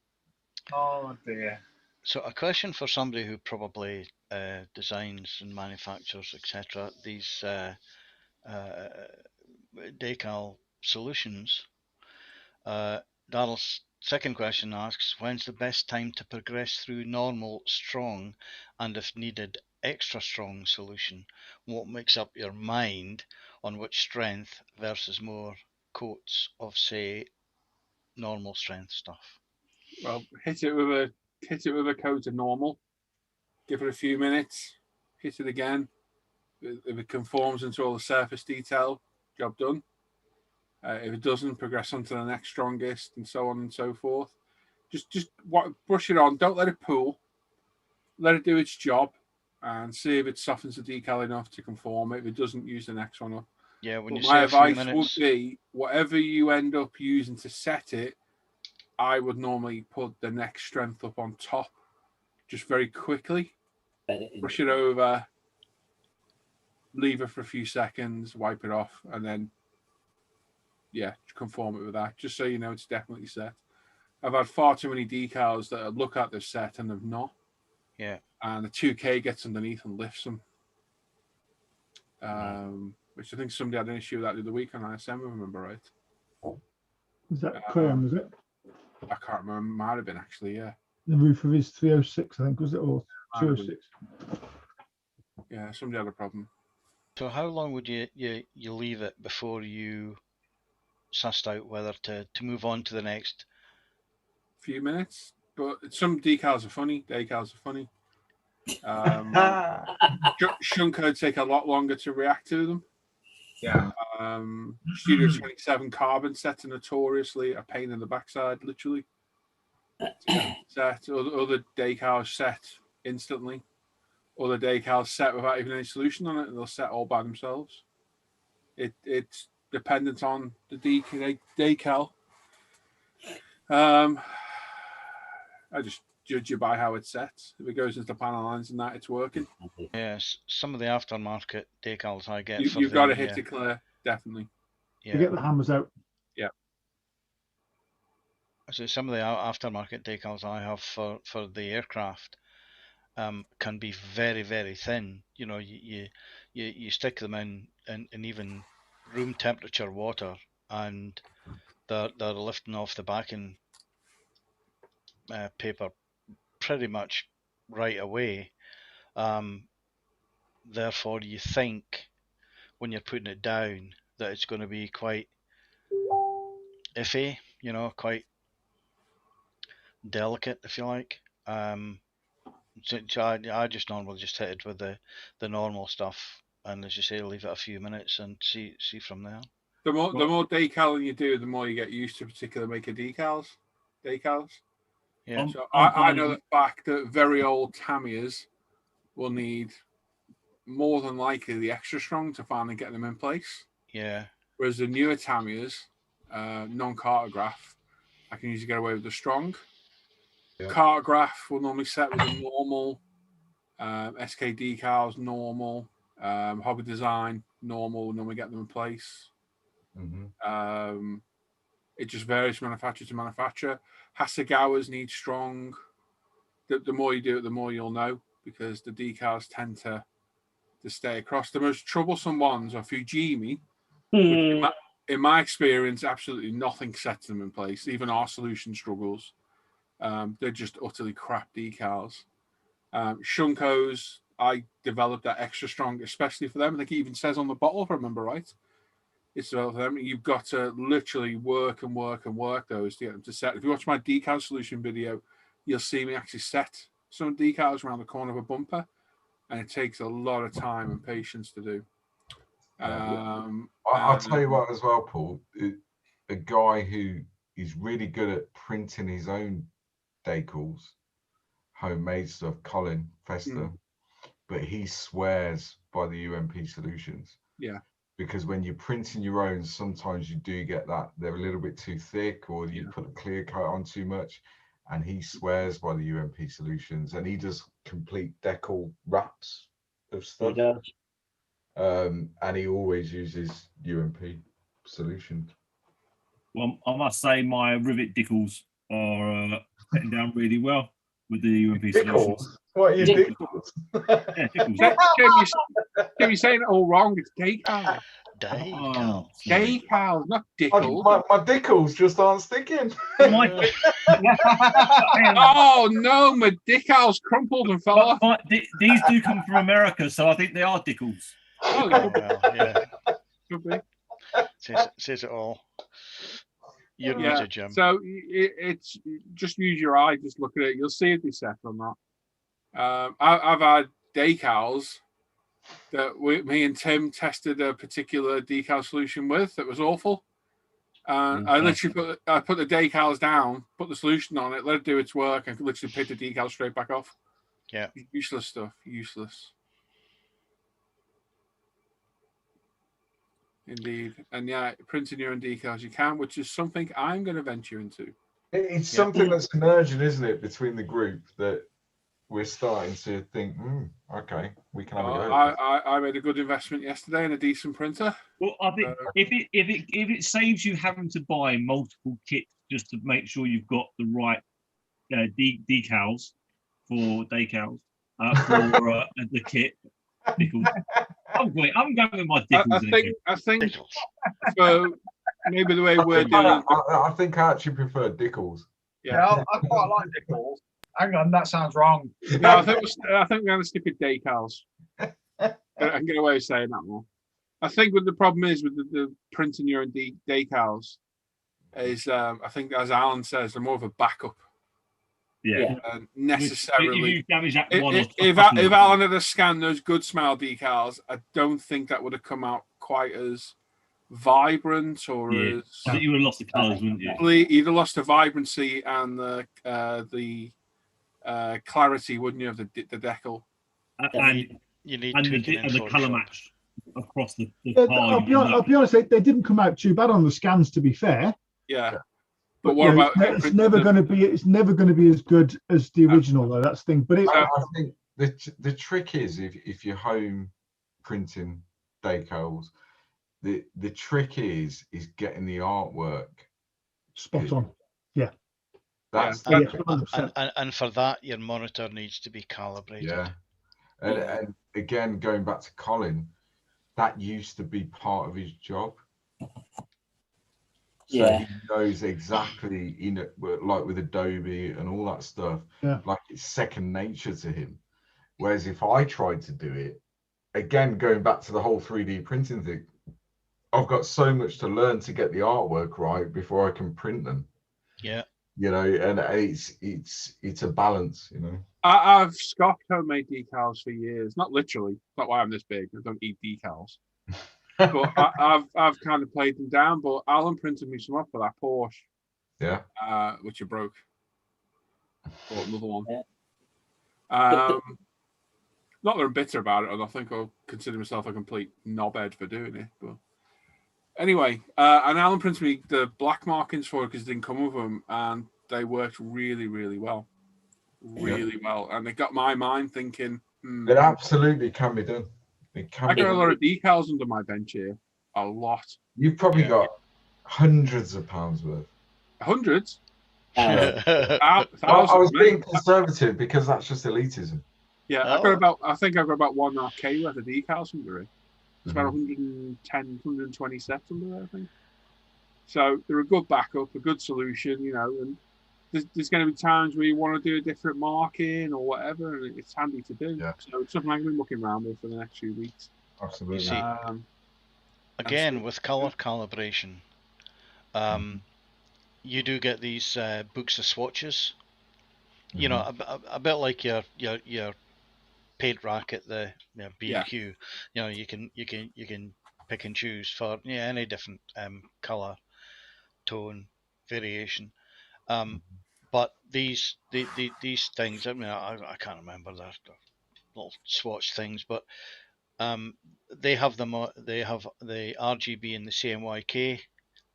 Oh dear. So a question for somebody who probably designs and manufactures, etc. These decal solutions. Daryl's second question asks, when's the best time to progress through normal, strong, and if needed, extra strong solution? What makes up your mind on which strength versus more coats of, say, normal strength stuff? Well, hit it with a coat of normal. Give it a few minutes. Hit it again. If it conforms into all the surface detail, job done. If it doesn't, progress on to the next strongest, and so on and so forth. Just brush it on. Don't let it pool. Let it do its job, and see if it softens the decal enough to conform. If it doesn't, use the next one up. Yeah, when But you my say a few advice minutes, would be, whatever you end up using to set it, I would normally put the next strength up on top, just very quickly. Brush it over, leave it for a few seconds, wipe it off, and then, yeah, conform it with that, just so you know it's definitely set. I've had far too many decals that look like they're set and they've not. Yeah. And the 2K gets underneath and lifts them. Which I think somebody had an issue with that the other week on ISM, if I remember right. Is that crayon, is it? I can't remember. Might have been, actually, yeah. The roof of his 306, I think, was it? Or 206? Yeah, somebody had a problem. So how long would you leave it before you sussed out whether to move on to the next? Few minutes, but some decals are funny. Decals are funny. Shunko take a lot longer to react to them. Yeah. Studio 27 carbon sets are notoriously a pain in the backside, literally. Set other decals set instantly. Other decals set without even any solution on it, and they'll set all by themselves. It's dependent on the decal. I just judge you by how it's set. If it goes into the panel lines and that, it's working. Yes, some of the aftermarket decals I get. You've got to hit it clear, definitely. Yeah. To get the hammers out. Yeah. So some of the aftermarket decals I have for the aircraft can be very, very thin. You know, you stick them in even room temperature water, and they're lifting off the backing paper pretty much right away. Therefore, you think when you're putting it down that it's going to be quite iffy, you know, quite delicate, if you like. So I just normally just hit it with the normal stuff, and as you say, leave it a few minutes and see from there. The more decaling you do, the more you get used to particular maker decals. Yeah. So I know the fact that very old Tamiya's will need more than likely the extra strong to finally get them in place. Yeah. Whereas the newer Tamiya's, non-cartograph, I can usually get away with the strong. Yeah. Cartograph will normally set with the normal, SK decals, normal, hobby design, normal, normally get them in place. It just varies manufacturer to manufacturer. Hasegawa's need strong. The more you do it, the more you'll know, because the decals tend to stay across. The most troublesome ones are Fujimi, which in my experience, absolutely nothing sets them in place. Even our solution struggles. They're just utterly crap decals. Shunko's, I developed that extra strong, especially for them. I think it even says on the bottle, if I remember right. It's developed for them. You've got to literally work those to get them to set. If you watch my decal solution video, you'll see me actually set some decals around the corner of a bumper, and it takes a lot of time and patience to do. I'll tell you what as well, Paul. A guy who is really good at printing his own decals, homemade stuff, Colin Fester, but he swears by the UMP solutions. Yeah. Because when you're printing your own, sometimes you do get that they're a little bit too thick, or you put a clear coat on too much. And he swears by the UMP solutions, and he does complete decal wraps of stuff. He does. And he always uses UMP solutions. Well, I must say my rivet Decals are getting down really well with the UMP solutions. What are you Decals? Yeah, Decals. You're saying it all wrong. It's decals. Decals, not Decals. My Decals just aren't sticking. Oh no, my decals crumpled and fell off. These do come from America, so I think they are Decals. Oh, well, yeah. Could be. Says it all. You're not a Jim. So it's just use your eye, just look at it. You'll see if they set or not. I've had decals that me and Tim tested a particular decal solution with that was awful. I literally put the decals down, put the solution on it, let it do its work, and literally pick the decal straight back off. Yeah. Useless stuff. Useless. Indeed. And yeah, printing your own decals you can, which is something I'm going to venture into. It's something that's emerging, isn't it, between the group, that we're starting to think, okay, we can have a go. I made a good investment yesterday in a decent printer. Well, I think if it saves you having to buy multiple kits just to make sure you've got the right decals for decals for the kit. Decals. I'm going with my Decals. I think for maybe the way we're doing. I think I actually prefer Decals. Yeah, I quite like Decals. Hang on, that sounds wrong. No, I think we're going to stick with decals. I can get away with saying that more. I think what the problem is with the printing your own decals is I think, as Alan says, they're more of a backup. Yeah. Necessarily. If Alan had scanned those good smile decals, I don't think that would have come out quite as vibrant or as. I think you would have lost the colours, wouldn't you? You'd have lost the vibrancy and the clarity, wouldn't you, of the decal? And you need the colour match across the I'll be honest, they didn't come out too bad on the scans, to be fair. Yeah. But what about it's never going to be as good as the original, though. That's the thing. But I think the trick is if you're home printing decals, the trick is getting the artwork spot on. Yeah. That's and for that your monitor needs to be calibrated. Yeah. And again, going back to Colin, that used to be part of his job. So he knows exactly, like with Adobe and all that stuff, like it's second nature to him. Whereas if I tried to do it, again, going back to the whole 3D printing thing, I've got so much to learn to get the artwork right before I can print them. Yeah. And it's a balance, I've scoffed homemade decals for years. Not literally. Not why I'm this big. I don't eat decals. But I've kind of played them down. But Alan printed me some up for that Porsche. Yeah. Which I broke. Bought another one. Yeah. Not that I'm bitter about it, and I think I'll consider myself a complete knobhead for doing it. But anyway, and Alan printed me the black markings for it because it didn't come with them, and they worked really, really well. Really well. And it got my mind thinking. It absolutely can be done. I got a lot of decals under my bench here. a lot. You've probably got hundreds of pounds worth. Hundreds? I was being conservative because that's just elitism. Yeah, I think I've got about 1.5K worth of decals under it. It's about 110, 120 sets under there, I think. So they're a good backup, a good solution, you know, and there's going to be times where you want to do a different marking or whatever, and it's handy to do. Yeah. So it's something I'm going to be looking around with for the next few weeks. Absolutely. You see, again, with color calibration, you do get these books of swatches. You know, a bit like your paint rack at the B&Q. You know, you can pick and choose for any different color, tone, variation. But these things, I mean, I can't remember the little swatch things, but they have them. They have the RGB and the CMYK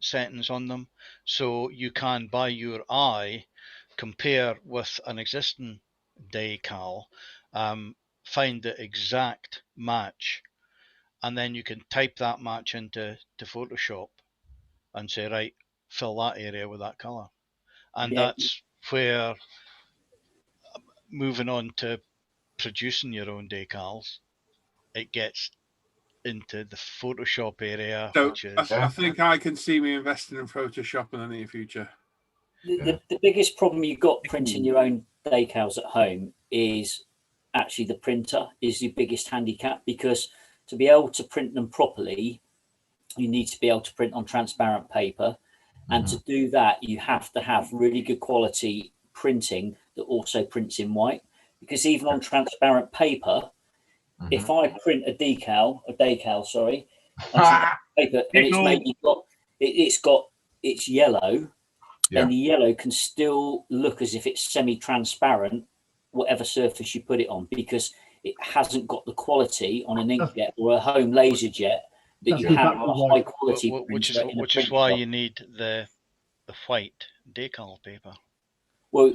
settings on them, so you can, by your eye, compare with an existing decal, find the exact match, and then you can type that match into Photoshop and say, right, fill that area with that color. And that's where, moving on to producing your own decals, it gets into the Photoshop area, So which is... I think I can see me investing in Photoshop in the near future. The biggest problem you've got printing your own decals at home is actually the printer is your biggest handicap, because to be able to print them properly, you need to be able to print on transparent paper. And to do that, you have to have really good quality printing that also prints in white. Because even on transparent paper, if I print a decal, on transparent paper, and it's maybe it's yellow, then the yellow can still look as if it's semi-transparent, whatever surface you put it on, because it hasn't got the quality on an inkjet or a home laser jet that you have on a high quality printer. Which is why you need the white decal paper. Well,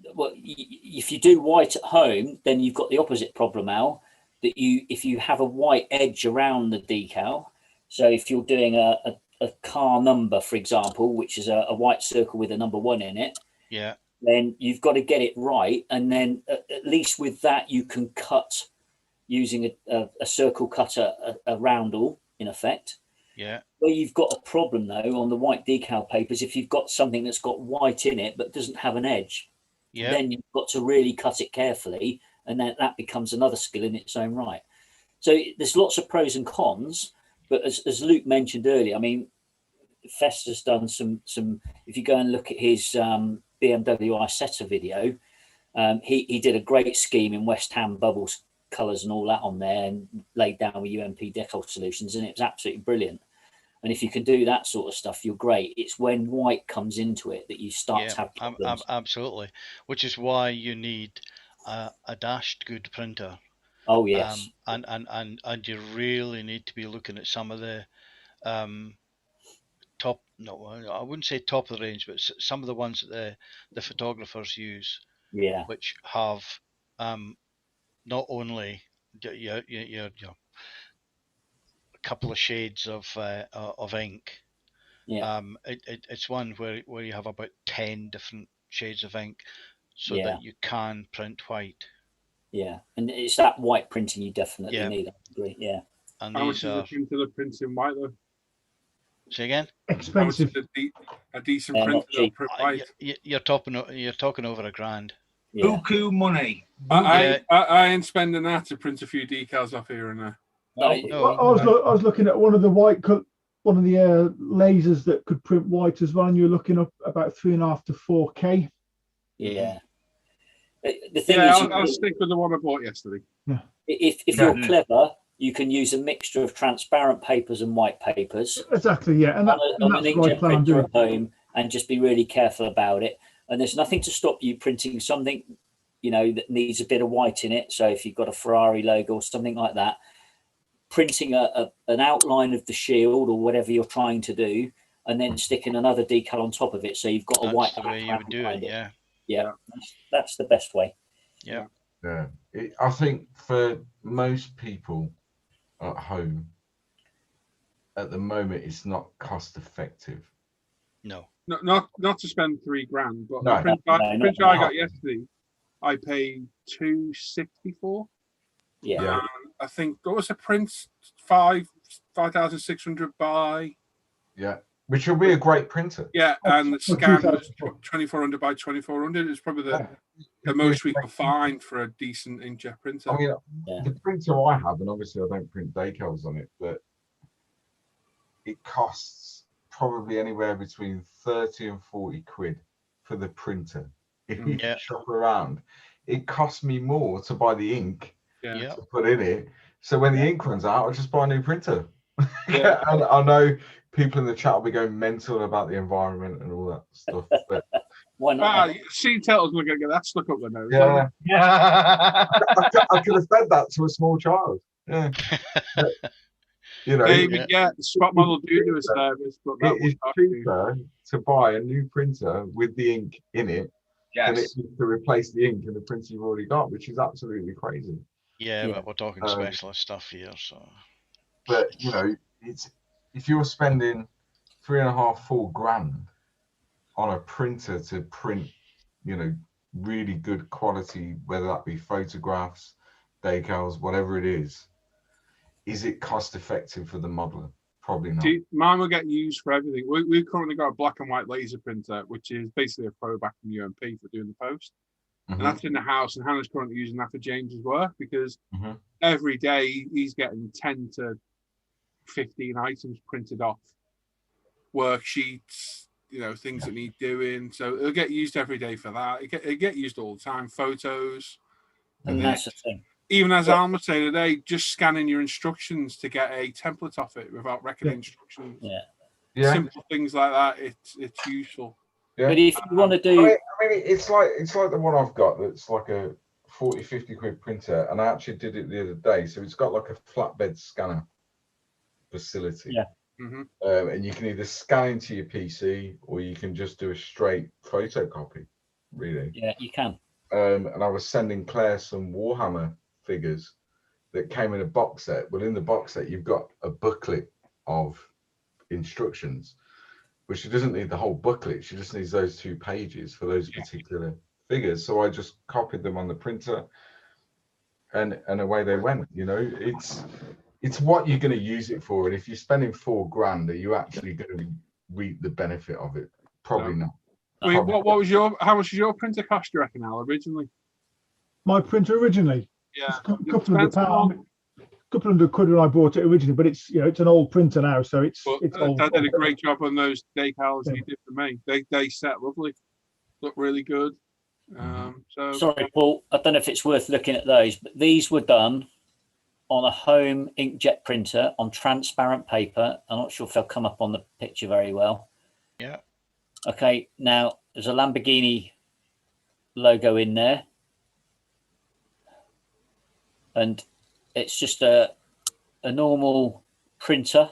if you do white at home, then you've got the opposite problem, Al. That if you have a white edge around the decal, so if you're doing a car number, for example, which is a white circle with a number 1 in it, then you've got to get it right, and then at least with that you can cut using a circle cutter, a roundel in effect. Where you've got a problem though on the white decal papers, if you've got something that's got white in it but doesn't have an edge, then you've got to really cut it carefully, and then that becomes another skill in its own right. So there's lots of pros and cons, but as Luke mentioned earlier, I mean, Fester's done some. If you go and look at his BMW Isetta video, he did a great scheme in West Ham bubbles, colours and all that on there, and laid down with UMP decal solutions, and it was absolutely brilliant. And if you can do that sort of stuff, you're great. It's when white comes into it that you start to have problems. Absolutely, which is why you need a dashed good printer. Oh yes, and you really need to be looking at some of the top. No, I wouldn't say top of the range, but some of the ones that the photographers use. Which have not only your couple of shades of ink. It's one where you have about 10 different shades of ink, so that you can print white. And it's that white printing you definitely need. I agree. And how much is a printer that prints in white though? Say again? Expensive. A decent printer that print white. You're talking over $1,000. Buku money. I ain't spending that to print a few decals off here and there. I was looking at one of the lasers that could print white as well, and you're looking up about 3.5 to 4K. The thing is, I'll stick with the one I bought yesterday. If you're clever, you can use a mixture of transparent papers and white papers. Exactly, and that's an what I inkjet plan on printer doing. at home, and just be really careful about it. And there's nothing to stop you printing something, that needs a bit of white in it. So if you've got a Ferrari logo or something like that, printing an outline of the shield or whatever you're trying to do, and then sticking another decal on top of it, so you've got a white. That's the way you would do it. That's the best way. I think for most people at home, at the moment it's not cost effective. No. Not to spend $3,000, but No. the printer not I now. got yesterday, I paid $264 for. Yeah. I think what was the print 5,600 by. Yeah, which will be a great printer. Yeah, and the scan was 2,000. 2,400 by 2,400. It's probably Yeah. the most we could find for a decent inkjet printer. I mean, Yeah. the printer I have, and obviously I don't print decals on it, but it costs probably anywhere between 30 and 40 quid for the printer. If you Yeah. shop around, it costs me more to buy the ink Yeah. to put in it. So when the ink runs out, I'll just buy a new printer. Yeah. And I know people in the chat will be going mental about the environment and all that stuff. But Why not? Sea Turtles are going to get that stuck up their nose. yeah, Yeah. I could have said that to a small child. Yeah. But, you know, Maybe, the spot model do a service, but that it is cheaper to buy a new printer with the ink in it than it Yes. is to replace the ink in the printer you've already got, which is absolutely crazy. Yeah, Yeah. but we're talking specialist stuff here, so. But you know, it's if you're spending $3,500-4,000 on a printer to print, you know, really good quality, whether that be photographs, decals, whatever it is it cost effective for the modeler? Probably not. Mine will get used for everything. We've currently got a black and white laser printer, which is basically a throwback from UMP for doing the post. And that's in the house, and Hannah's currently using that for James's work because every day he's getting 10 to 15 items printed off, worksheets, you know, things that need doing. So it'll get used every day for that. It get used all the time. Photos, And that's the thing. even as Alma said today, just scanning your instructions to get a template off it without wrecking instructions. Yeah. Simple things like that. It's useful. Yeah. But if you want to do, I mean, it's like the one I've got that's like a 40-50 quid printer, and I actually did it the other day. So it's got like a flatbed scanner facility. Yeah. And you can either scan into your PC or you can just do a straight photocopy. Really. Yeah, you can. And I was sending Claire some Warhammer figures that came in a box set. Well, in the box set, you've got a booklet of instructions, but she doesn't need the whole booklet. She just needs those 2 pages for those particular figures. So I just copied them on the printer, and away they went. You know, it's what you're going to use it for. And if you're spending $4,000, are you actually going to reap the benefit of it? Probably not. Wait, how much was your printer cost, you reckon, Al, originally? My printer originally? Yeah. A couple hundred quid when I bought it originally, but it's it's an old printer now, so it's old. Dad did a great job on those decals he did for me. They set lovely, look really good. So Sorry, Paul, I don't know if it's worth looking at those, but these were done on a home inkjet printer on transparent paper. I'm not sure if they'll come up on the picture very well. Yeah. Okay, now there's a Lamborghini logo in there, and it's just a normal printer.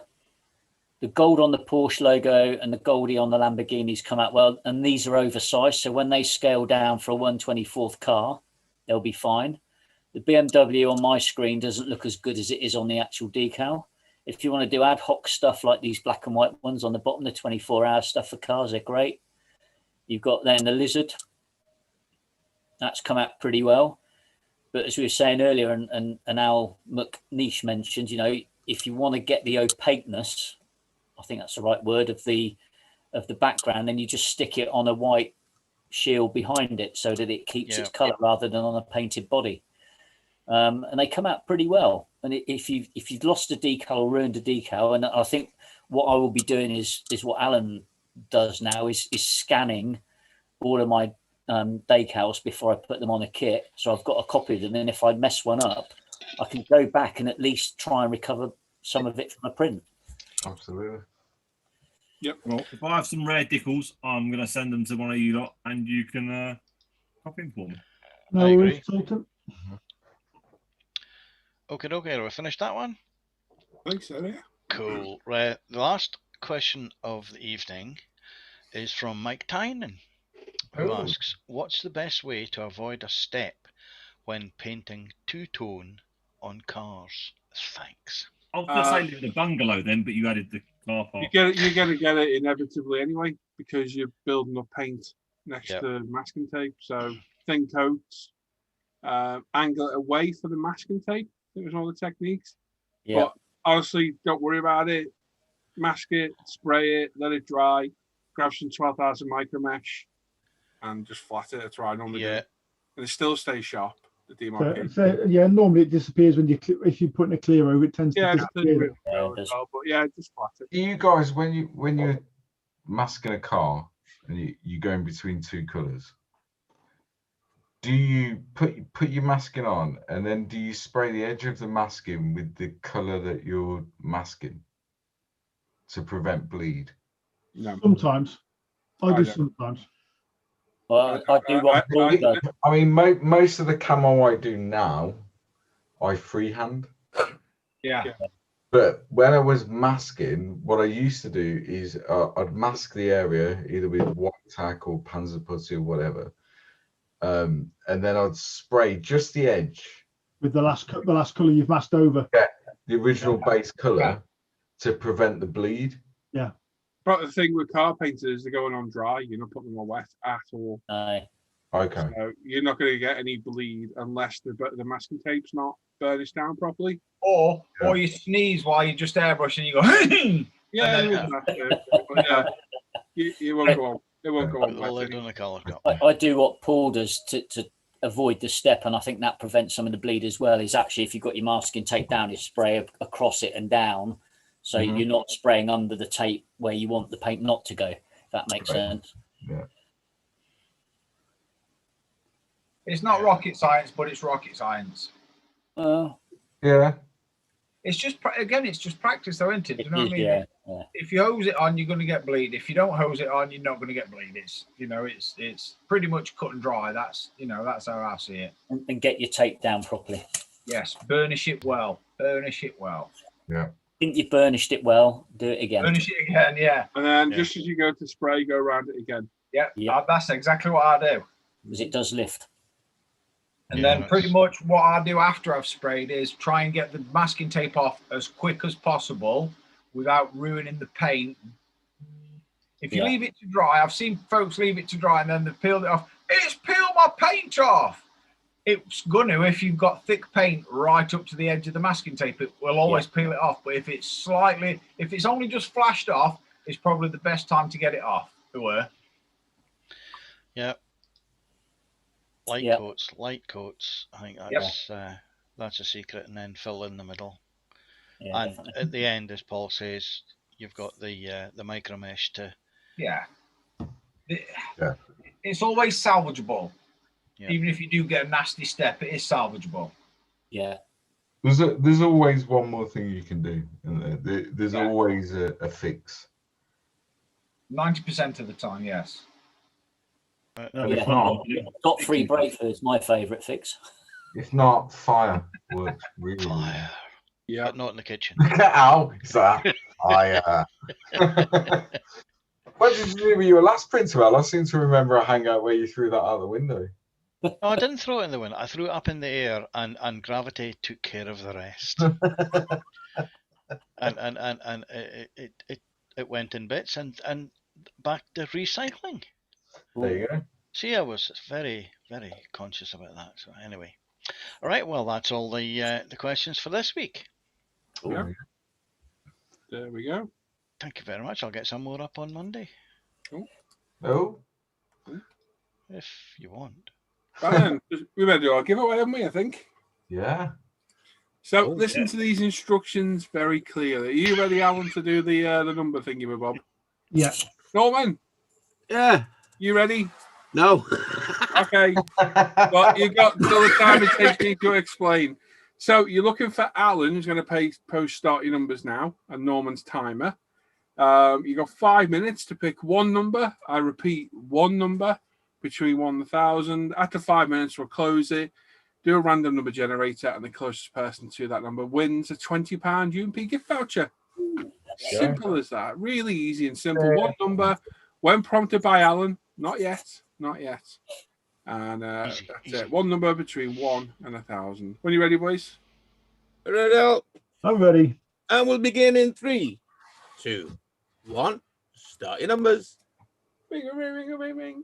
The gold on the Porsche logo and the Goldie on the Lamborghinis come out well, and these are oversized, so when they scale down for a 1/24th car, they'll be fine. The BMW on my screen doesn't look as good as it is on the actual decal. If you want to do ad hoc stuff like these black and white ones on the bottom, the 24-hour stuff for cars, they're great. You've got then the Lizard. That's come out pretty well. But as we were saying earlier, and Al McNeish mentioned, if you want to get the opaqueness, I think that's the right word, of the background, then you just stick it on a white shield behind it so that it keeps its colour rather than on a painted body. And they come out pretty well. And if you've lost a decal or ruined a decal, and I think what I will be doing is what Alan does now is scanning all of my decals before I put them on a kit. So I've got a copy of them, and if I mess one up, I can go back and at least try and recover some of it from a print. Absolutely. Yep. Well, if I have some rare Decals, I'm going to send them to one of you lot, and you can copy them for me. No worries, Sultan. Okay, have we finished that one? I think so, yeah. Cool. Right. The last question of the evening is from Mike Tynan, who asks, what's the best way to avoid a step when painting two-tone on cars? Thanks. I was going to say live in a bungalow then, but you added the car park. You're going to get it inevitably anyway because you're building up paint next to masking tape. So thin coats, angle it away for the masking tape. I think was one of the techniques. Yeah. But honestly, don't worry about it. Mask it, spray it, let it dry. Grab some 12,000 micro mesh, and just flat it. That's what I normally do. And it still stays sharp. The demarcation. So, yeah, normally it disappears when if you're putting a clear over, it tends to disappear. But just flat it. Do you guys, when you're masking a car and you go in between two colours, do you put your masking on and then do you spray the edge of the masking with the colour that you're masking to prevent bleed? No. Sometimes. I do sometimes. Well, I do what Paul does. I mean, most of the camo I do now, I freehand. Yeah. But when I was masking, what I used to do is I'd mask the area either with white tack or panzer putty or whatever, and then I'd spray just the edge with the last colour you've masked over. Yeah, the original base colour to prevent the bleed. Yeah. But the thing with car painters is they're going on dry. You're not putting them on wet at all. Okay. So you're not going to get any bleed unless the masking tape's not burnished down properly. Or you sneeze while you're just airbrushing and you go, you won't go on. It won't go on. I do what Paul does to avoid the step, and I think that prevents some of the bleed as well. Is actually if you've got your masking tape down, you spray across it and down. So you're not spraying under the tape where you want the paint not to go, if that makes sense. Yeah. it's not rocket science, but it's rocket science. Yeah. It's just, again, it's just practice though, isn't it? Do you know what I mean? Yeah. If you hose it on, you're going to get bleed. If you don't hose it on, you're not going to get bleed. It's, it's pretty much cut and dry. That's, that's how I see it. And get your tape down properly. Yes. Burnish it well. Burnish it well. Yeah. Think you burnished it well, do it again. Burnish it again, yeah. And then just as you go to spray, go around it again. Yeah. That's exactly what I do. Because it does lift. And then pretty much what I do after I've sprayed is try and get the masking tape off as quick as possible without ruining the paint. If you leave it to dry, I've seen folks leave it to dry and then they've peeled it off. It's peeled my paint off. It's gonna, if you've got thick paint right up to the edge of the masking tape, it will always peel it off. But if it's only just flashed off, it's probably the best time to get it off. Yeah. Light coats. I think that's a secret, and then fill in the middle. Yeah, and definitely. at the end, as Paul says, you've got the micro mesh to. Yeah. It's always salvageable. Yeah. Even if you do get a nasty step, it is salvageable. Yeah. There's always one more thing you can do. There's always a fix. 90% of the time, yes. Got-free breakthrough is my favourite fix. If not, fire works really. Fire. Yeah. But not in the kitchen. How is that? Fire. What did you do with your last printer? I seem to remember a hangout where you threw that out the window. No, I didn't throw it in the window. I threw it up in the air, and gravity took care of the rest. and it went in bits and back to recycling. There you go. See, I was very, very conscious about that. So anyway, all right. Well, that's all the questions for this week. Yeah. There we go. Thank you very much. I'll get some more up on Monday. Oh. If you want. Well, then, we better do our giveaway, haven't we? I think. Yeah. So listen to these instructions very clearly. Are you ready, Alan, to do the number thingy with Bob? Yeah. Norman? Yeah. You ready? No. Okay. Well, you've got until the time it takes me to explain. So you're looking for Alan, who's going to post start your numbers now, and Norman's timer. You've got 5 minutes to pick one number. I repeat, one number between 1 and 1,000. After 5 minutes, we'll close it. Do a random number generator, and the closest person to that number wins a £20 UMP gift voucher. Simple as that. Really easy and simple. One number. When prompted by Alan, not yet. And that's it. One number between 1 and 1,000. When you ready, boys? Ready? I'm ready. And we'll begin in 3, 2, 1. Start your numbers. Ring, ring, ring, ring, ring.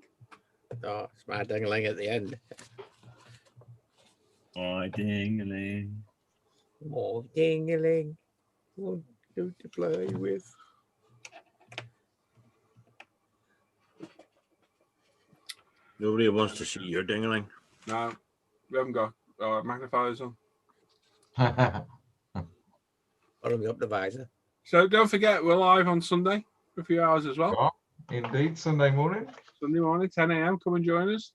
Oh, it's my ding-a-ling at the end. My ding-a-ling. More ding-a-ling. Want you to play with. Nobody wants to see your ding-a-ling. No, we haven't got magnifiers on. Follow me up the visor. So don't forget, we're live on Sunday for a few hours as well. Oh, indeed, Sunday morning. Sunday morning, 10 a.m. Come and join us.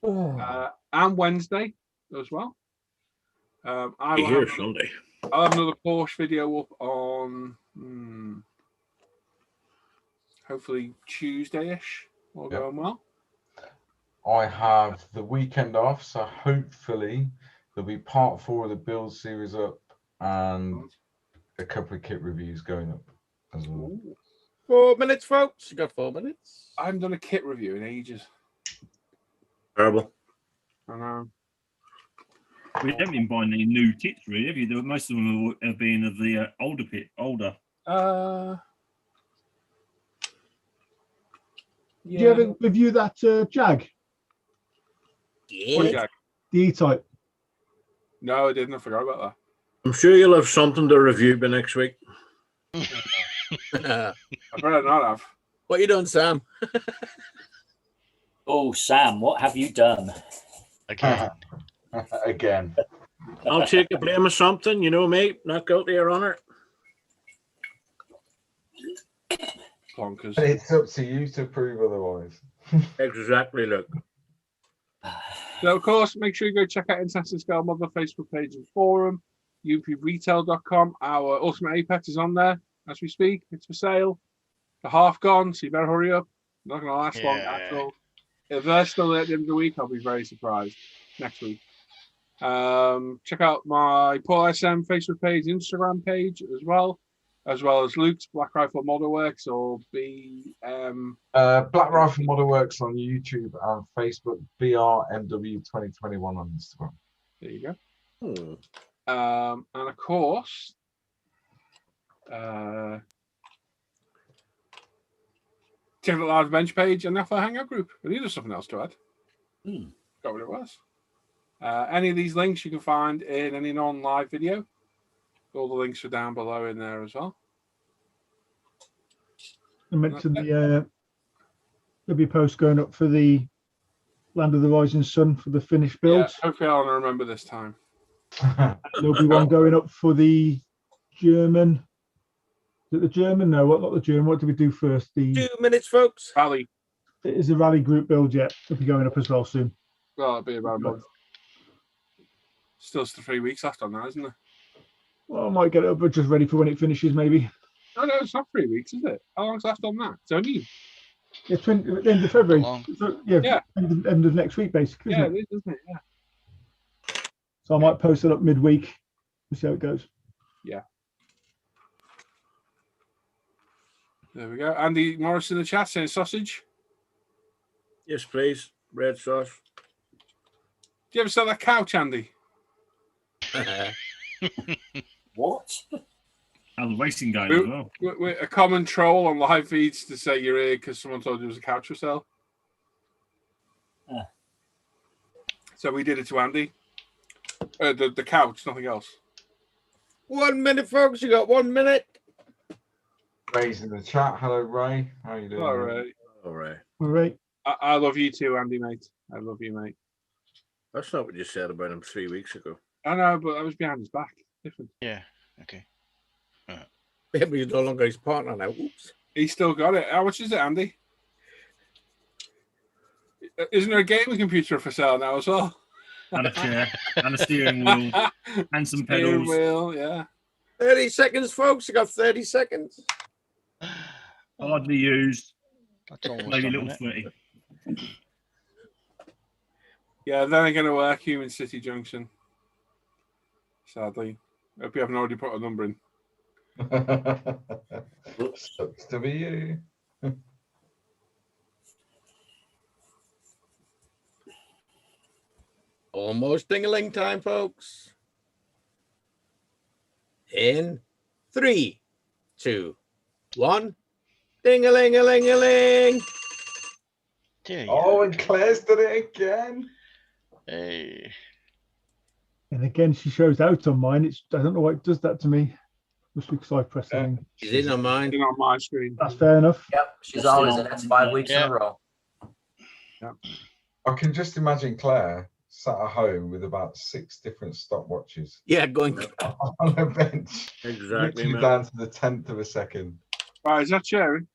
And Wednesday as well. I'll Here Sunday. have another Porsche video up on hopefully Tuesday-ish. All going well. I have the weekend off, so hopefully there'll be part 4 of the build series up and a couple of kit reviews going up as well. 4 minutes, folks. You got 4 minutes. I haven't done a kit review in ages. Terrible. I know. We haven't been buying any new kits, really, have you? Most of them have been of the older. Do you ever review that Jag? What Jag? The E-Type. No, I didn't. I forgot about that. I'm sure you'll have something to review by next week. I better not have. What you doing, Sam? Oh, Sam, what have you done? Again. Again. I'll take the blame of something, you know me. Not guilty, Your Honor. Bonkers. It's up to you to prove otherwise. Exactly, look. So, of course, make sure you go check out International Scale Model Facebook page and forum, upretail.com. Our Ultimate Apex is on there as we speak. It's for sale. The half gone, so you better hurry up. Not going to last long at all. If they're still there at the end of the week, I'll be very surprised next week. Check out my Paul ISM Facebook page, Instagram page as well as Luke's Black Rifle Model Works or Black Rifle Model Works on YouTube and Facebook, BRMW2021 on Instagram. There you go. And of course, check out the Live Bench page and the Alpha Hangout group. I think there's something else to add. Got what it was. Any of these links you can find in any non-live video. All the links are down below in there as well. I mentioned there'll be a post going up for the Land of the Rising Sun for the finished builds. Yeah, hopefully I'll remember this time. There'll be one going up for the German. Is it the German? No, not the German. What do we do first? The 2 minutes, folks. Rally. It is a rally group build yet. It'll be going up as well soon. Well, it'll be about a month. Still 3 weeks left on that, isn't there? Well, I might get it up, but just ready for when it finishes, maybe. No, it's not 3 weeks, is it? How long's left on that? It's only... Yeah, end of February. So, yeah. End of next week, basically. Yeah, it is, isn't it? Yeah. So I might post it up midweek. We'll see how it goes. Yeah. There we go. Andy Morris in the chat saying sausage. Yes, please. Red sauce. Do you ever sell that couch, Andy? What? How's the racing going as well? We're a common troll on live feeds to say you're here because someone told you there was a couch for sale. So we did it to Andy. The couch, nothing else. 1 minute, folks. You got 1 minute. Ray's in the chat. Hello, Ray. How you doing? All right. All right. All right. I love you too, Andy, mate. I love you, mate. That's not what you said about him 3 weeks ago. I know, but I was behind his back. Different. Yeah. Okay. Yeah, but he's no longer his partner now. Oops. He's still got it. How much is it, Andy? Isn't there a gaming computer for sale now as well? And a chair, and a steering wheel, and some pedals. Steering wheel, yeah. 30 seconds, folks. You got 30 seconds. Hardly used. That's almost Maybe a done, little isn't it? sweaty. Yeah, they're going to work Human City Junction. Sadly. Hope you haven't already put a number in. Sucks to be you. Almost ding-a-ling time, folks. In 3, 2, 1. Ding-a-ling-a-ling-a-ling. Oh, and Claire's done it again. Hey. And again, she shows out on mine. I don't know why it does that to me. Just because I press the thing. She's in on mine. In on my screen. That's fair enough. Yep, she's always in. That's 5 weeks in a row. Yeah. I can just imagine Claire sat at home with about 6 different stopwatches. Yeah, going on a bench. Exactly. Literally down to the 10th of a second. Right, is that sharing?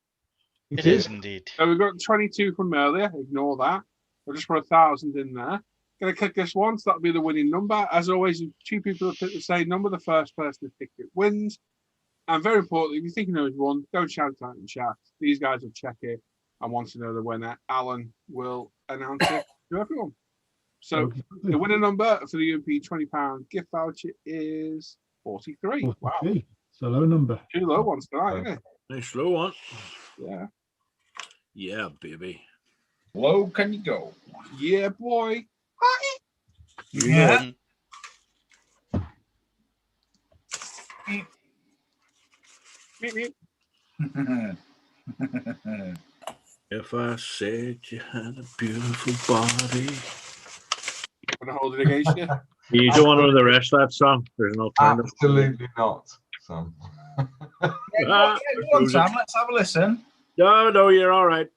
It is indeed. So we've got 22 from earlier. Ignore that. We'll just put 1,000 in there. Going to click this once. That'll be the winning number. As always, if 2 people have picked the same number, the first person to pick it wins. And very importantly, if you think you know who's won, don't shout it out in chat. These guys will check it and want to know the winner. Alan will announce it to everyone. So the winner number for the UMP £20 gift voucher is 43. 43. Wow. It's a low number. 2 low ones tonight, isn't it? Nice low one. Yeah. Yeah, baby. Low can you go? Yeah, boy. Yeah. If I said you had a beautiful body. Want to hold it against you? You don't want to know the rest of that song? There's an alternative. Absolutely not, Sam. Go on, Sam. Let's have a listen. No, you're all right.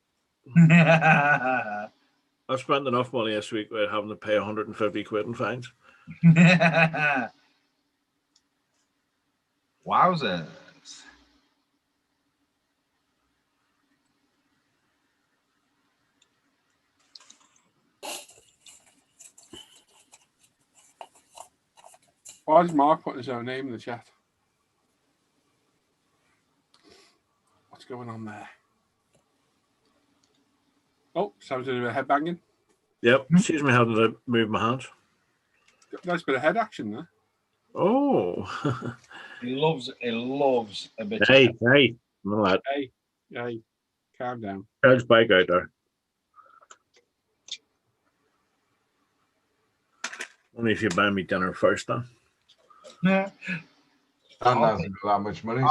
I've spent enough money this week without having to pay 150 quid in fines. Wowzers. Why is Mark putting his own name in the chat? What's going on there? Oh, someone's doing a bit of head banging. Yep. Excuse me having to move my hands. Nice bit of head action there. Oh. He loves a bit. Hey, of hey. No, that. Hey, calm down. There's bike out there. Only if you buy me dinner first, then. Yeah. Dan hasn't got that much money.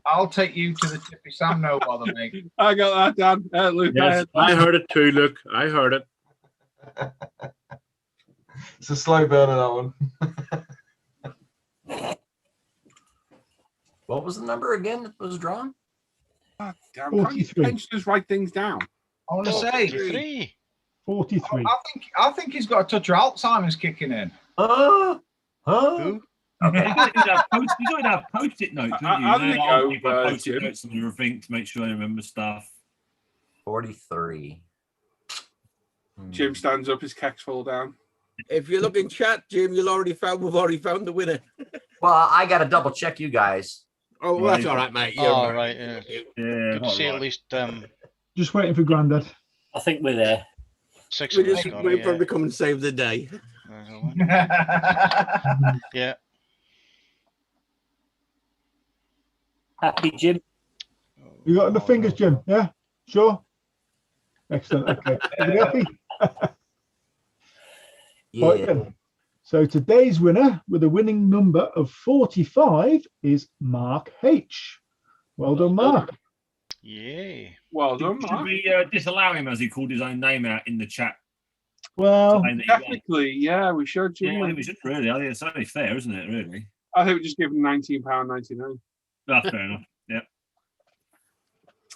I'll take you to the tippy Sam. No bother, mate. I got that, Dan. Luke, Yes, I heard it too, Luke. I heard it. It's a slow burner, that one. What was the number again that was drawn? God damn, can't you pensioners write things down? I want to say 43. 43. I think he's got a touch of Alzheimer's kicking in. Who? Okay, you got to have post-it notes, don't you? How did it go, post-it Jim? notes and everything to make sure I remember stuff. 43. Jim stands up, his kecks fall down. If you look in chat, Jim, we've already found the winner. Well, I got to double check you guys. Oh, well, that's all right, mate. You're All right, yeah. Yeah, Good to see at least Just waiting for Grandad. I think we're there. 6 We're of us just got waiting it, for him to come and save the day. yeah. Happy, Jim? You got the fingers, Jim? Yeah? Sure? Excellent. Okay. Everybody happy? Yeah. Right then. So today's winner with a winning number of 45 is Mark H. Well done, Mark. Yay. Well done, Should Mark. we disallow him as he called his own name out in the chat? Well, Saying that he won? Technically, yeah, we should. Yeah, I Jim. think we should really. I think it's only fair, isn't it? Really. I think we just give him £19.99. That's fair enough. Yeah.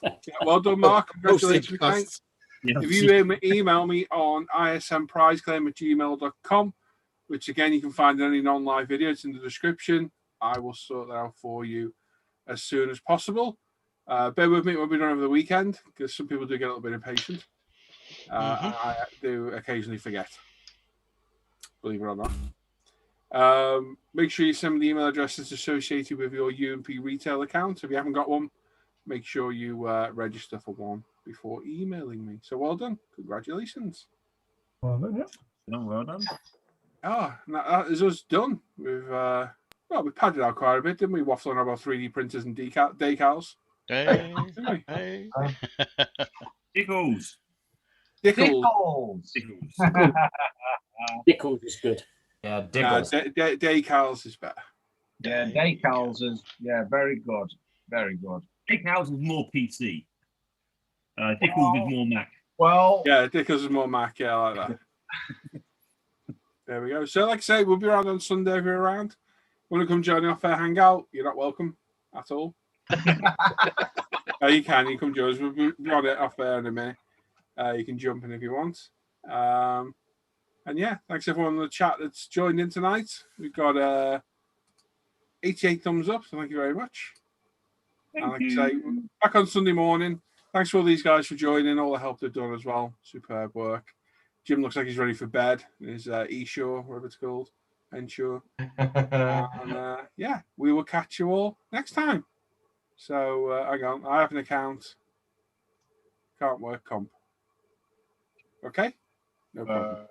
Yeah, well done, Mark. Congratulations, Postage mate. costs. Yeah. If you email me on ismprizeclaim@gmail.com, which again you can find in any non-live video, it's in the description. I will sort that out for you as soon as possible. Bear with me when we're done over the weekend, because some people do get a little bit impatient. I do occasionally forget, believe it or not. Make sure you send me the email addresses associated with your UMP retail account. If you haven't got one, make sure you register for one before emailing me. So well done. Congratulations. well done, yeah. No, well done. That is us done. We padded out quite a bit, didn't we? Waffling about 3D printers and decals. Hey. Didn't we? Hey. Decals. Decals. Decals is good. Yeah, Nah, Decals. decals is better. Yeah, Decals is very good, very good. Decals is more PC. Decals is more Mac. Well, yeah, Decals is more Mac. Yeah, I like that. There we go. So, like I say, we'll be around on Sunday if you're around. Want to come join the off-air hangout? You're not welcome at all. You can. You come join us. We'll be on it off-air in a minute. You can jump in if you want. And yeah, thanks everyone in the chat that's joined in tonight. We've got 88 thumbs up, so thank you very much. And like I say, back on Sunday morning. Thanks for all these guys for joining, all the help they've done as well. Superb work. Jim looks like he's ready for bed. His E-Shore, whatever it's called. Ensure. And yeah, we will catch you all next time. So hang on, I have an account. Can't work comp. Okay? No problem.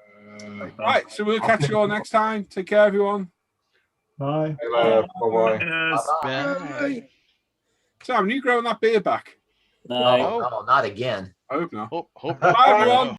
Right, so we'll catch you all next time. Take care, everyone. Bye. Bye-bye. Bye. Sam, are you growing that beard back? No. No, not again. I hope not. Hope Bye, everyone.